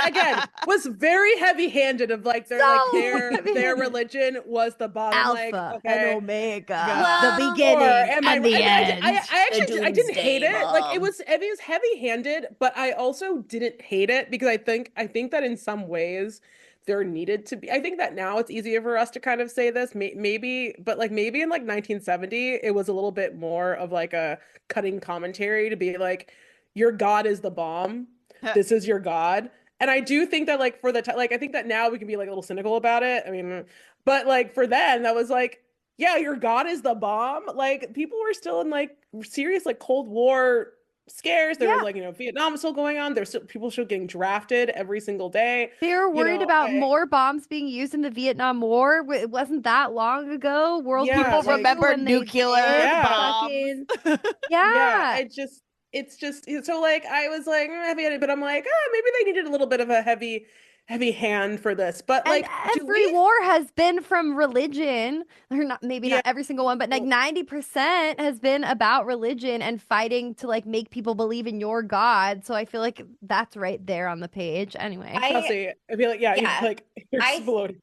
again was very heavy-handed of like So their heavy-handed. religion was the bomb. I'm like, Alpha and okay, Omega, the yeah, Well, sure. beginning Am I and right? the end. I the actually I didn't hate doomsday it. Like bomb. it was heavy-handed, but I also didn't hate it because I think that in some ways there needed to be. I think that now it's easier for us to kind of say this, maybe, but like maybe in like 1970 it was a little bit more of like a cutting commentary to be like, your God is the bomb. This is your God. And I do think that like for the like I think that now we can be like a little cynical about it. I mean, but like for then that was like, yeah, your God is the bomb. Like people were still in like serious like Cold War scares. There was Yeah. like, Vietnam was still going on. There's still people still getting drafted every single day. They were worried about more bombs being used in the Vietnam War. It wasn't that long ago. World Yeah, War People II like remember when they nuclear did yeah. bombs. fucking Yeah, yeah. it's just so like I was like heavy, but I'm like, maybe they needed a little bit of a heavy hand for this. But And like, do every we? war has been from religion, or not, maybe Yeah, not every single one, but like 90% has been about religion and fighting to like make people believe in your God. So I feel like that's right there on the page. Anyway. I Chelsea, I feel like you'd be yeah, like you're I exploding.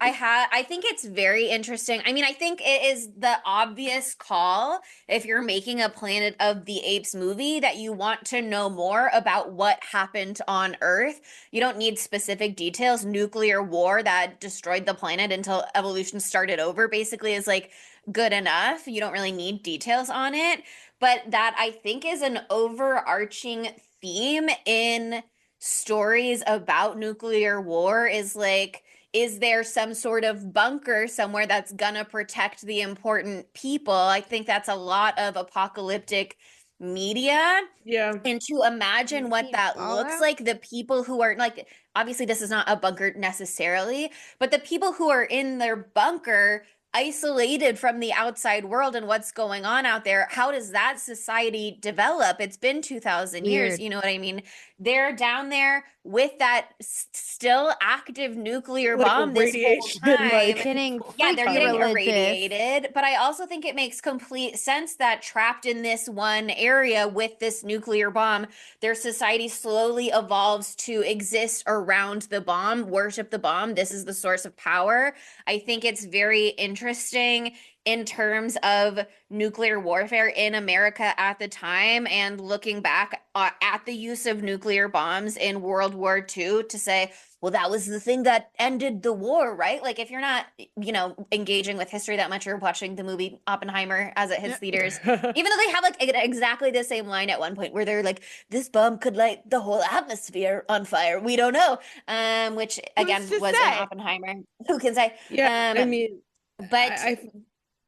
I think it's very interesting. I mean, I think it is the obvious call if you're making a Planet of the Apes movie that you want to know more about what happened on Earth. You don't need specific details. Nuclear war that destroyed the planet until evolution started over basically is like good enough. You don't really need details on it. But that I think is an overarching theme in stories about nuclear war is like, is there some sort of bunker somewhere that's gonna protect the important people? I think that's a lot of apocalyptic media. Yeah, And to imagine what Nuclear that looks fallout? like, the people who are like, obviously, this is not a bunker necessarily, but the people who are in their bunker, isolated from the outside world and what's going on out there, how does that society develop? It's been 2000 years, Weird. you know what I mean? They're down there with that still active nuclear like a bomb this whole radiation, time. Getting Yeah, they're freaky getting religious. irradiated, but I also think it makes complete sense that trapped in this one area with this nuclear bomb, their society slowly evolves to exist around the bomb, worship the bomb. This is the source of power. I think it's very interesting in terms of nuclear warfare in America at the time and looking back at the use of nuclear bombs in World War II to say, well, that was the thing that ended the war, right? Like, if you're not, engaging with history that much or watching the movie Oppenheimer as it hits theaters, even though they have like exactly the same line at one point where they're like, this bomb could light the whole atmosphere on fire. We don't know. Which Who's again to was in say? Oppenheimer. Who can say? yeah. I mean, But I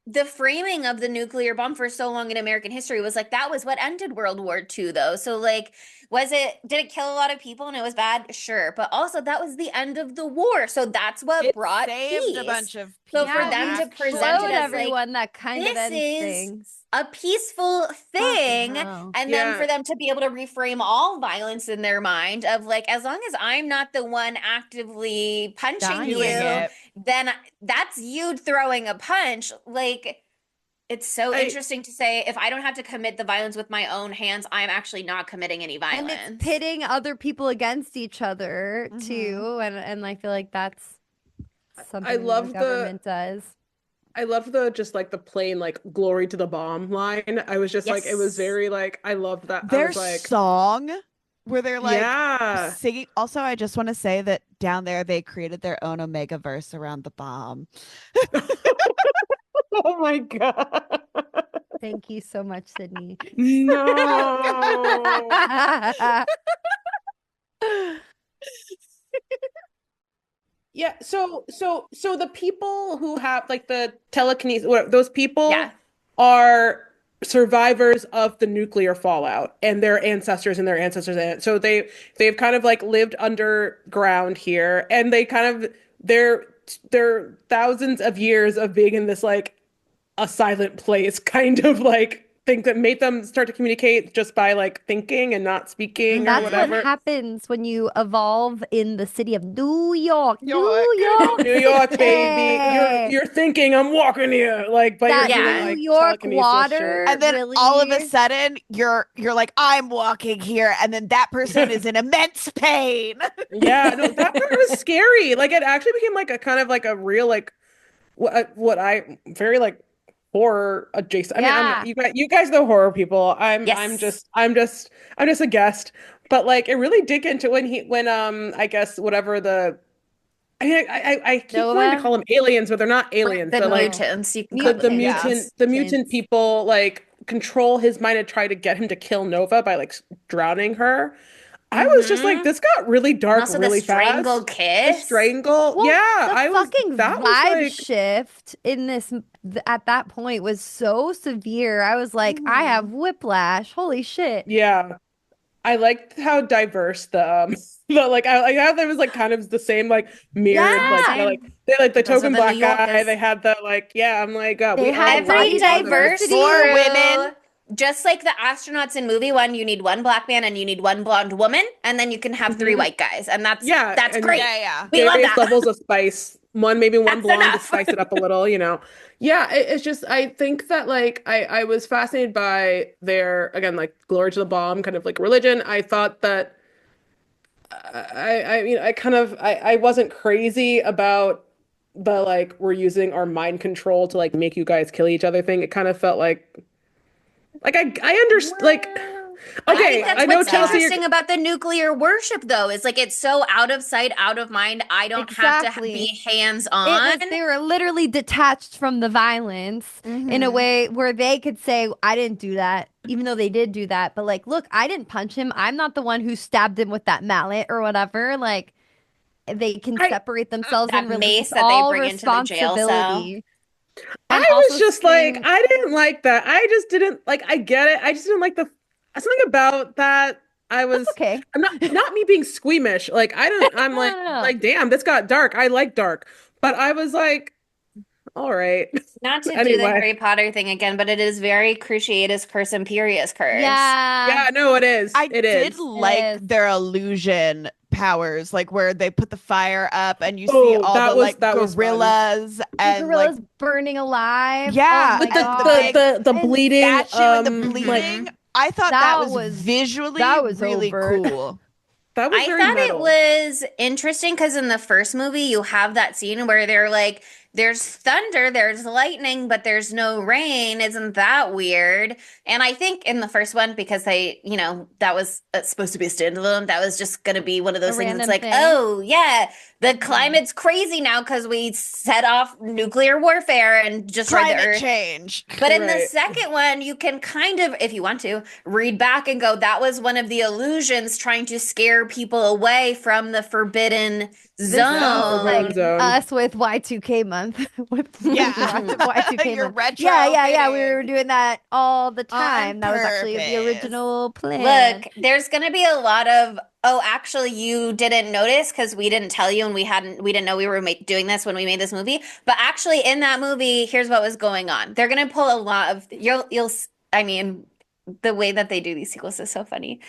the framing of the nuclear bomb for so long in American history was like that was what ended World War II though. So like did it kill a lot of people and it was bad? Sure. But also that was the end of the war. So that's what It brought saved a peace. bunch of So people, for Yeah, them we to present actually. it showed as like everyone that kind of this ends is things. a peaceful Fucking thing, hell. and then yeah. for them to be able to reframe all violence in their mind of like as long as I'm not the one actively punching Doing you, Dying. it. then that's you throwing a punch. Like it's so I interesting to say if I don't have to commit the violence with my own hands, I'm actually not committing any And it's violence. pitting other people against each other Mhm. too. And I feel like that's I something the love the government does. I love the just like the plain like glory to the bomb line. I was just like it was Yes. very like I loved that. I Their was like, song where they're like yeah. singing. Also, I just want to say that down there they created their own Omega verse around the bomb. Oh my God. Thank you so much, Sydney. No. Yeah, so the people who have like the telekinesis, those people Yeah. are survivors of the nuclear fallout and their ancestors and their ancestors. And so they've kind of like lived underground here and they kind of they're thousands of years of being in this like a silent place kind of like thing that made them start to communicate just by like thinking and not And speaking or that's what whatever. happens when you evolve in the city of New York. York. New York. New York, baby. Hey. You're thinking I'm walking here, like, but you're That doing Yeah. New like York telekinesis water shit. And then all of a really. sudden you're like, I'm walking here, and then that person is in immense pain. Yeah, no, that part was scary. Like, it actually became like a kind of like a real like what I very like horror adjacent. I mean, I'm Yeah. not you guys know horror people. Yes. I'm just a guest. But like, it really did get into when I guess whatever the I keep wanting to Nova. call them aliens, but they're not aliens. The But like No. mutants, you can call the them Yeah. mutants. the mutant Mutants. people like control his mind and try to get him to kill Nova by like drowning her. I was just like, this got really And dark also really the strangled fast. The kiss. strangle. Well, Yeah, the I was, fucking that was vibe like, shift in at that point was so severe. I was like, I have whiplash. Holy shit. yeah. I liked how diverse the like I how there was like kind of the same like mirrored like Yeah. the Same. like they like the Those are token the New black guy, Yorkers. they had the like yeah, I'm like They we are had Every body loving the diverse diversity. More crew, women. just like the astronauts in movie one, you need one black man and you need one blonde woman, and then you can have three Mhm. white guys, and Yeah, that's and great. Yeah, yeah. We love various that. levels of spice. Maybe one That's blonde to enough. spice it up a little, you know. Yeah, it's just I think that like I was fascinated by their again like glory to the bomb kind of like religion. I thought that I mean I kind of I wasn't crazy about the like we're using our mind control to like make you guys kill each other thing. It kind of felt like I understand like Well, I okay, think that's I know what's Chelsea interesting about the nuclear worship, though, is like it's so out of sight, out of mind. I don't have to exactly. be hands It on. was they were literally detached from the violence in a Mhm. way where they could say, I didn't do that, even though they did do that. But like, look, I didn't punch him. I'm not the one who stabbed him with that mallet or whatever. Like they can I separate themselves and That release mace that they all bring into the jail cell. responsibility. And I was also just like, saying, I didn't like that. I just didn't like, I get it. I just didn't like the something about that. that's okay. I'm not me being squeamish. Like, I don't, I'm No, no, no. like, damn, this got dark. I like dark. But I was like, all right. Not to do the Anyway. Harry Potter thing again, but it is very Cruciatus Curse Imperius Curse. Yeah, Yeah, no, it is. I It did is. like it is. their illusion powers, like where they put the fire up and you see Oh, all the like that was fun. gorillas The and like gorilla's burning alive. Oh yeah, my With the and the God. big the And bleeding, statue and the like bleeding. I thought that that was was visually that was really overt. cool. that was I very thought it metal. was interesting because in the first movie, you have that scene where they're like, there's thunder, there's lightning, but there's no rain. Isn't that weird? And I think in the first one, because that was supposed to be a standalone, that was just going to be one of A those things. It's random like, thing. oh, yeah, the climate's crazy now because we set off nuclear warfare and destroyed the Climate earth. change. But in the Right. second one, you can kind of, if you want to, read back and go, that was one of the illusions trying to scare people away from the forbidden This sounds zone. like Zone. us with Y2K month. with Yeah. Y2K Your month. retro Yeah. We were fitting doing that all the on time. That was actually the purpose. original plan. Look, there's going to be a lot of, oh, actually, you didn't notice because we didn't tell you and we didn't know we were doing this when we made this movie. But actually, in that movie, here's what was going on. They're going to pull a lot of, I mean, the way that they do these sequels is so funny.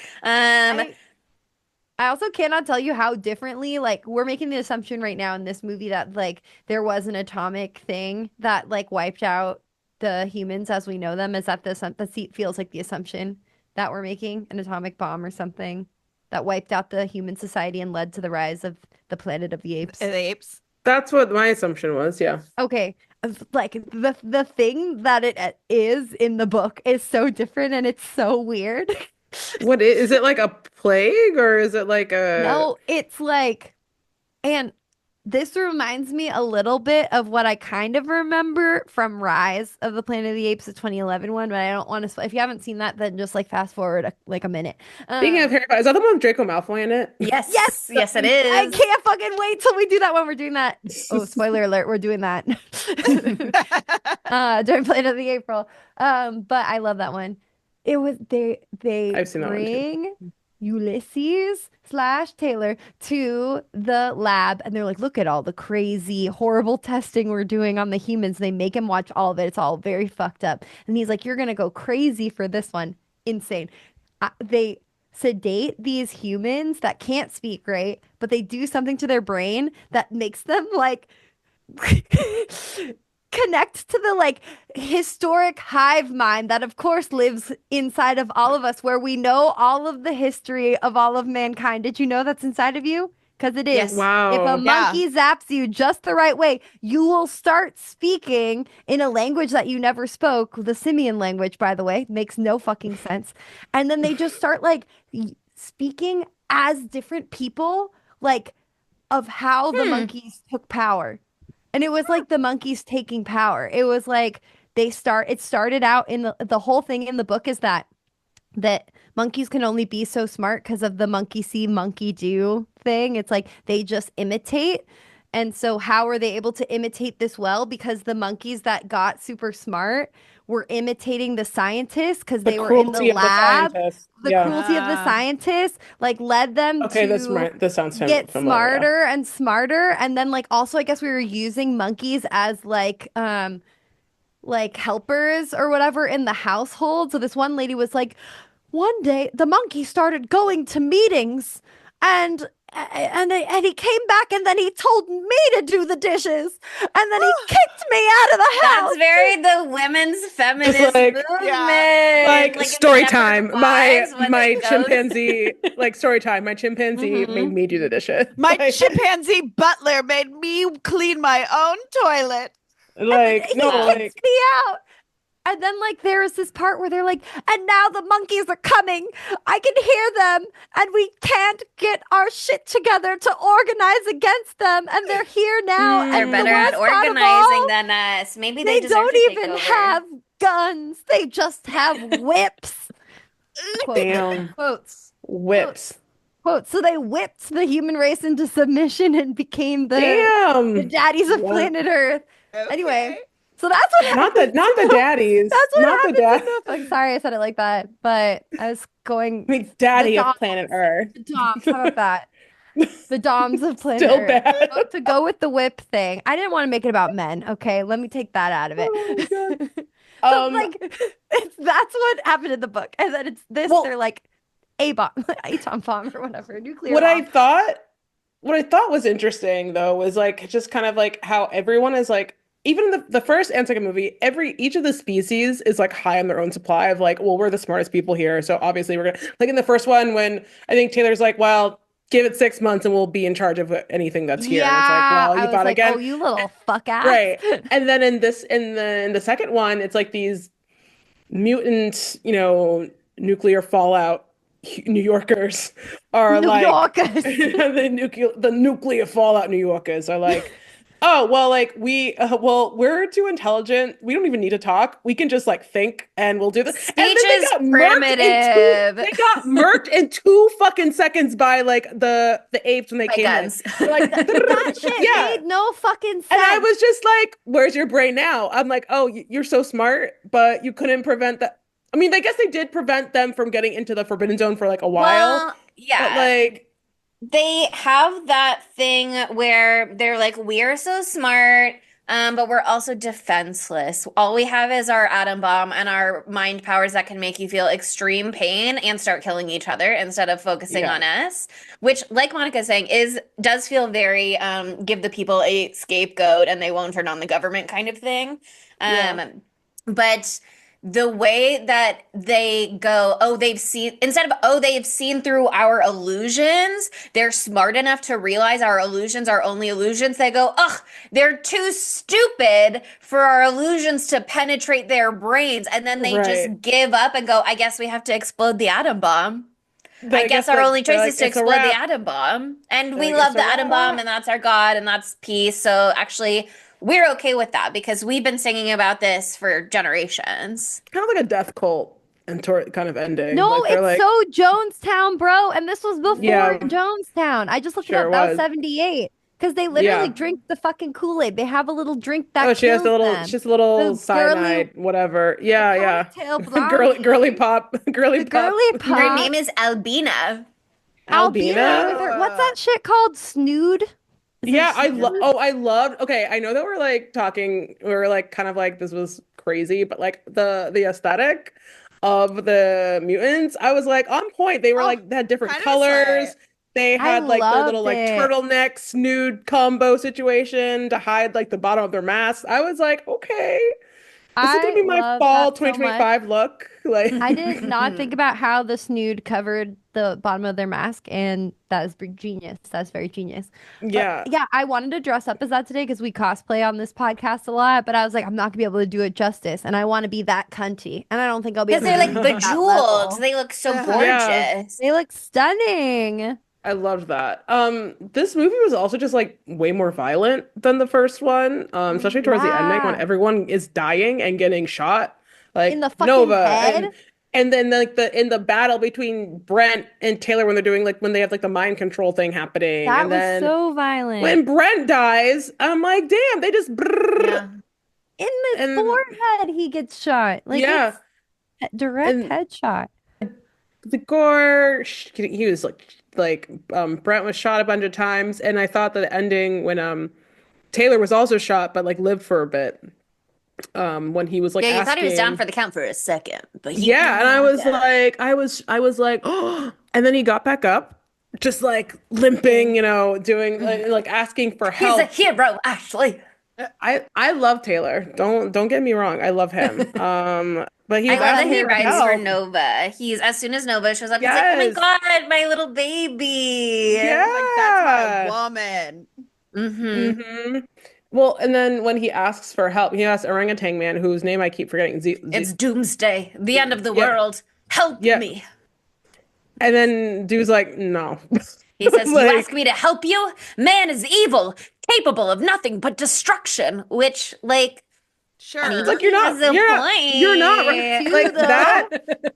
I also cannot tell you how differently, like, we're making the assumption right now in this movie that, like, there was an atomic thing that, like, wiped out the humans as we know them. Is that that feels like the assumption that we're making? An atomic bomb or something that wiped out the human society and led to the rise of the Planet of the Apes. The apes. That's what my assumption was. Yeah. Okay, like the thing that it is in the book is so different and it's so weird. What is it like a plague or is it like a No, it's like, and this reminds me a little bit of what I kind of remember from Rise of the Planet of the Apes, the 2011 one, but I don't want to. If you haven't seen that, then just like fast forward like a minute. Speaking of Harry Potter, is that the one with Draco Malfoy in it? Yes. Yes! Yes, it I is. can't fucking wait till we do that when we're doing that. Oh, spoiler alert, we're doing that. During Planet of the April. But I love that one. It was they I've seen that one too. bring Ulysses / Taylor to the lab and they're like, look at all the crazy, horrible testing we're doing on the humans. They make him watch all of it. It's all very fucked up. And he's like, you're gonna go crazy for this one. Insane. They sedate these humans that can't speak, right? But they do something to their brain that makes them like connect to the like historic hive mind that of course lives inside of all of us where we know all of the history of all of mankind. Did you know that's inside of you? Because it is. Yes. Wow. If a monkey zaps you just the right way, you will start speaking in a language that you never spoke. The simian language, by the way, makes no fucking sense. And then they just start like speaking as different people, like of how the monkeys took power. And it was like the monkeys taking power. It was like it started out in the whole thing in the book is that that monkeys can only be so smart because of the monkey see, monkey do thing. It's like they just imitate. And so, how are they able to imitate this well? Because the monkeys that got super smart were imitating the scientists because The they were in the cruelty of the lab. scientists. The Yeah. cruelty of the scientists like led them Okay, that's to right. This sounds get familiar. Yeah. smarter and smarter. And then, like, also, I guess we were using monkeys as like helpers or whatever in the household. So this one lady was like, one day the monkey started going to meetings and he came back and then he told me to do the dishes and then he kicked me out of the house. That's very the women's feminist like- movement. Yeah. Like in story Shepherd's time. Wives, when My they go to- chimpanzee, like story time. My chimpanzee made me do the dishes. My Like- chimpanzee butler made me clean my own toilet. Like He no, kicked like me out. And then, like, there is this part where they're like, and now the monkeys are coming. I can hear them, and we can't get our shit together to organize against them. And they're here now. They're and the better at worst part of organizing all, than us. Maybe they deserve don't to take even over. have guns. They just have whips. Quote, damn quotes. whips. Quote. So they whipped the human race into submission and became the Damn. daddies of Wow. planet Earth. Anyway. Okay. So that's what happened. Not the daddies. That's what not happens the dad. in the book. Sorry, I said it like that, but I was going I mean, daddy The of doms. planet Earth. the doms. How about that? The doms of planet Still Earth. bad. To go with the whip thing. I didn't want to make it about men. Okay, let me take that out of it. Oh my So, Um, like, that's what happened in the book, and then it's this. Well- they're like a bomb, atom bomb, or whatever, nuclear what bomb. I thought was interesting though was like just kind of like how everyone is like even in the first and second movie, each of the species is like high on their own supply of like, well, we're the smartest people here, so obviously we're gonna like in the first one when I think Taylor's like, well, give it 6 months and we'll be in charge of anything that's here. And it's like, well, I you was thought like, again. oh, you little fuck ass. Right. And then in the second one, it's like these mutant, nuclear fallout New Yorkers are New like Yorkers. the nuclear fallout New Yorkers are like, oh well, like we're too intelligent. We don't even need to talk. We can just like think, and we'll do this. And then Speech is primitive. They got murked in 2 fucking seconds by like the apes when they By came guns. in. They're like That shit yeah. made no fucking sense. And I was just like, where's your brain now? I'm like, oh, you're so smart, but you couldn't prevent that. I mean, I guess they did prevent them from getting into the Forbidden Zone for like a while. Well, yeah. But like, They have that thing where they're like, we're so smart, but we're also defenseless. All we have is our atom bomb and our mind powers that can make you feel extreme pain and start killing each other instead of focusing Yeah. on us. Which, like Monica's saying, does feel very give the people a scapegoat and they won't turn on the government kind of thing. Yeah. But the way that they go, they've seen through our illusions, they're smart enough to realize our illusions are only illusions. They go, ugh, they're too stupid for our illusions to penetrate their brains. And then they Right. just give up and go, I guess we have to explode the atom bomb. they I guess our like, only choice they're is to like, "It's a explode the wrap." atom bomb. And we Like, love "It's the a atom wrap." bomb, and that's our God, and that's peace. So actually, we're okay with that because we've been singing about this for generations. Kind of like a death cult and kind of ending. No, Like, they're it's like, so Jonestown, bro. And this was before Yeah. Jonestown. I just looked it Sure up. That was was. 78. Because they literally Yeah. drink the fucking Kool-Aid. They have a little drink that oh, she has the kills little, them. she's a little The girly- cyanide, whatever. Yeah, yeah. Cocktail girly blondie. pop, girly The pop. girly pop. Her name is Albina. Albina with her. What's that shit called? Snood? Is it Yeah, Snood? I loved. Okay, I know that we're like talking. We're like kind of like this was crazy, but like the aesthetic of the mutants, I was like on point. They were Oh, like they had different kind of colors. slay. They I had like their loved little like it. turtleneck snood combo situation to hide like the bottom of their masks. I was like, okay, this is gonna be my love fall that so much. 2025 look. Like, I did not think about how the snood covered the bottom of their mask, and that is genius. That's very genius. But, yeah, yeah, I wanted to dress up as that today because we cosplay on this podcast a lot, but I was like, I'm not gonna be able to do it justice, and I want to be that cunty, and I don't think I'll be Because able they're to like do it at that level. bejeweled. They look so Uh-huh. Yeah. gorgeous. They look stunning. I loved that. This movie was also just like way more violent than the first one, especially towards the ending when Yeah. everyone is dying and getting shot. Like In the fucking Nova head? and And then like in the battle between Brent and Taylor when they're doing like when they have like the mind control thing happening. That And was then so violent. when Brent dies, I'm like, damn, they just Yeah. In the and forehead, he gets shot. Like yeah. it's a direct And headshot. the gore, he was Brent was shot a bunch of times, and I thought that the ending when Taylor was also shot but like lived for a bit. When he was like Yeah, you thought he was down asking for the count for a second, but he yeah, and I got was that. like, I was like, oh, and then he got back up, just like limping, doing like asking for He's a help. hero, Ashley. I love Taylor. Don't get me wrong, I love him. But he I was love that asking he for rides for help. Nova. He's as soon as Nova shows up, he's like, "Oh my Yes, God, my little baby." Like, that's my yeah. woman. Mm-hmm. hmm Well, and then when he asks for help, he asks Orangutan Man, whose name I keep forgetting. It's doomsday, the end of the Yeah, world. Help yeah. me. And then dude's like, no. He says, "You ask Like, me to help you? Man is evil, capable of nothing but destruction." Which, like, and he Sure. like has a you're not right. point. Too, Like that though.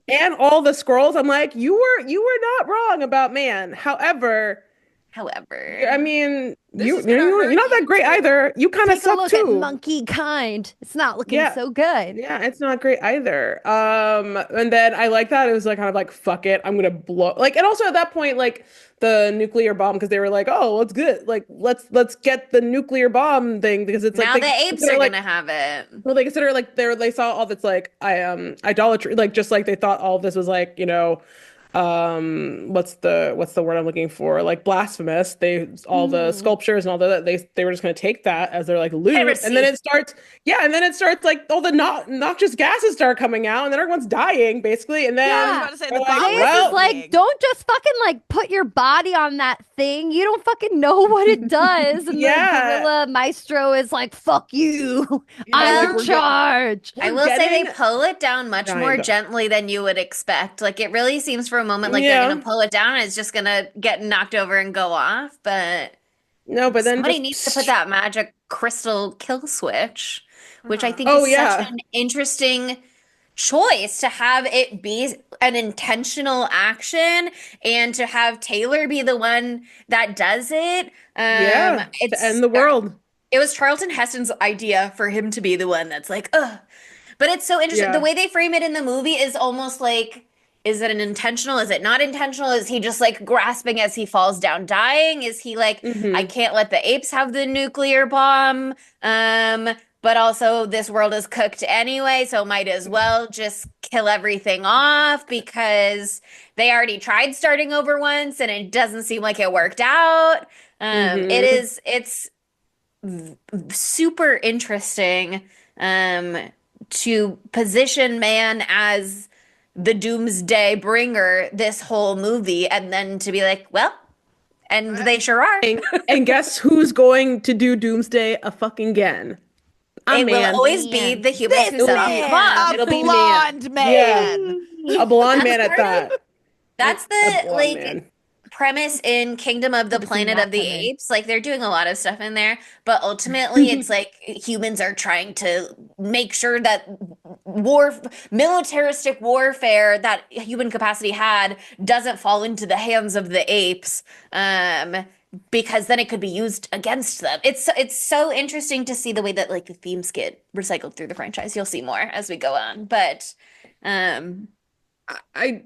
and all the scrolls. I'm like, you were not wrong about man. However, However, I mean, This is gonna you're hurt not that you great too. either. You kind of Take a suck look at too. monkey kind. It's not looking Yeah. so good. Yeah, it's not great either. And then I like that it was like kind of like fuck it, I'm gonna blow like, and also at that point like the nuclear bomb because they were like, oh, let's get like let's get the nuclear bomb thing because it's like now they the apes consider are like gonna have it. well they consider like they saw all this like idolatry like just like they thought all of this was like what's the word I'm looking for? Like blasphemous. They all the Mhm. sculptures and all that they were just gonna take that as their like loot, and then Heresy. it starts and then it starts like all the noxious gases start coming out, and then everyone's dying basically, and Yeah, I was then about to say they're the like, bomb was Zeus is well, like, happening. don't just fucking like put your body on that thing. You don't fucking know what it does. And the yeah, gorilla maestro is like, fuck you. I'm like in Well, charge. I we're will say they getting pull it down much more giant. gently than you would expect. Like it really seems for a moment like they're gonna Yeah, pull it down and it's just gonna get knocked over and go off. But no, but then somebody just needs to put that magic crystal kill switch, which I think oh is such yeah, an interesting choice to have it be an intentional action and to have Taylor be the one that does it. yeah, to end the world. It was Charlton Heston's idea for him to be the one that's like, ugh. But it's so interesting. The Yeah. way they frame it in the movie is almost like, is it an intentional? Is it not intentional? Is he just like grasping as he falls down, dying? Is he like, I hmm can't let the apes have the nuclear bomb? But also this world is cooked anyway, so might as well just kill everything off because they already tried starting over once and it doesn't seem like it worked out. hmm It's super interesting to position man as the doomsday bringer this whole movie and then to be like, well, and they sure are. And guess who's going to do Doomsday a fucking again? A It will man. always be Man. the humans This who set off the man. A bomb. It'll be man. blonde Yeah, man. a blonde That's man at part of that. That's A the blonde like man. premise in Kingdom of the Haven't seen Planet that of the coming. Apes. Like they're doing a lot of stuff in there, but ultimately it's like humans are trying to make sure that militaristic warfare that human capacity had doesn't fall into the hands of the apes. Because then it could be used against them. It's so interesting to see the way that like the themes get recycled through the franchise. You'll see more as we go on, but um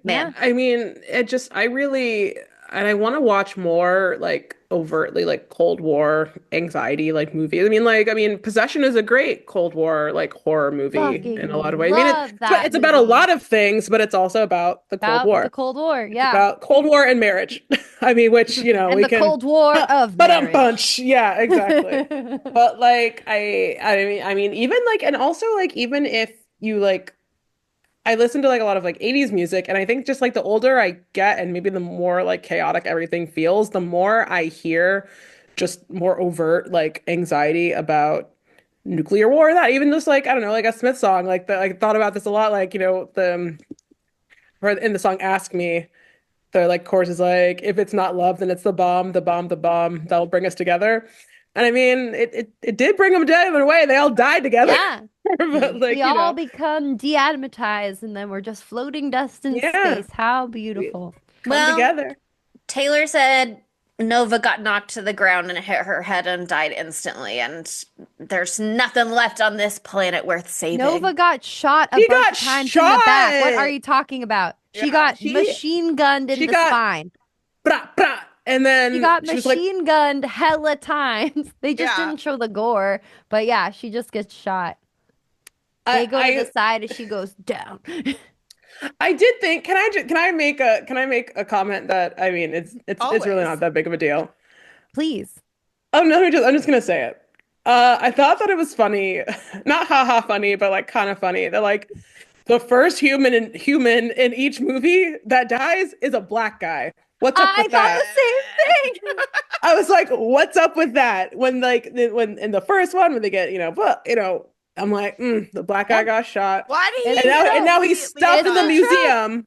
man. I mean, it just I really and I want to watch more like overtly like Cold War anxiety like movies. I mean, Possession is a great Cold War like horror movie in a lot of Fucking ways. I mean, love that it's about a movie. lot of things, but it's also about the Cold About the War. Cold War, It's yeah. about Cold War and marriage. I mean, which, And we the can Cold War of but a marriage. bunch. Yeah, exactly. But like I mean even like and also like even if you like I listen to like a lot of like 80s music, and I think just like the older I get and maybe the more like chaotic everything feels, the more I hear just more overt like anxiety about nuclear war. That even just like I don't know, like a Smith song, like the I thought about this a lot, like or in the song Ask Me, the like chorus is like, if it's not love, then it's the bomb, the bomb, the bomb that'll bring us together. And I mean, it did bring them together in a way. They all died together. Yeah. But like, We all become deatomatized and then we're just floating dust in yeah, space. How we beautiful. come Well, together. Taylor said Nova got knocked to the ground and hit her head and died instantly, and there's nothing left on this planet worth Nova saving. got shot a She bunch got of times in the back. What are shot. you talking about? She Yeah, got machine gunned in she the got spine. brah, brah, and She then got she was like, machine gunned hella times. They just Yeah. didn't show the gore. But yeah, she just gets shot. They go to the I side and she goes down. I did think, can I make a comment that, I mean, it's really not Always. that big of a deal. Please. Oh no, I'm just gonna say it. I thought that it was funny, not haha funny, but like kind of funny that like the first human in each movie that dies is a black guy. What's up I with thought that? the same thing. I was like, what's up with that? When like when in the first one when they get but I'm like, the black guy Yep. got shot, Why did It's he the and trope. now he's immediately stuffed in It's the the die? trope. museum.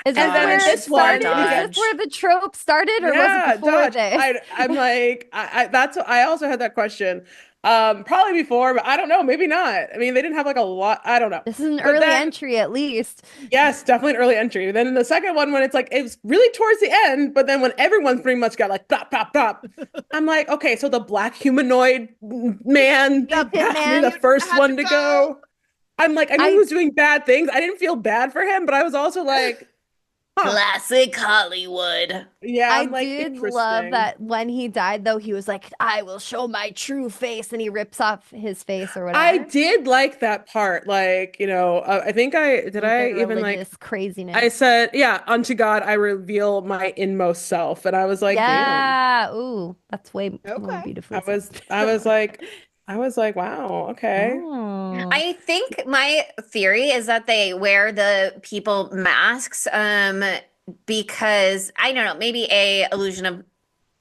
Is this And then in where it this Dodge, one, started? poor Is this Dodge. where the trope started or was it before Dodge. this? I'm like, I also had that question. Probably before, but I don't know, maybe not. I mean, they didn't have like a lot. I don't know. This is an But early then, entry at least. yes, definitely an early entry. Then in the second one, when it's like it's really towards the end, but then when everyone's pretty much got like pop, pop, pop, I'm like, okay, so the black humanoid man The Hit has to be the man. mutant first had to one to go. go. I'm like, I knew he I was doing bad things. I didn't feel bad for him, but I was also like, huh, Classic Hollywood. yeah, I I'm like, did love interesting. that when he died though, he was like, I will show my true face and he rips off his face or I whatever. did like that part. Like, I think With I the even like, religious I craziness. said, yeah, unto God, I reveal my inmost self. And I was like, damn. Yeah. Ooh, that's way more Okay. beautifully said. I was like, wow, okay. Oh. I think my theory is that they wear the people masks because I don't know, maybe a illusion of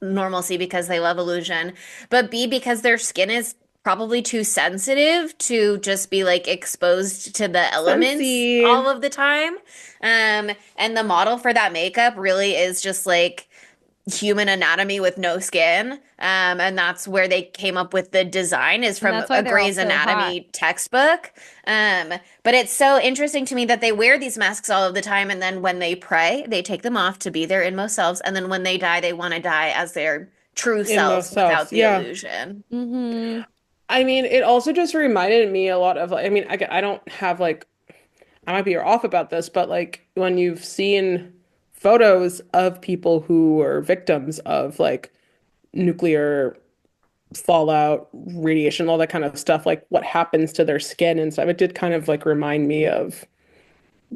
normalcy because they love illusion, but B because their skin is probably too sensitive to just be like exposed to the elements Scentsy. all of the time. And the model for that makeup really is just like human anatomy with no skin. And that's where they came up with the design is And from that's why a they're all Grey's so hot. Anatomy textbook. But it's so interesting to me that they wear these masks all of the time, and then when they pray, they take them off to be their inmost selves, and then when they die, they want to die as their true Inmost selves selves. without the Yeah. illusion. Mm-hmm. I mean, it also just reminded me a lot of like, I mean, I don't have like, I might be off about this, but like when you've seen photos of people who were victims of like nuclear fallout, radiation, all that kind of stuff, like what happens to their skin and stuff. It did kind of like remind me of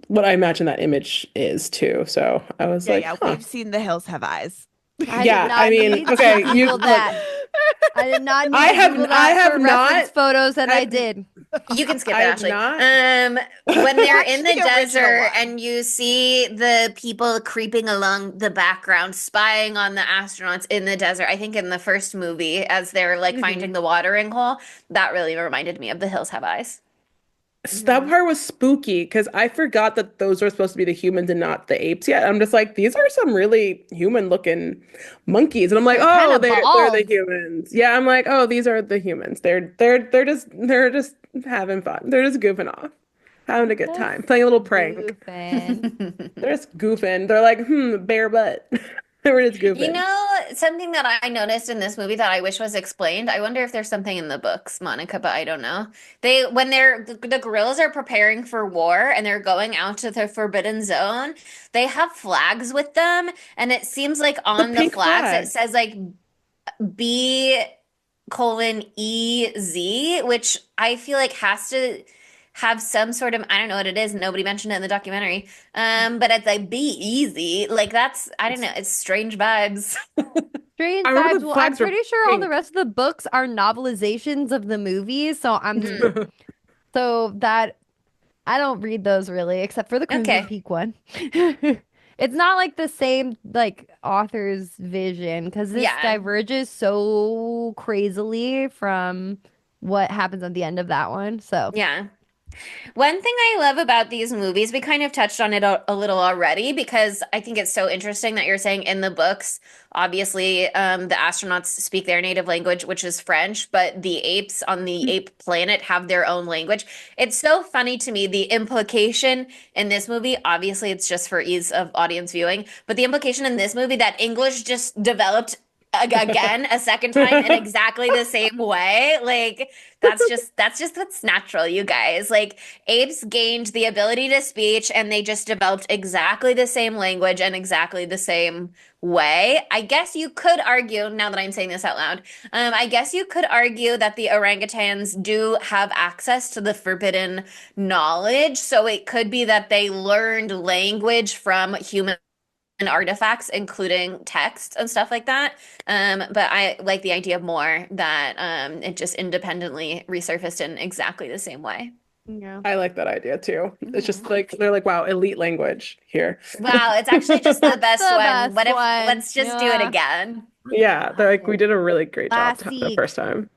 what I imagine that image is too. So I was Yeah, like, yeah. huh. We've seen The Hills Have eyes. I did Yeah, I not mean, need to okay, you Google look, that. I did not need to Google I that have for reference not, photos, and I I, did. You can skip I it, have Ashley. not. When they're Watch in the the original desert one. and you see the people creeping along the background, spying on the astronauts in the desert, I think in the first movie, as they're like finding Mhm. the watering hole, that really reminded me of The Hills Have Eyes. So that Mhm. part was spooky because I forgot that those were supposed to be the humans and not the apes yet. I'm just like, these are some really human looking monkeys. And I'm like, They're kind oh, of they're the bald. humans. Yeah, I'm like, oh, these are the humans. They're just having fun. They're just goofing off, having a good Just time, playing a little prank. goofing. They're just goofing. They're like, bare butt. We're just You goofing. know, something that I noticed in this movie that I wish was explained. I wonder if there's something in the books, Monica, but I don't know. When the gorillas are preparing for war and they're going out to the Forbidden Zone, they have flags with them, and it seems like The on the pink flags it flag. says like B:EZ, which I feel like has to have some sort of, I don't know what it is. Nobody mentioned it in the documentary. But it's like be easy. Like that's, I don't know. It's strange vibes. Strange I remember vibes. the Well, I'm flags were pretty sure all the pink. rest of the books are novelizations of the movies, Mhm. so that I don't read those really, except for the Crimson Okay. Peak one. It's not like the same like author's vision because this Yeah. diverges so crazily from what happens at the end of that one. So Yeah. One thing I love about these movies, we kind of touched on it a little already, because I think it's so interesting that you're saying in the books, obviously, the astronauts speak their native language, which is French, but the apes on the ape planet have their own language. It's so funny to me, the implication in this movie, obviously, it's just for ease of audience viewing, but the implication in this movie that English just developed again a second time in exactly the same way. Like that's just what's natural, you guys. Like apes gained the ability to speech and they just developed exactly the same language and exactly the same way. I guess you could argue, now that I'm saying this out loud, I guess you could argue that the orangutans do have access to the forbidden knowledge, so it could be that they learned language from human artifacts, including text and stuff like that. But I like the idea more that it just independently resurfaced in exactly the same way. Yeah. I like that idea too. It's just like they're like, wow, elite language here. Wow, it's actually just the best the one. best What if one. let's just do it Yeah. again? Yeah, they're like we did a really great job the Classic. first time.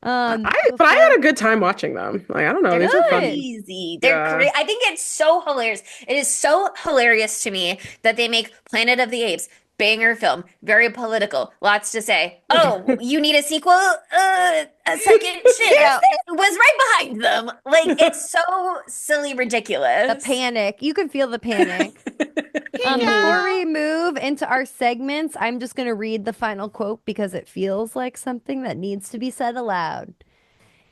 Um, But I had a good time watching them. Like I don't know, They're these are fun. crazy. They're Yeah. great. I think it's so hilarious. It is so hilarious to me that they make Planet of the Apes banger film, very political, lots to say. Oh, you need a sequel? A second shit. Yeah. It was right behind them. Like it's so silly, the ridiculous. panic. You can feel the panic. Before we move into our segments, I'm just going to read the final quote because it feels like something that needs to be said aloud.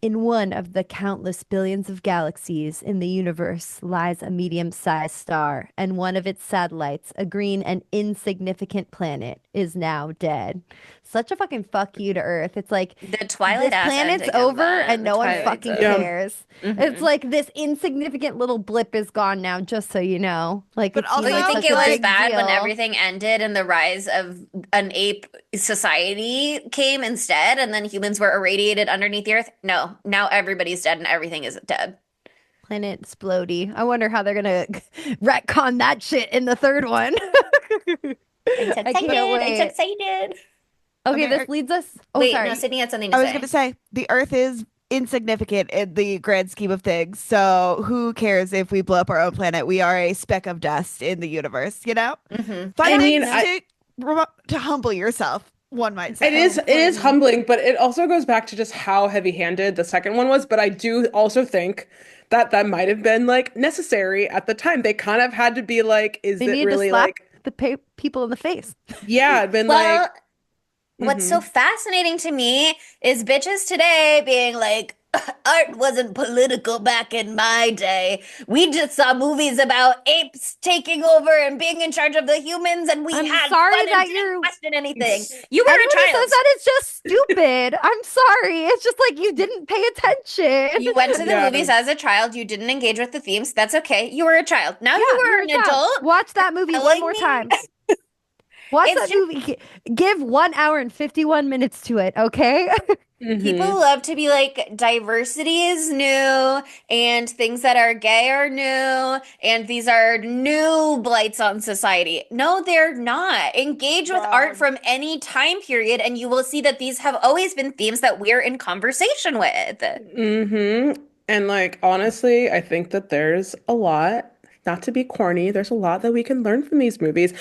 In one of the countless billions of galaxies in the universe lies a medium-sized star, and one of its satellites, a green and insignificant planet, is now dead. Such a fucking fuck you to Earth. It's like The Twilight this ass planet's ending of over that, and the no one Twilight fucking zone. Yeah. cares. Mhm. It's like this insignificant little blip is gone now, just so you know. Like But it also- seems Well, you like think such it a was big bad when deal. everything ended and the rise of an ape society came instead, and then humans were irradiated underneath the earth? No, now everybody's dead and everything is dead. Planet explodey. I wonder how they're gonna retcon that shit in the third one. I can't wait. I'm excited. Okay, Okay, this leads us. Oh, Wait, sorry. no, Sydney had something to I was say. going to say the Earth is insignificant in the grand scheme of things. So who cares if we blow up our own planet? We are a speck of dust in the universe, you know? Mhm. Fun I mean, things to humble yourself, one might say. It is humbling, but it also goes back to just how heavy-handed the second one was. But I do also think that that might have been like necessary at the time. They kind of had to be like, is They it need really to slap like, the people in the face. yeah, it'd been Well, like, what's mhm. so fascinating to me is bitches today being like, art wasn't political back in my day. We just saw movies about apes taking over and being in charge of the humans, and we I'm had sorry fun that and didn't you're- question anything. You were Anyone a who child. says that is just stupid. I'm sorry. It's just like you didn't pay attention. You went to the Yeah. movies as a child. You didn't engage with the themes. That's okay. You were a child. Now Yeah, you you're are a an child. adult. Watch that movie one telling more me- time. Watch It's that just- movie. Give 1 hour and 51 minutes to it, okay? People love to be like, diversity is new, and things that are gay are new, and these are new blights on society. No, they're not. Engage with art from any time period, and you will see that these have always been themes that we're in conversation with. And like honestly, I think that there's a lot, not to be corny, there's a lot that we can learn from these movies,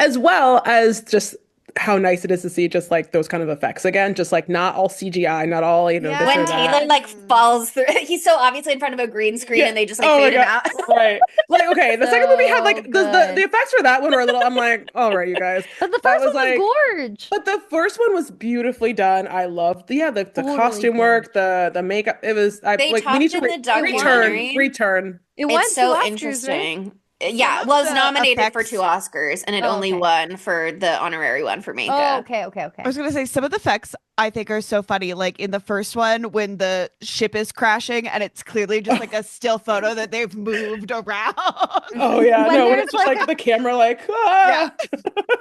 as well as just how nice it is to see just like those kind of effects again, just like not all CGI, not all, this Yeah. When or that. Taylor like falls through, he's so obviously in front of a green screen, Yeah. and they just like Oh my fade him God. out. Right. Like, okay, the second movie had like So the good. effects for that one were a little, I'm like, all right, you guys. But the That first was one was like, gorge. but the first one was beautifully done. I loved the Totally costume work, the makeup. It was They like we need to talked in the documentary. return. It won It's so 2 Oscars, right? interesting. Yeah, Some of well, it was the nominated for effects- 2 Oscars, and it Oh, only okay. won for the honorary one for Oh, makeup. okay. I was gonna say some of the effects I think are so funny. Like in the first one, when the ship is crashing and it's clearly just like a still photo that they've moved around. Oh yeah, When no, when there's, it's just like, like the camera like ah.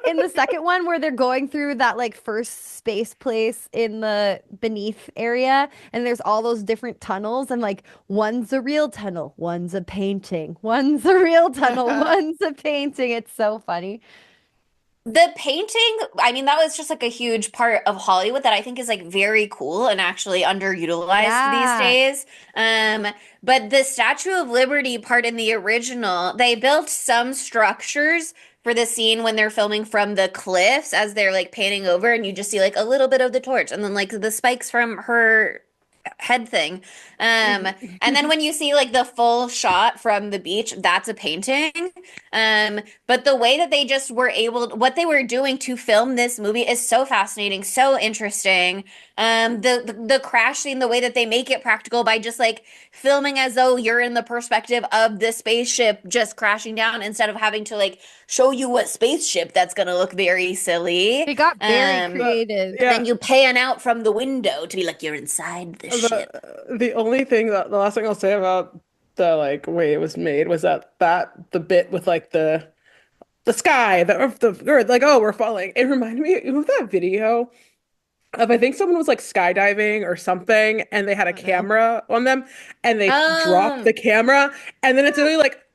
In the second one, where they're going through that like first space place in the beneath area, and there's all those different tunnels, and like one's a real tunnel, one's a painting, one's a real tunnel, one's a painting. It's so funny. The painting, I mean, that was just like a huge part of Hollywood that I think is like very cool and actually underutilized these Yeah. days. Um, but the Statue of Liberty part in the original, they built some structures for the scene when they're filming from the cliffs as they're like panning over, and you just see like a little bit of the torch and then like the spikes from her head thing. Um, and then when you see like the full shot from the beach, that's a painting. But the way that they just were able, what they were doing to film this movie is so fascinating, so interesting. The crash scene, the way that they make it practical by just like filming as though you're in the perspective of the spaceship just crashing down instead of having to like show you a spaceship that's gonna look very silly. They got very The- creative. yeah, Then you pan out from the window to be like you're inside the ship. the only thing that the last thing I'll say about the like way it was made was that the bit with like the sky, the earth, like, oh, we're falling. It reminded me of that video of, I think someone was like skydiving or something, and they had a Oh no. camera on them, and they dropped the Um, camera, and then it's only like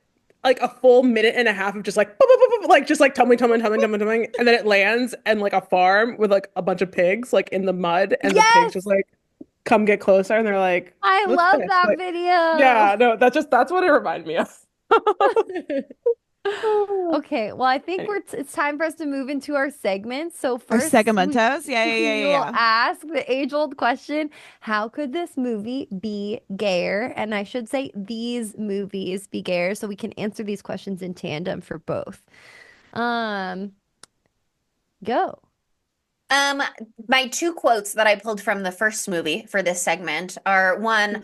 a full minute and a half of just like boop, boop, boop, boop, like just like tumbling, tumbling, tumbling, tumbling, tumbling, and then it lands and like a farm with like a bunch of pigs like in the mud, and the pigs Yes, just like come get closer, and they're like, I "What's love this?" that Like, video. yeah, no, that's what it reminded me of. Okay, well, I think Anyway. it's time for us to move into our segments. So Our first, segmentos. Yeah, yeah, we yeah, will yeah. ask the age-old question, how could this movie be gayer? And I should say these movies be gayer, so we can answer these questions in tandem for both. Um, go. Um, my two quotes that I pulled from the first movie for this segment are one,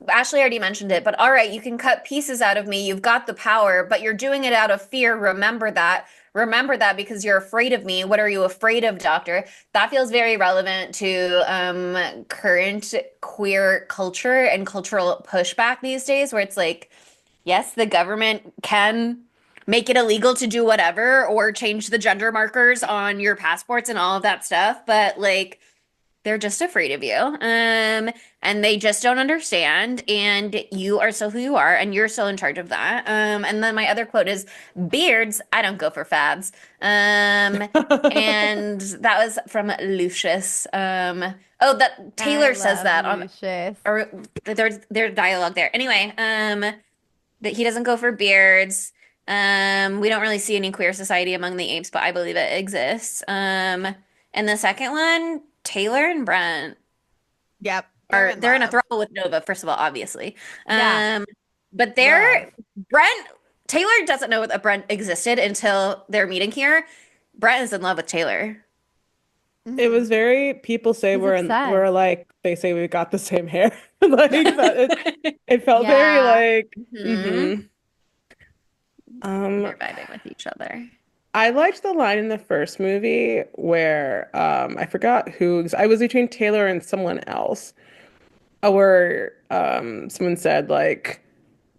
Ashley already mentioned it, but all right, you can cut pieces out of me. You've got the power, but you're doing it out of fear. Remember that. Remember that because you're afraid of me. What are you afraid of, doctor? That feels very relevant to current queer culture and cultural pushback these days, where it's like, yes, the government can make it illegal to do whatever or change the gender markers on your passports and all of that stuff, but like they're just afraid of you. And they just don't understand. And you are still who you are, and you're still in charge of that. And then my other quote is beards, I don't go for fads. And that was from Lucius. Oh, that I Taylor says love that on Lucius. or there's dialogue there. Anyway, that he doesn't go for beards. We don't really see any queer society among the apes, but I believe it exists. And the second one, Taylor and Brent Yep. they're in a throuple with Nova, first of all, obviously. Yeah. Um, but Love. Brent Taylor doesn't know that Brent existed until they're meeting here. Brent is in love with Taylor. It Mhm. was very, people say He's we're obsessed. like, they say we got the same hair. Like that it felt very Yeah. like Hmm. um They're vibing with each other. I liked the line in the first movie where I forgot who, I was between Taylor and someone else, where someone said like,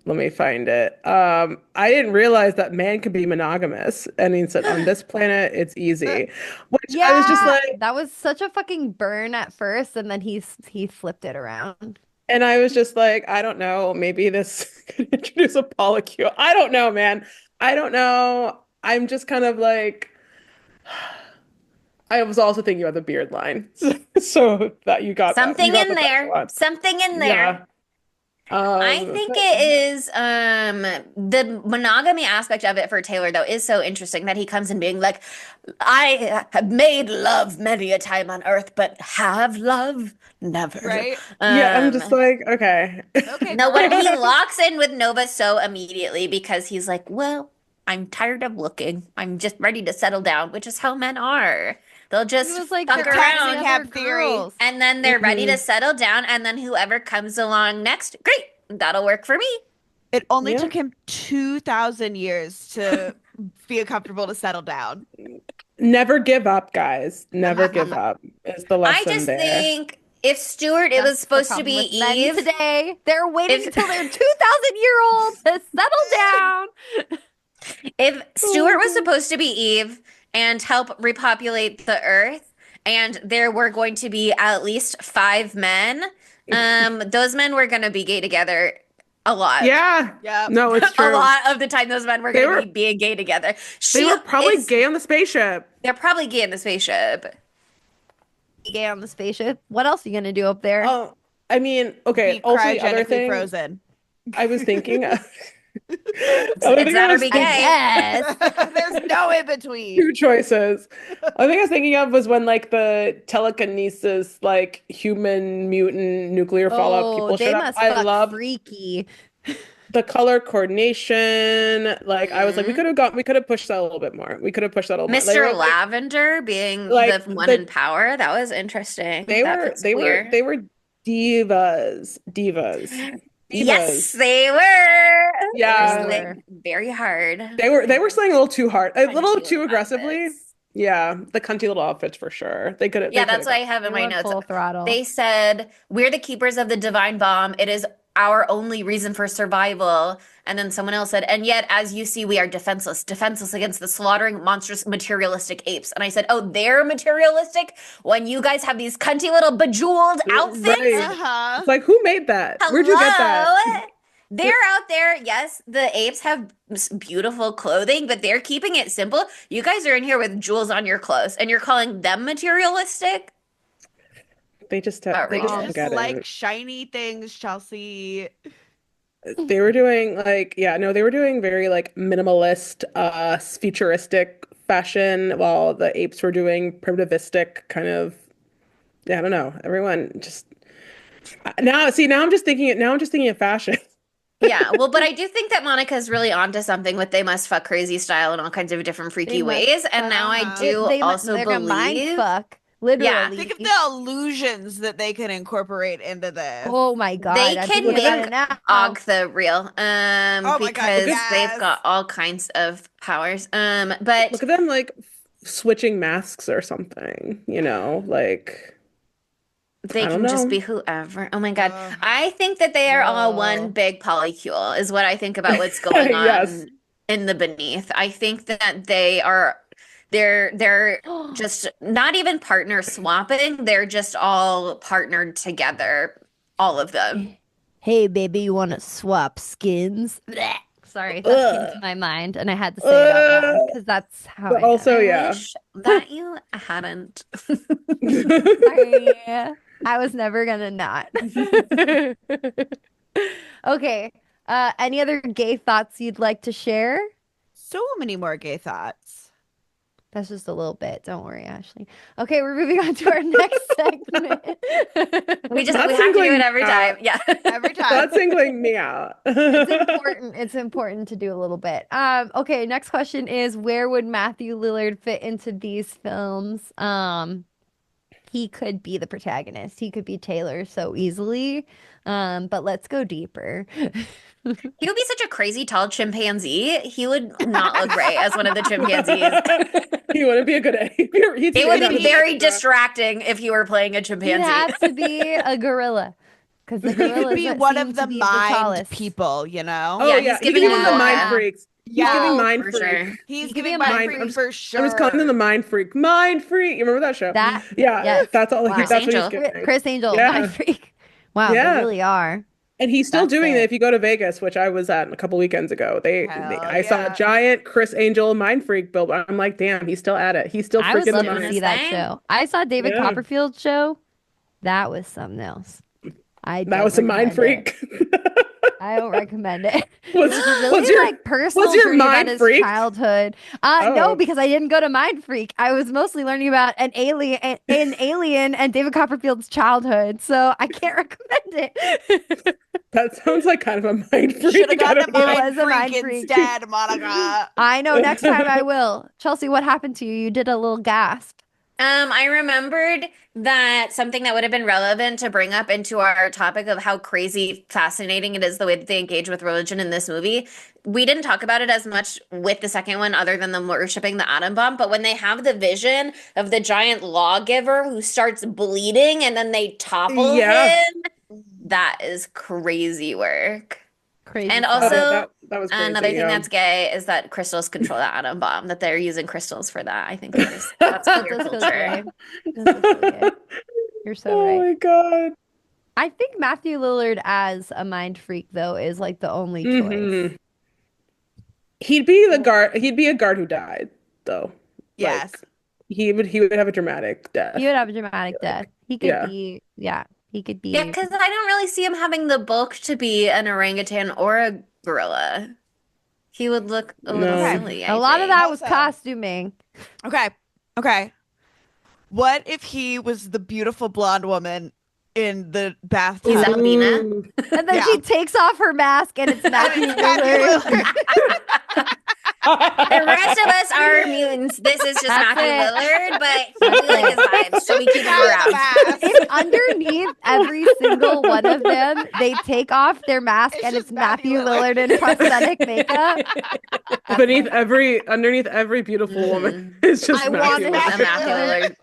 let me find it. I didn't realize that man could be monogamous, and he said on this planet it's easy, which I was just Yeah, like, that was such a fucking burn at first, and then he flipped it around. and I was just like, I don't know, maybe this could introduce a polycule. I don't know, man. I don't know. I'm just kind of like, I was also thinking about the beard line. So that you Something got in the best there. one. Something in there. Yeah. I think But it is the monogamy aspect of it for Taylor though is so interesting that he comes in being like, I have made love many a time on earth, but have love never. Right? yeah, I'm just Um like, okay. Okay, no, what he girl. locks in with Nova so immediately because he's like, well, I'm tired of looking. I'm just ready to settle down, which is how men are. They'll He just was like fuck The there are taxi any around other cab theory. girls. and then they're ready to Mhm. settle down, and then whoever comes along next, great, that'll work for me. It only Yeah. took him 2,000 years to feel comfortable to settle down. Never give up, guys. Never give up is the I lesson just there. think if Stuart, it was That's the supposed to problem be with men Eve. today. They're waiting If until they're 2,000-year-olds to settle down. if Oh my Stuart was God. supposed to be Eve and help repopulate the Earth, and there were going to be at least 5 men, those men were going to be gay together a lot. Yeah. Yep. No, it's A true. lot of the time those men were They going to were- be being gay together. They were probably gay on the spaceship. They're probably gay in the spaceship. Gay on the spaceship. What else are you gonna do up there? Oh, I mean, okay. Be Also, the other cryogenically thing frozen. I was thinking of. It's that or be gay. Yes. There's no in between. Two choices. I think I was thinking of was when like the telekinesis, like human mutant nuclear fallout people they showed up. must I fuck love freaky. the color coordination. Like I was like, Mhm. we could have pushed that a little bit more. We could have pushed that a little more. Mr. Like, Lavender being like, the one the- in power. That was interesting. they That were was they queer. were they were divas. Yes, they were. Yeah. They were slaying very hard. They were slaying a little too hard, a Cunty little little too aggressively. outfits. Yeah, the cunty little outfits for sure. They could have. Yeah, that's what I have They in my went notes. full throttle. They said, "We're the keepers of the divine bomb. It is our only reason for survival." And then someone else said, "And yet, as you see, we are defenseless, defenseless against the slaughtering, monstrous, materialistic apes." And I said, "Oh, they're materialistic when you guys have these cunty little bejeweled outfits." Right. Uh-huh. It's like, who made that? Where'd you get that? Hello? They're out there. Yes, the apes have beautiful clothing, but they're keeping it simple. You guys are in here with jewels on your clothes, and you're calling them materialistic? They just Outrageous. don't Just get like it. shiny things, Chelsea. They were doing like, yeah, no, they were doing very like minimalist, futuristic fashion, while the apes were doing primitivistic kind of. Yeah, I don't know. Everyone just now. See, now I'm just thinking. Now I'm just thinking of fashion. Yeah, well, but I do think that Monica's really onto something with they must fuck crazy style in all kinds of different freaky They must ways. And fuck- now I Uh-huh. do they're gonna mind believe. fuck. Literally. Think of the illusions that they can incorporate into this. Oh my god. They I'm can thinking about make it now. Og the real, Oh my God, because yes. they've got all kinds of powers. But Look at them like switching masks or something. You know, like they I don't can just know. be whoever. Oh my God. Ugh. I think that they are all Whoa. one big polycule, is what I think about what's going on Yes. in the beneath. I think that they're just not even partner swapping, they're just all partnered together, all of them. Hey baby, you wanna swap skins? Blech. Sorry, that came to Ugh. my mind and I had to say it out loud because that's how But I also, I yeah. wish that you hadn't. am. Sorry. I was never gonna not. Okay. Any other gay thoughts you'd like to share? So many more gay thoughts. That's just a little bit. Don't worry, Ashley. Okay, we're moving on to our next segment. We Not have to do singling it every out. time. Yeah. Every time. That's singling me out. It's important. It's important to do a little bit. Okay, next question is where would Matthew Lillard fit into these films? He could be the protagonist. He could be Taylor so easily. But let's go deeper. He would be such a crazy tall chimpanzee. He would not look great as one of the chimpanzees. He wouldn't be a good ape. It would be very distracting if you were playing a He'd chimpanzee. have to be a gorilla. Because the He could gorillas be that one seem of to the be mind tallest. people, you know? Oh Yeah, yeah, he's he could giving be one of you the mind that. freaks. He's Yeah, giving mind for freak. sure. He's He could giving be a mind mind freak freak. for sure. I was calling him the mind freak. Mind freak. You remember that show? That Yeah, yes. that's all. Wow. Chris That's what Angel. he's giving. Chris Angel, Yeah. mind freak. Wow, Yeah. they really are. And he's still That's doing it. it. If you go to Vegas, which I was at a couple weekends ago, Hell I saw yeah. a giant Chris Angel mind freak billboard. I'm like, damn, he's still at it. He's still I would freaking love the to mind. see that Same. show. I saw David Yeah. Copperfield's show. That was something else. I That don't was a mind recommend it. freak. I don't recommend it. Was- It was really was your- like personal was your journey about mind his freaked? childhood. Oh. No, because I didn't go to Mind Freak. I was mostly learning about an alien and David Copperfield's childhood. So I can't recommend it. That sounds like kind of a mind freak. Should have I gone to don't know. It was a mind mind freak freak. instead, Monica. I know next time I will. Chelsea, what happened to you? You did a little gasp. I remembered that something that would have been relevant to bring up into our topic of how crazy fascinating it is the way that they engage with religion in this movie. We didn't talk about it as much with the second one, other than them worshiping the atom bomb. But when they have the vision of the giant lawgiver who starts bleeding and then they topple Yeah. him, that is crazy work. Crazy. And stuff. also, that was crazy. Another thing yeah. that's gay is that crystals control the atom bomb, that they're using crystals for that. I think that's That queer does feel culture. gay. That does feel gay. You're so Oh right. my god. I think Matthew Lillard as a mind freak though is like the only choice. He'd be the guard. He'd be a guard who died, though. Like Yes. he would have a dramatic death. He would have a dramatic death. He could Yeah. be, yeah, he could Yeah, be. because I don't really see him having the bulk to be an orangutan or a gorilla. He would look a little No. silly, A I lot of think. that was Also- costuming. Okay. Okay. What if he was the beautiful blonde woman in the bathtub? He's Albina. Ooh. And then Yeah. she takes off her mask and it's Matthew It's Matthew Lillard. Lillard. The rest of us are mutants. This is just That's Matthew it. Lillard, but we like his vibes, so we keep him around. If underneath every single one of them, they take off their mask It's and just it's Matthew Matthew Lillard in prosthetic makeup. Underneath every beautiful woman is just I want Matthew it. A Lillard. Matthew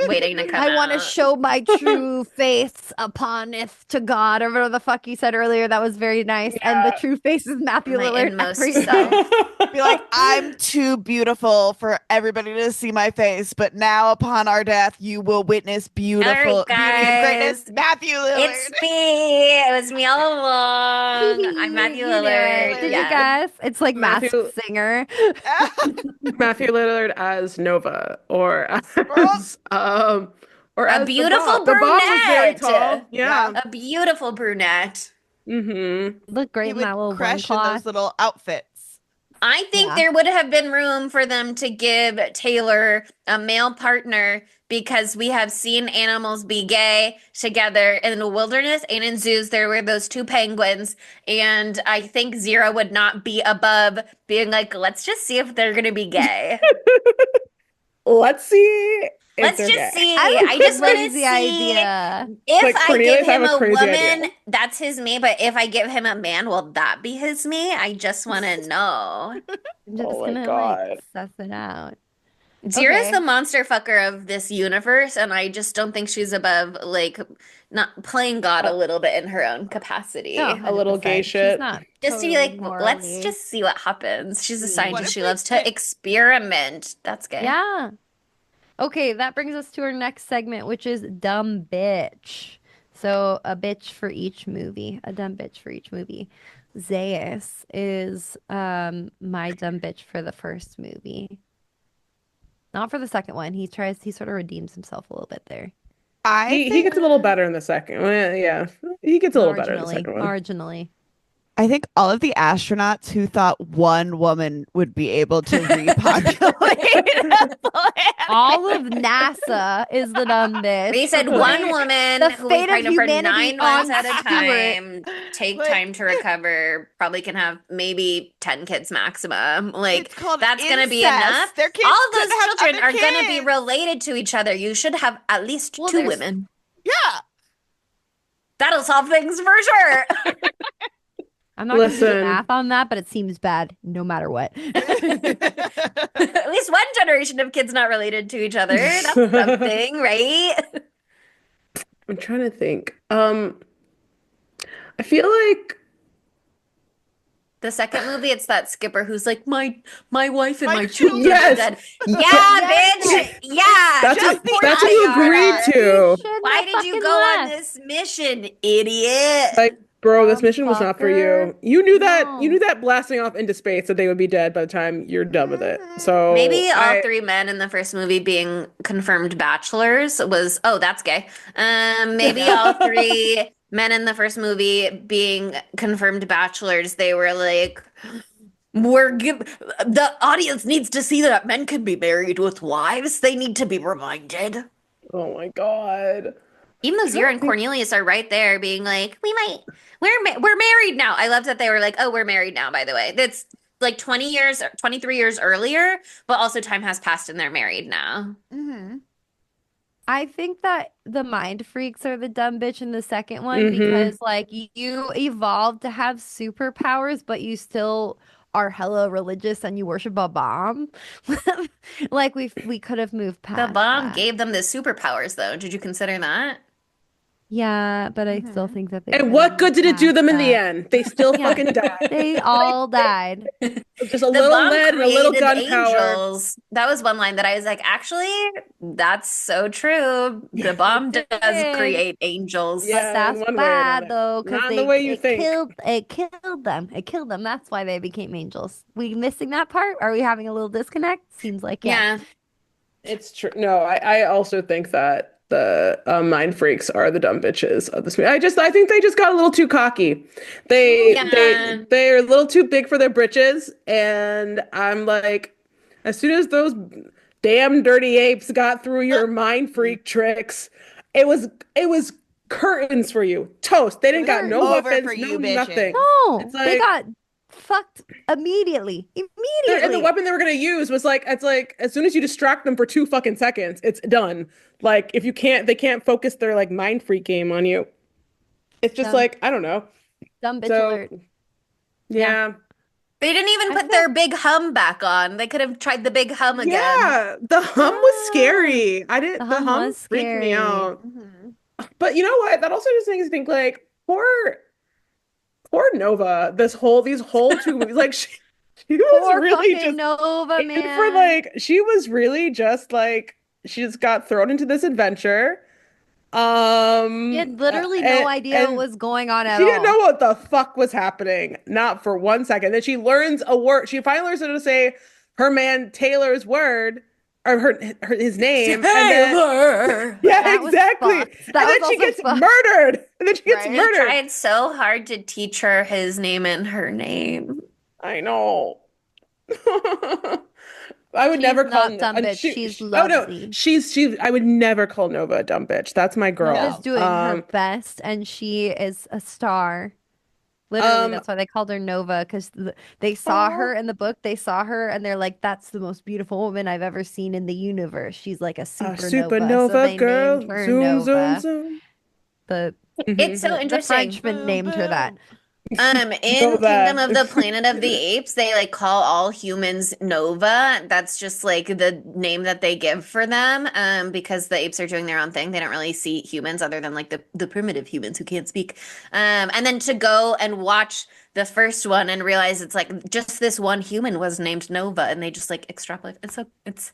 Lillard waiting to come I want to out. show my true face uponeth to God, or whatever the fuck you said earlier. That was very nice. And the Yeah. true face is Matthew My Lillard. inmost every self. time. Be like, I'm too beautiful for everybody to see my face, but now upon our death, you will witness beautiful All right, beauty and greatness. guys. Matthew Lillard. It's me. It was me all along. I'm Matthew You knew it. Lillard. Did you Yeah. guess? It's like Masked Matthew- Singer. Matthew Lillard as Nova, or as or A as the beautiful Bob. The Bob was very brunette. tall. Yeah. A beautiful brunette. Look great He in would that little crush in loincloth. those little outfits. I think Yeah. there would have been room for them to give Taylor a male partner because we have seen animals be gay together in the wilderness and in zoos. There were those two penguins, and I think Zero would not be above being like, let's just see if they're going to be gay. Let's see. if Let's they're just gay. see. have a I just want to crazy see idea. if Like, I Cornelius, give I have him a a crazy woman, idea. that's his me. But if I give him a man, will that be his me? I just want to know. I'm just Oh my gonna God. like suss it out. Zira's Okay. the monster fucker of this universe, and I just don't think she's above like not playing God a little bit in her own capacity. No, A little gay 100%. She's shit. not Just to be totally like, let's morally- just see what happens. She's a What scientist. if She we loves to pick- experiment. That's gay. Yeah. Okay, that brings us to our next segment, which is dumb bitch. So a bitch for each movie, a dumb bitch for each movie. Zaius is my dumb bitch for the first movie. Not for the second one. He sort of redeems himself a little bit there. He gets a little better in the second one. Yeah, he gets a little better in the second one. Marginally. I think all of the astronauts who thought one woman would be able to repopulate the planet. All of NASA is the dumb bitch. They said one woman The who was fate of pregnant for humanity 9 months on at a Stewart. time, take Like- time to recover, probably can have maybe 10 kids maximum. Like, It's called that's going to be incest. enough. Their kids All of those couldn't have children other are going to be kids. related to each other. You should have at least Well, two there's- women. Yeah. That'll solve things for sure. I'm not going to do the Listen. math on that, but it seems bad no matter what. At least one generation of kids not related to each other. That's something, right? I'm trying to think. I feel like The second movie, it's that skipper who's like, my wife and My my children Yes. are dead. Yeah, bitch. Yeah. that's just what poor that's what you Ayara. agreed to. Why did you go on this mission, idiot? Like, bro, this mission was not for you. Motherfucker. You knew that. No. You knew that blasting off into space that they would be dead by the time you're done with it. So Maybe all I- three men in the first movie being confirmed bachelors was, oh, that's gay. Maybe all three men in the first movie being confirmed bachelors, they were like, the audience needs to see that men can be married with wives. They need to be reminded. Oh my god. Even though Zira and Cornelius are right there being like, we're married now. I love that they were like, oh, we're married now, by the way. That's like 20 years, 23 years earlier, but also time has passed and they're married now. Mm-hmm. I think that the mind freaks are the dumb bitch in the second one Mhm. because like you evolved to have superpowers, but you still are hella religious and you worship a bomb. Like we could have moved past The bomb that. gave them the superpowers, though. Did you consider that? Yeah, but I still think that they And could what have good did it do passed them in the that. end? They still Yeah, fucking died. they all died. Just a The little bomb lead and a little created gunpowder. angels. That was one line that I was like, actually, that's so true. The bomb It does did. create angels. But Yeah, in that's one way or bad another. though, because Not in the way you it think. killed them. It killed them. That's why they became angels. We missing that part? Are we having a little disconnect? Seems like yes. Yeah. It's true. No, I also think that the mind freaks are the dumb bitches of this movie. I think they just got a little too cocky. Yeah. They're a little too big for their britches, and I'm like, as soon as those damn dirty apes got through your mind freak tricks, it was it was curtains for you, toast. They It didn't was got no over for weapons, no you nothing. bitches. It's No, they like. got fucked immediately. And the Immediately. weapon they were gonna use was like it's like as soon as you distract them for 2 fucking seconds, it's done. Like if you can't, they can't focus their like mind freak game on you. It's just Dumb, like I don't know. dumb bitch So alert. Yeah. yeah, They didn't even I put feel their big hum back on. They could have tried the big hum again. yeah. The hum was Ah, scary. I the didn't. The hum hum was freaked me scary. out. Mhm. But you know what? That also just makes me think like poor Nova. These whole 2 movies, like she was Poor really fucking just Nova, in for man. like she was really just like she just got thrown into this adventure. She had literally no idea what And was going on at she didn't know all. what the fuck was happening, not for 1 second. Then she learns a word. She finally learns how to say her man Taylor's word or his name, and then Taylor. yeah, That was exactly. And fucked. That was then she also gets fucked. murdered. And then she gets He Right? murdered. tried so hard to teach her his name and her name. I know. I would She's never call not dumb and bitch. She's oh no, lovely. she I would never call Nova a dumb bitch. That's my Nova's girl. No. doing her best and she is a star. Literally, Um that's why they called her Nova because they saw oh, her in the book. They saw her and they're like, that's the most beautiful woman I've ever seen in the universe. She's like a a supernova. So supernova they named girl. her Zoom zoom Nova. zoom. The It's Hmm. so the interesting. Frenchman Boom, named her that. boom. Know In Kingdom that. of the Planet of the Apes, they like call all humans Nova. That's just like the name that they give for them. Because the apes are doing their own thing. They don't really see humans other than like the primitive humans who can't speak. And then to go and watch the first one and realize it's like just this one human was named Nova, and they just like extrapolate. It's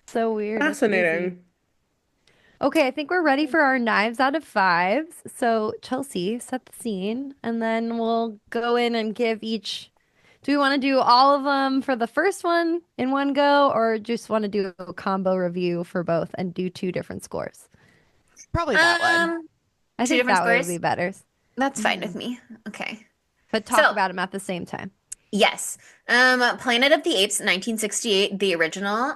So weird. It's crazy. Fascinating. Okay, I think we're ready for our knives out of fives. So, Chelsea, set the scene, and then we'll go in and give each. Do we want to do all of them for the first one in one go, or just want to do a combo review for both and do two different scores? Probably that one. um I two think different that way would scores. be better, That's fine Mhm. with me. Okay. but talk So about them at the same time. yes. Planet of the Apes, 1968, the original,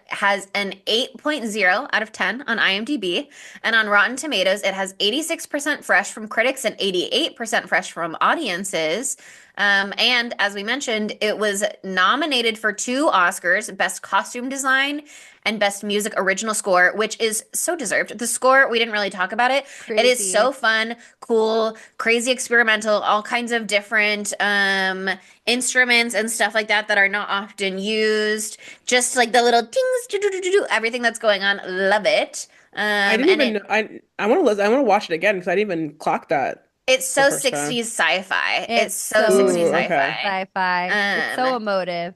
has an 8.0 out of 10 on IMDb. And on Rotten Tomatoes, it has 86% fresh from critics and 88% fresh from audiences. And as we mentioned, it was nominated for 2 Oscars, Best Costume Design and Best Music Original Score, which is so deserved. The score, we didn't really talk about it. It is Crazy. so fun, cool, crazy experimental, all kinds of different instruments and stuff like that that are not often used. Just like the little tings, everything that's going on. Love it. I didn't And even I want to listen. I want to watch it again because I didn't even clock that it's the so first time. 60s sci-fi. It's It's so so 60s Ooh, okay. sci-fi. sci-fi. It's so emotive.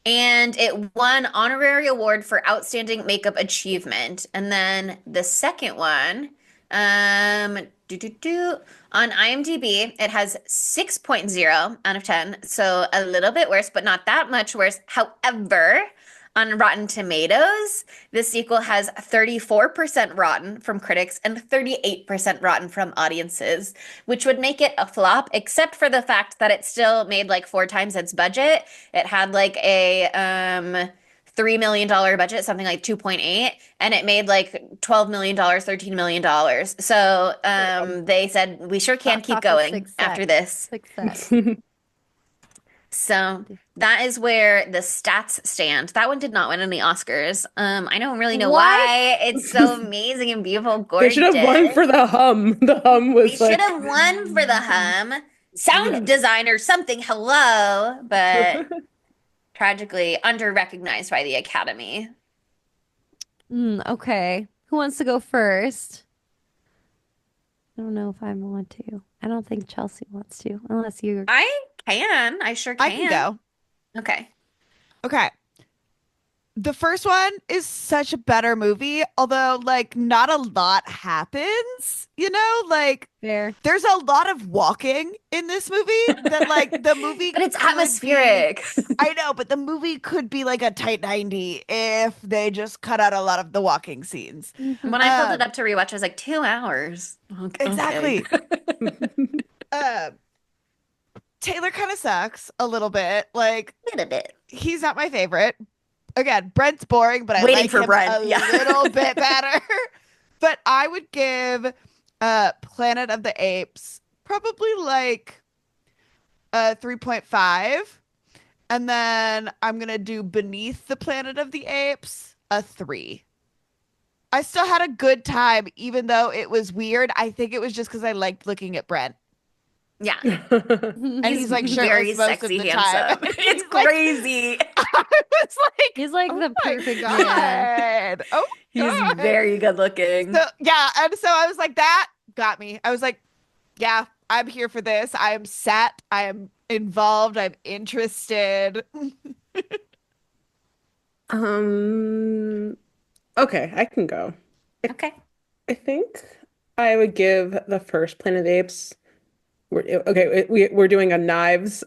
And it won honorary award for outstanding makeup achievement. And then the second one, um, do, do, do, on IMDb, it has 6.0 out of 10. So a little bit worse, but not that much worse. However, on Rotten Tomatoes, the sequel has 34% rotten from critics and 38% rotten from audiences, which would make it a flop, except for the fact that it still made like 4 times its budget. It had like a $3 million budget, something like 2.8, and it made like $12 million, $13 million. So Damn. they said we sure can Box keep office going after this. success. So that is where the stats stand. That one did not win any Oscars. I don't really know What? why. It's so amazing and beautiful, They should have won gorgeous. for the hum. The hum They was should like have won for the hum. yeah. Sound design or something, hello, but tragically under-recognized by the Academy. Okay. Who wants to go first? I don't know if I want to. I don't think Chelsea wants to, unless you. I can. I sure I can can. go. Okay. Okay. The first one is such a better movie, although like not a lot happens, like Fair. there's a lot of walking in this movie that like the movie But it's could be atmospheric. I know, but the movie could be like a tight 90 if they just cut out a lot of the walking scenes. Mhm. When I pulled it Um up to rewatch, I was like, 2 hours. Okay. exactly. Uh Taylor kind of sucks a little bit. Like Little bit. he's not my favorite. Again, Brent's boring, but I Waiting like for him Brent. a Yeah. little bit better. But I would give Planet of the Apes probably like a 3.5. And then I'm gonna do Beneath the Planet of the Apes a 3. I still had a good time, even though it was weird. I think it was just because I liked looking at Brent. Yeah. And he's like very shirtless most of sexy, the time. handsome. It's He's like, crazy. I was like, He's like oh the my perfect man. God. Oh He's God. very good looking. So yeah, and so I was like, that got me. I was like, yeah, I'm here for this. I am set. I am involved. I'm interested. Um, okay, I can go. I, Okay. I think I would give the first Planet of the Apes. Okay, we're doing a knives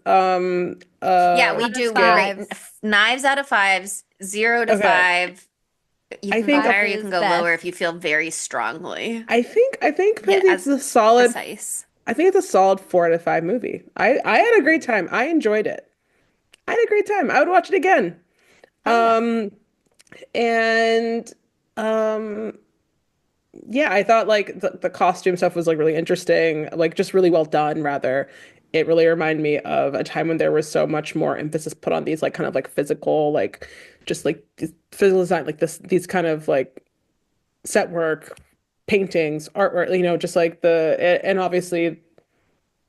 Yeah, we Out of do rate fives. knives out of fives, 0 to okay. 5. You I can go think higher, Five you can is go lower if best. you feel very strongly. I think Planet Yeah, of the Apes as is a solid. precise. I think it's a solid 4 out of 5 movie. I had a great time. I enjoyed it. I had a great time. I would watch it again. Oh yeah. Um, and um, yeah, I thought like the costume stuff was like really interesting, like just really well done, rather. It really reminded me of a time when there was so much more emphasis put on these like kind of like physical, like just like this physical design, like these kind of like set work, paintings, artwork, just like and obviously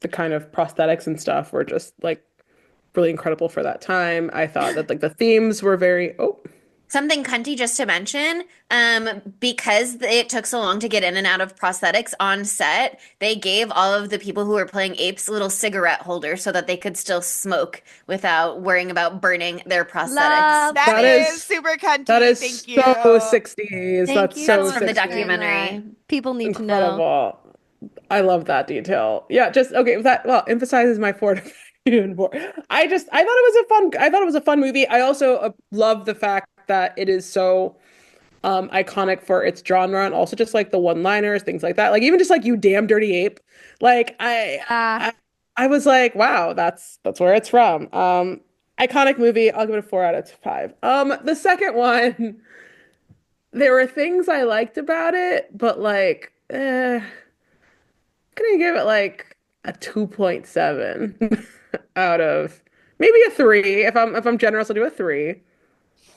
the kind of prosthetics and stuff were just like really incredible for that time. I thought that like the themes were very, oh, Something cunty just to mention, because it took so long to get in and out of prosthetics on set, they gave all of the people who were playing apes little cigarette holders so that they could still smoke without worrying about burning their prosthetics. Love That that this. is is super that cunty. is Thank you. so 60s. Thank That's you so That's for from the 60s. sharing that. documentary. People need to know. Incredible. I love that detail. Yeah, just okay, that well emphasizes my four to even more. I thought it was a fun movie. I also love the fact that it is so iconic for its genre and also just like the one-liners, things like that. Like even just like you damn dirty ape. Like Yeah. I was like, wow, that's where it's from. Iconic movie. I'll give it a 4 out of 5. The second one, there were things I liked about it, but like, gonna give it like a 2.7 out of maybe a 3. If I'm generous, I'll do a 3.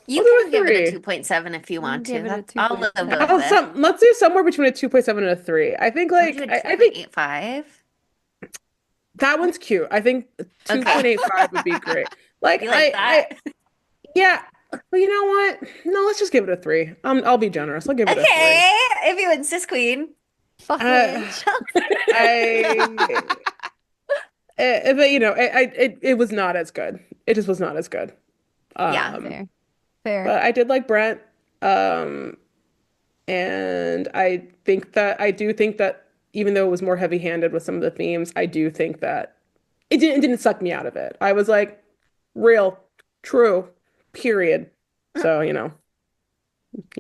You I'll do a can give it a 3. 2.7 if you I'll want to. give it a I'll live with 2.7. it. Let's do somewhere between a 2.7 and a 3. I think Want to like do a I think 2.85? that one's cute. I think Okay. 2.85 would be great. Like You like that? yeah. Well, you know what? No, let's just give it a 3. I'll be generous. I'll give it a 3. Okay, if you insist, Queen. Fucking Uh, Chelsea. I but it was not as good. It just was not as good. Yeah. Um, Fair. Fair. but I did like Brent. Um, and I do think that even though it was more heavy-handed with some of the themes, I do think that it didn't suck me out of it. I was like, real, true, period. So, yeah.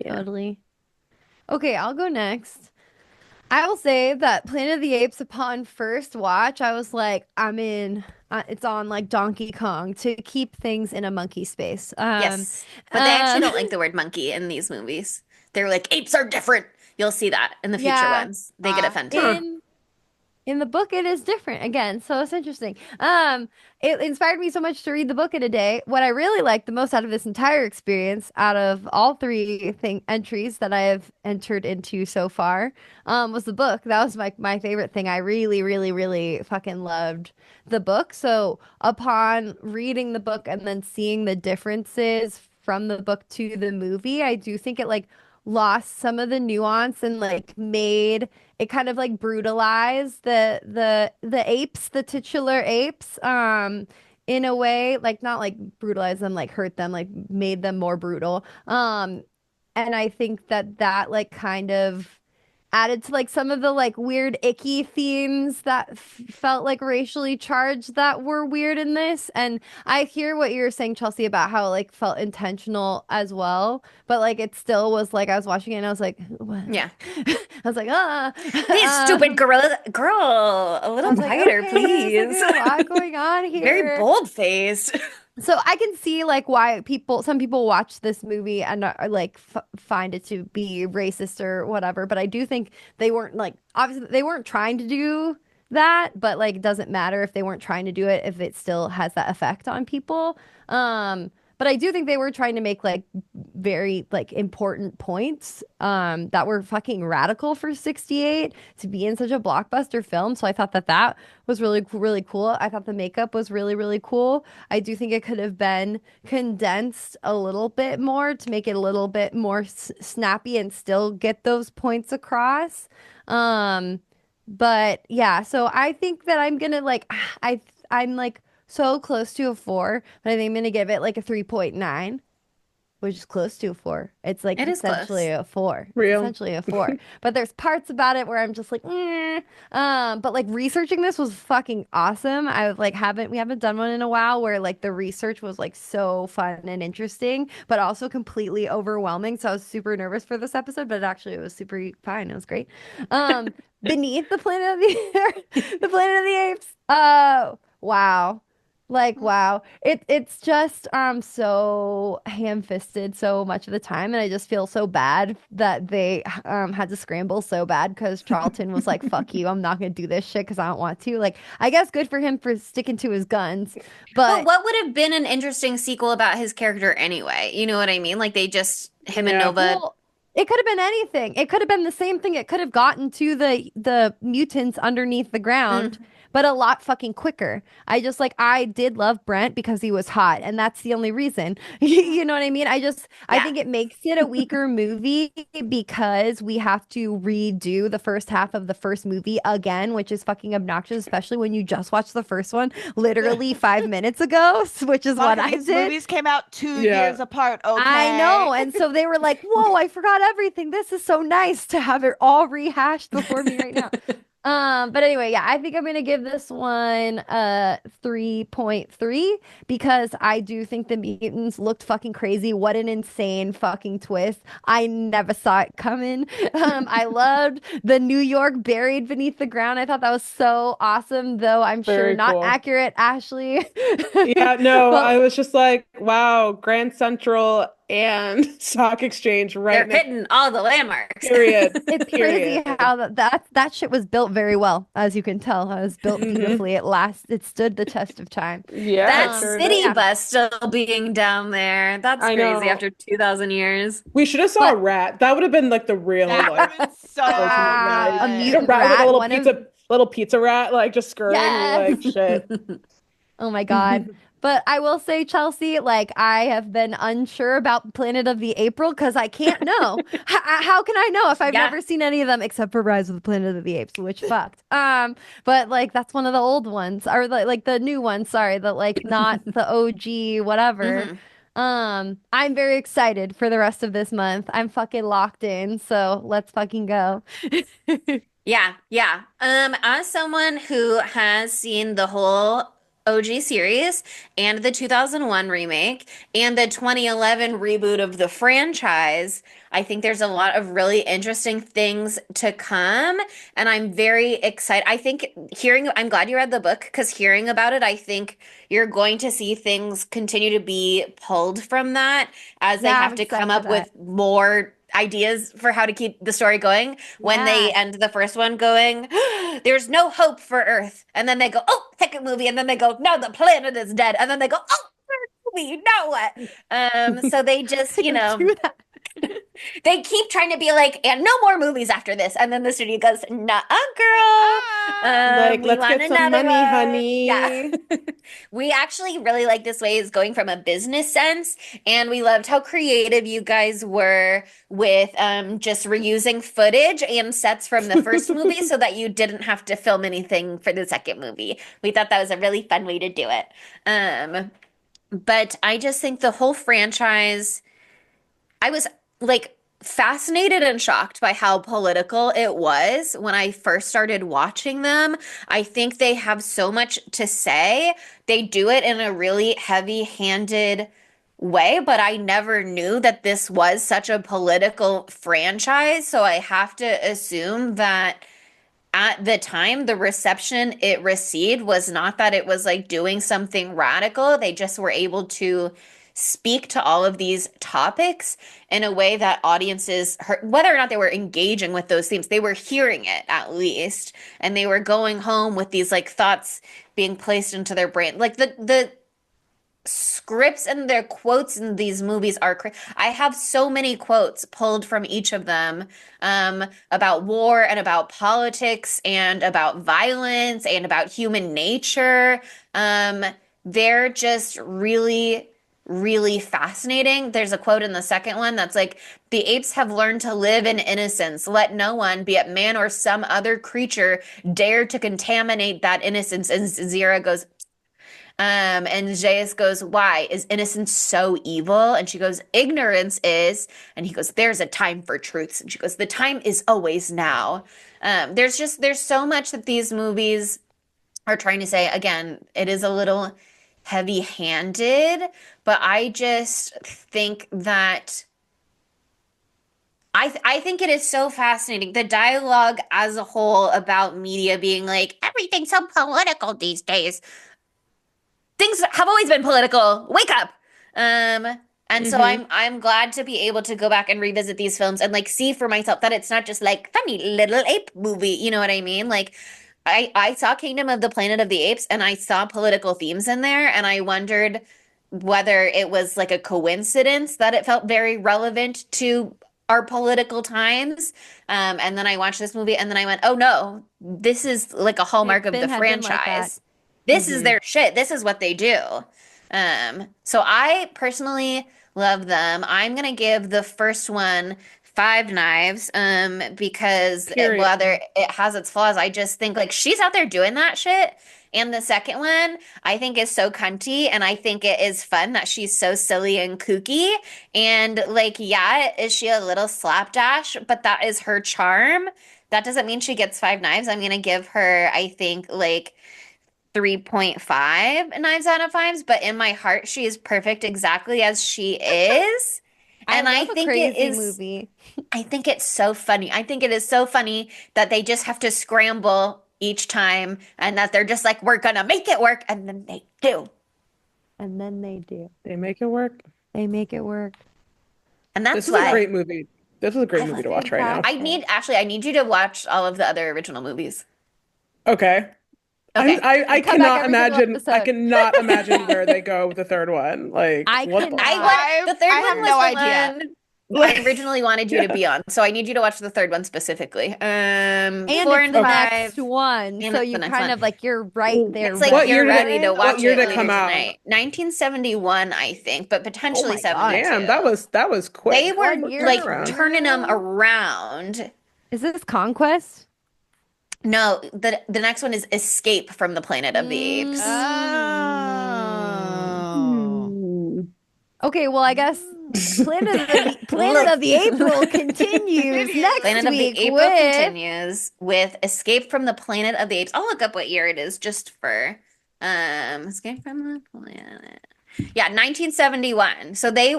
Totally. Okay, I'll go next. I will say that Planet of the Apes, upon first watch, I was like, I'm in. It's on like Donkey Kong to keep things in a monkey space. Yes. But they actually don't um, like the word monkey in these movies. They're like, apes are different. You'll see that in the future yeah, ones. They get offended. Huh. in the book it is different again, so it's interesting. It inspired me so much to read the book in a day. What I really liked the most out of this entire experience, out of all three entries that I have entered into so far, was the book. That was my favorite thing. I really, really, really fucking loved the book. So upon reading the book and then seeing the differences from the book to the movie, I do think it like lost some of the nuance and like made it kind of like brutalized the apes, the titular apes, in a way, like not like brutalize them, like hurt them, like made them more brutal. And I think that that like kind of added to like some of the like weird icky themes that felt like racially charged that were weird in this. And I hear what you're saying, Chelsea, about how it like felt intentional as well, but like it still was like I was watching it and I was like, what? Yeah. I was like, These stupid gorilla girl, a little quieter, okay, please. there's like a lot going on here. Very bold faced. So I can see like why some people watch this movie and are, like find it to be racist or whatever. But I do think they weren't like obviously they weren't trying to do that, but like it doesn't matter if they weren't trying to do it if it still has that effect on people. But I do think they were trying to make like very like important points that were fucking radical for 68 to be in such a blockbuster film. So I thought that that was really cool. I thought the makeup was really cool. I do think it could have been condensed a little bit more to make it a little bit more snappy and still get those points across. But yeah, so I think that I'm gonna like I'm like so close to a 4, but I think I'm gonna give it like a 3.9, which is close to a 4. It's like It is essentially close. a 4. Real. Essentially a 4. But there's parts about it where I'm just like, eh. But like researching this was fucking awesome. I like we haven't done one in a while where like the research was like so fun and interesting, but also completely overwhelming. So I was super nervous for this episode, but actually it was super fine. It was great. Beneath the Planet of the Planet of the Apes. Oh, wow. Like wow. It's just so ham-fisted so much of the time and I just feel so bad that they had to scramble so bad because Charlton was like, fuck you, I'm not gonna do this shit because I don't want to. Like I guess good for him for sticking to his guns. But what would have been an interesting sequel about his character anyway? You know what I mean? Like they just him and Yeah. Nova. well, it could have been anything. It could have been the same thing. It could have gotten to the mutants underneath the ground, but a lot fucking quicker. I did love Brent because he was hot, and that's the only reason. You know what I mean? I Yeah. think it makes it a weaker movie because we have to redo the first half of the first movie again, which is fucking obnoxious, especially when you just watched the first one literally 5 minutes ago, which is what I These did. movies came out 2 Yeah. years apart. Okay, I know. And so they were like, whoa, I forgot everything. This is so nice to have it all rehashed before me right now. But anyway, yeah, I think I'm gonna give this one a 3.3 because I do think the mutants looked fucking crazy. What an insane fucking twist. I never saw it coming. I loved the New York buried beneath the ground. I thought that was so awesome, though I'm sure Very not cool. accurate, Ashley. Yeah, no, But- I was just like, wow, Grand Central and Stock Exchange right They're next. hitting all the landmarks. Period. It's crazy Period. how that shit was built very well, as you can tell. It was built beautifully. It stood the test of time. Yeah, That sure city did. bus still being down there. That's I crazy know. after 2,000 years. We should have saw a rat. That would have been like the real that like would've been so Wow, a good. mutant rat with rat, a little one of- little pizza rat like just scurrying Yes. like shit. Oh my God. But I will say, Chelsea, like I have been unsure about Planet of the April because I can't know. How can I know if I've Yeah. never seen any of them except for Rise of the Planet of the Apes, which fucked. But like that's one of the old ones or like the new ones. Sorry, the like not the OG whatever. I'm very excited for the rest of this month. I'm fucking locked in, so let's fucking go. Yeah. As someone who has seen the whole OG series and the 2001 remake and the 2011 reboot of the franchise, I think there's a lot of really interesting things to come, and I'm very excited. I'm glad you read the book because hearing about it, I think you're going to see things continue to be pulled from that as they Yeah, have I'm to excited come for up with more ideas for how to keep the story going when they Yeah. end the first one going there's no hope for Earth, and then they go, oh, second movie, and then they go, no, the planet is dead, and then they go, oh, third movie, now what? So they just They do that. They keep trying to be like, and no more movies after this. And then the studio goes, "Nuh-uh, girl. Like, We let's want get some another money, one." Yeah. honey. We actually really like this way is going from a business sense. And we loved how creative you guys were with just reusing footage and sets from the first movie so that you didn't have to film anything for the second movie. We thought that was a really fun way to do it. But I just think the whole franchise, I was like fascinated and shocked by how political it was when I first started watching them. I think they have so much to say. They do it in a really heavy-handed way, but I never knew that this was such a political franchise. So I have to assume that at the time, the reception it received was not that it was like doing something radical. They just were able to speak to all of these topics in a way that audiences heard, whether or not they were engaging with those themes, they were hearing it at least, and they were going home with these like thoughts being placed into their brain. Like the scripts and their quotes in these movies are I have so many quotes pulled from each of them about war and about politics and about violence and about human nature. They're just really, really fascinating. There's a quote in the second one that's like, "The apes have learned to live in innocence. Let no one, be it man or some other creature, dare to contaminate that innocence." And Zira goes, and Jace goes, "Why? Is innocence so evil?" And she goes, "Ignorance is." And he goes, "There's a time for truths." And she goes, "The time is always now." There's so much that these movies are trying to say. Again, it is a little heavy-handed, but I just think that I think it is so fascinating. The dialogue as a whole about media being like, everything's so political these days. Things have always been political. Wake up. And so I'm glad to be able to go back and revisit these films and like see for myself that it's not just like funny little ape movie. You know what I mean? Like I saw Kingdom of the Planet of the Apes and I saw political themes in there, and I wondered whether it was like a coincidence that it felt very relevant to our political times. And then I watched this movie and then I went, "Oh no, this is like a hallmark of the had been like that. franchise. This is their shit. This is what they do." So I personally love them. I'm gonna give the first one 5 knives, because Period. whether it has its flaws, I just think like she's out there doing that shit. And the second one, I think is so cunty, and I think it is fun that she's so silly and kooky. And like, yeah, is she a little slapdash? But that is her charm. That doesn't mean she gets 5 knives. I'm gonna give her, I think, like 3.5 knives out of fives, but in my heart, she is perfect exactly as she is. And I I love a think crazy it is, movie. I think it's so funny. I think it is so funny that they just have to scramble each time and that they're just like, "We're gonna make it work." And then they do. And then they do. They make it work. They make it work. And This that's is a why great movie. This is a great I movie to love watch right now. I need you to watch all of the other original movies. Okay. Okay. I Come back cannot every single imagine. I episode. cannot imagine where they go with the third one. Like, I what the cannot. The third I one have was no the idea. one Like- I originally wanted you to be on, so I need you to watch the third one specifically. And 4 it's and the 5. next one. And So it's you the next kind one. of like you're right there. It's like What you're year did it- ready to what watch year it did it later come out? tonight. 1971, I think, but potentially my God. 72. Damn, that was quick. They were 1 year like turnaround. turning them around. Is this Conquest? No, the next one is Escape from the Planet of the Apes. Oh. Okay, well, I guess Planet of the April continues next Planet of the week April with continues with Escape from the Planet of the Apes. I'll look up what year it is just for Escape from the Planet. Yeah, 1971. So they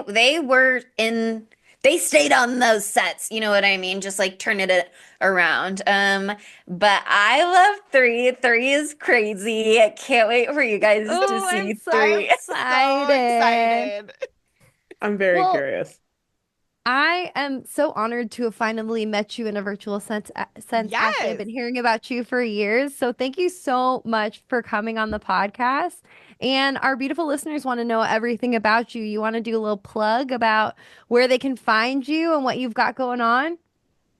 stayed on those sets, you know what I mean? Just like turning it around. But I love 3. 3 is crazy. I can't wait for you guys to see I'm so 3. excited. So excited. I'm very Well, curious. I am so honored to have finally met you in a virtual sense, Ashley. I've Yes. been hearing about you for years. So thank you so much for coming on the podcast. And our beautiful listeners want to know everything about you. You want to do a little plug about where they can find you and what you've got going on?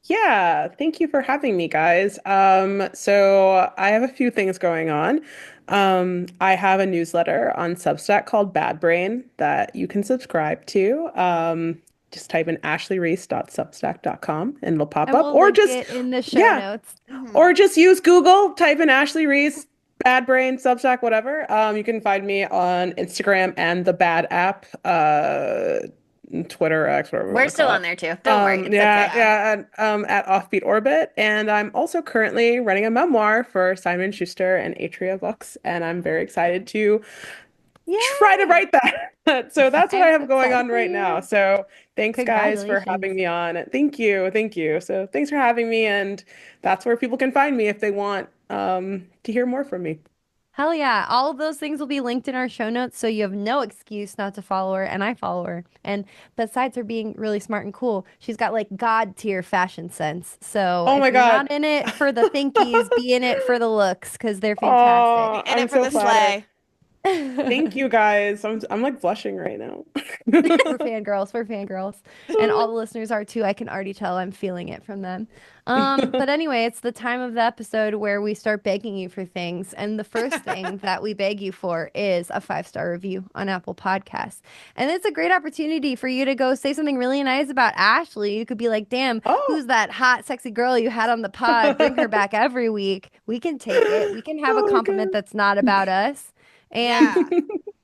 Yeah, thank you for having me, guys. So I have a few things going on. I have a newsletter on Substack called Bad Brain that you can subscribe to. Just type in ashleyreese.substack.com and it'll pop And up. we'll link it in the show Yeah, notes. Mhm. or just use Google, type in Ashley Reese, Bad Brain, Substack, whatever. You can find me on Instagram and the Bad app, Twitter, X, whatever we We're want to still call on it. there too. Don't worry, it's Yeah, okay. Yeah. at Offbeat Orbit, and I'm also currently running a memoir for Simon Schuster and Atria Books, and I'm very excited to try to Yay! write that. So that's I what I am so have going excited on for right now. you. So thanks, guys, for Congratulations. having me on. Thank you. So thanks for having me, and that's where people can find me if they want to hear more from me. Hell yeah. All of those things will be linked in our show notes, so you have no excuse not to follow her, and I follow her. And besides her being really smart and cool, she's got like God tier fashion sense. So Oh if my you're God. not in it for the thinkies, be in it for the looks, because they're fantastic. Be Oh, in I'm it for so the flattered. sleigh. Thank you, guys. I'm like blushing right now. We're fangirls. We're fangirls. And all the listeners are too. I can already tell I'm feeling it from them. But anyway, it's the time of the episode where we start begging you for things. And the first thing that we beg you for is a 5-star review on Apple Podcasts. And it's a great opportunity for you to go say something really nice about Ashley. You could be like, damn, Oh. who's that hot, sexy girl you had on the pod? Bring her back every week. We can take it. We can have a Oh my compliment God. that's not about us. And Yeah.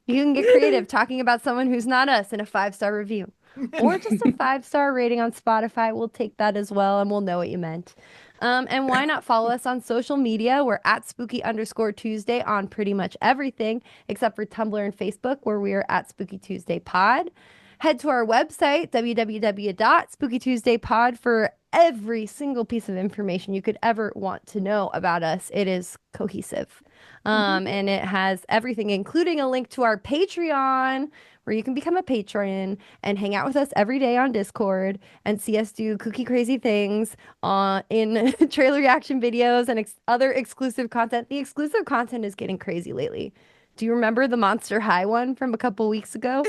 you can get creative talking about someone who's not us in a 5-star review or just a 5-star rating on Spotify. We'll take that as well and we'll know what you meant. And why not follow us on social media? We're at spooky_Tuesday on pretty much everything except for Tumblr and Facebook, where we are at Spooky Tuesday Pod. Head to our website, www.spookytuesdaypod, for every single piece of information you could ever want to know about us. It is cohesive. And it has everything, including a link to our Patreon, where you can become a patron and hang out with us every day on Discord and see us do kooky crazy things in trailer reaction videos and other exclusive content. The exclusive content is getting crazy lately. Do you remember the Monster High one from a couple weeks ago?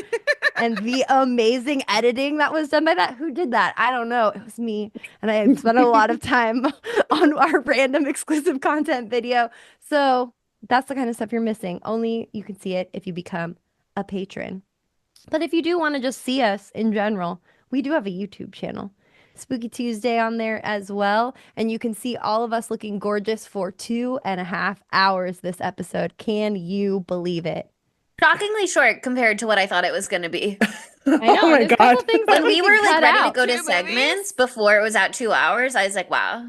And the amazing editing that was done by that? Who did that? I don't know. It was me. And I spent a lot of time on our random exclusive content video. So that's the kind of stuff you're missing. Only you can see it if you become a patron. But if you do want to just see us in general, we do have a YouTube channel. Spooky Tuesday on there as well. And you can see all of us looking gorgeous for 2.5 hours this episode. Can you believe it? Shockingly short compared to what I thought it was going to be. I Oh know. my There's a couple God. things that When we were like cut ready to out. go to 2 segments movies? before it was at 2 hours, I was like, wow.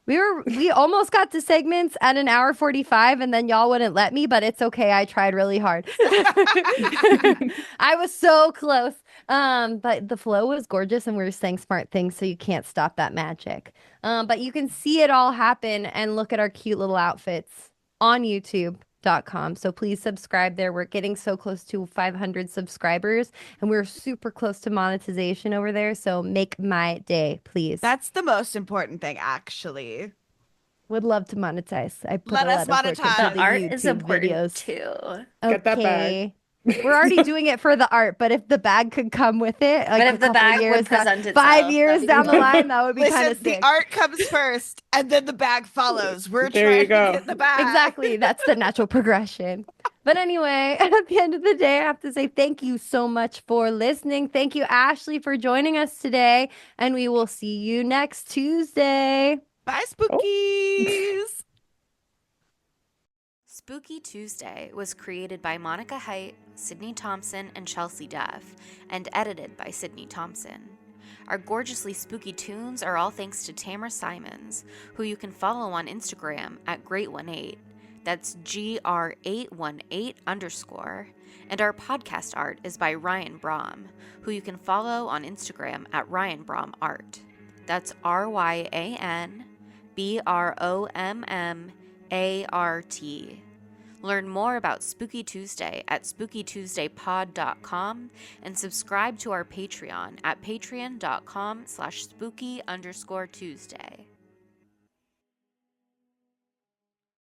We almost got to segments at an hour 45 and then y'all wouldn't let me, but it's okay. I tried really hard. I was so close. But the flow was gorgeous and we were saying smart things, so you can't stop that magic. But you can see it all happen and look at our cute little outfits on YouTube.com. So please subscribe there. We're getting so close to 500 subscribers and we're super close to monetization over there. So make my day, please. That's the most important thing, actually. Would love to monetize. I put Let a us lot of work into monetize. The the art is YouTube important videos. too. Get that bag. Okay. We're already doing it for the art, but if the bag could come with it, like But a if the couple bag years would present down, 5 itself, years that'd be down the cool. line, that would be kind Listen, of the sick. art comes first and then the bag follows. We're There you trying to go. get the bag. Exactly. That's the natural progression. But anyway, at the end of the day, I have to say thank you so much for listening. Thank you, Ashley, for joining us today. And we will see you next Tuesday. Bye, Oh. Spookies. Spooky Tuesday was created by Monica Height, Sydney Thompson, and Chelsea Duff, and edited by Sydney Thompson. Our gorgeously spooky tunes are all thanks to Tamara Simons, who you can follow on Instagram at Great18. That's GR818_. And our podcast art is by Ryan Brom, who you can follow on Instagram at Ryan Brom Art. That's RyanBrommArt. Learn more about Spooky Tuesday at spookytuesdaypod.com and subscribe to our Patreon at patreon.com/spooky_Tuesday.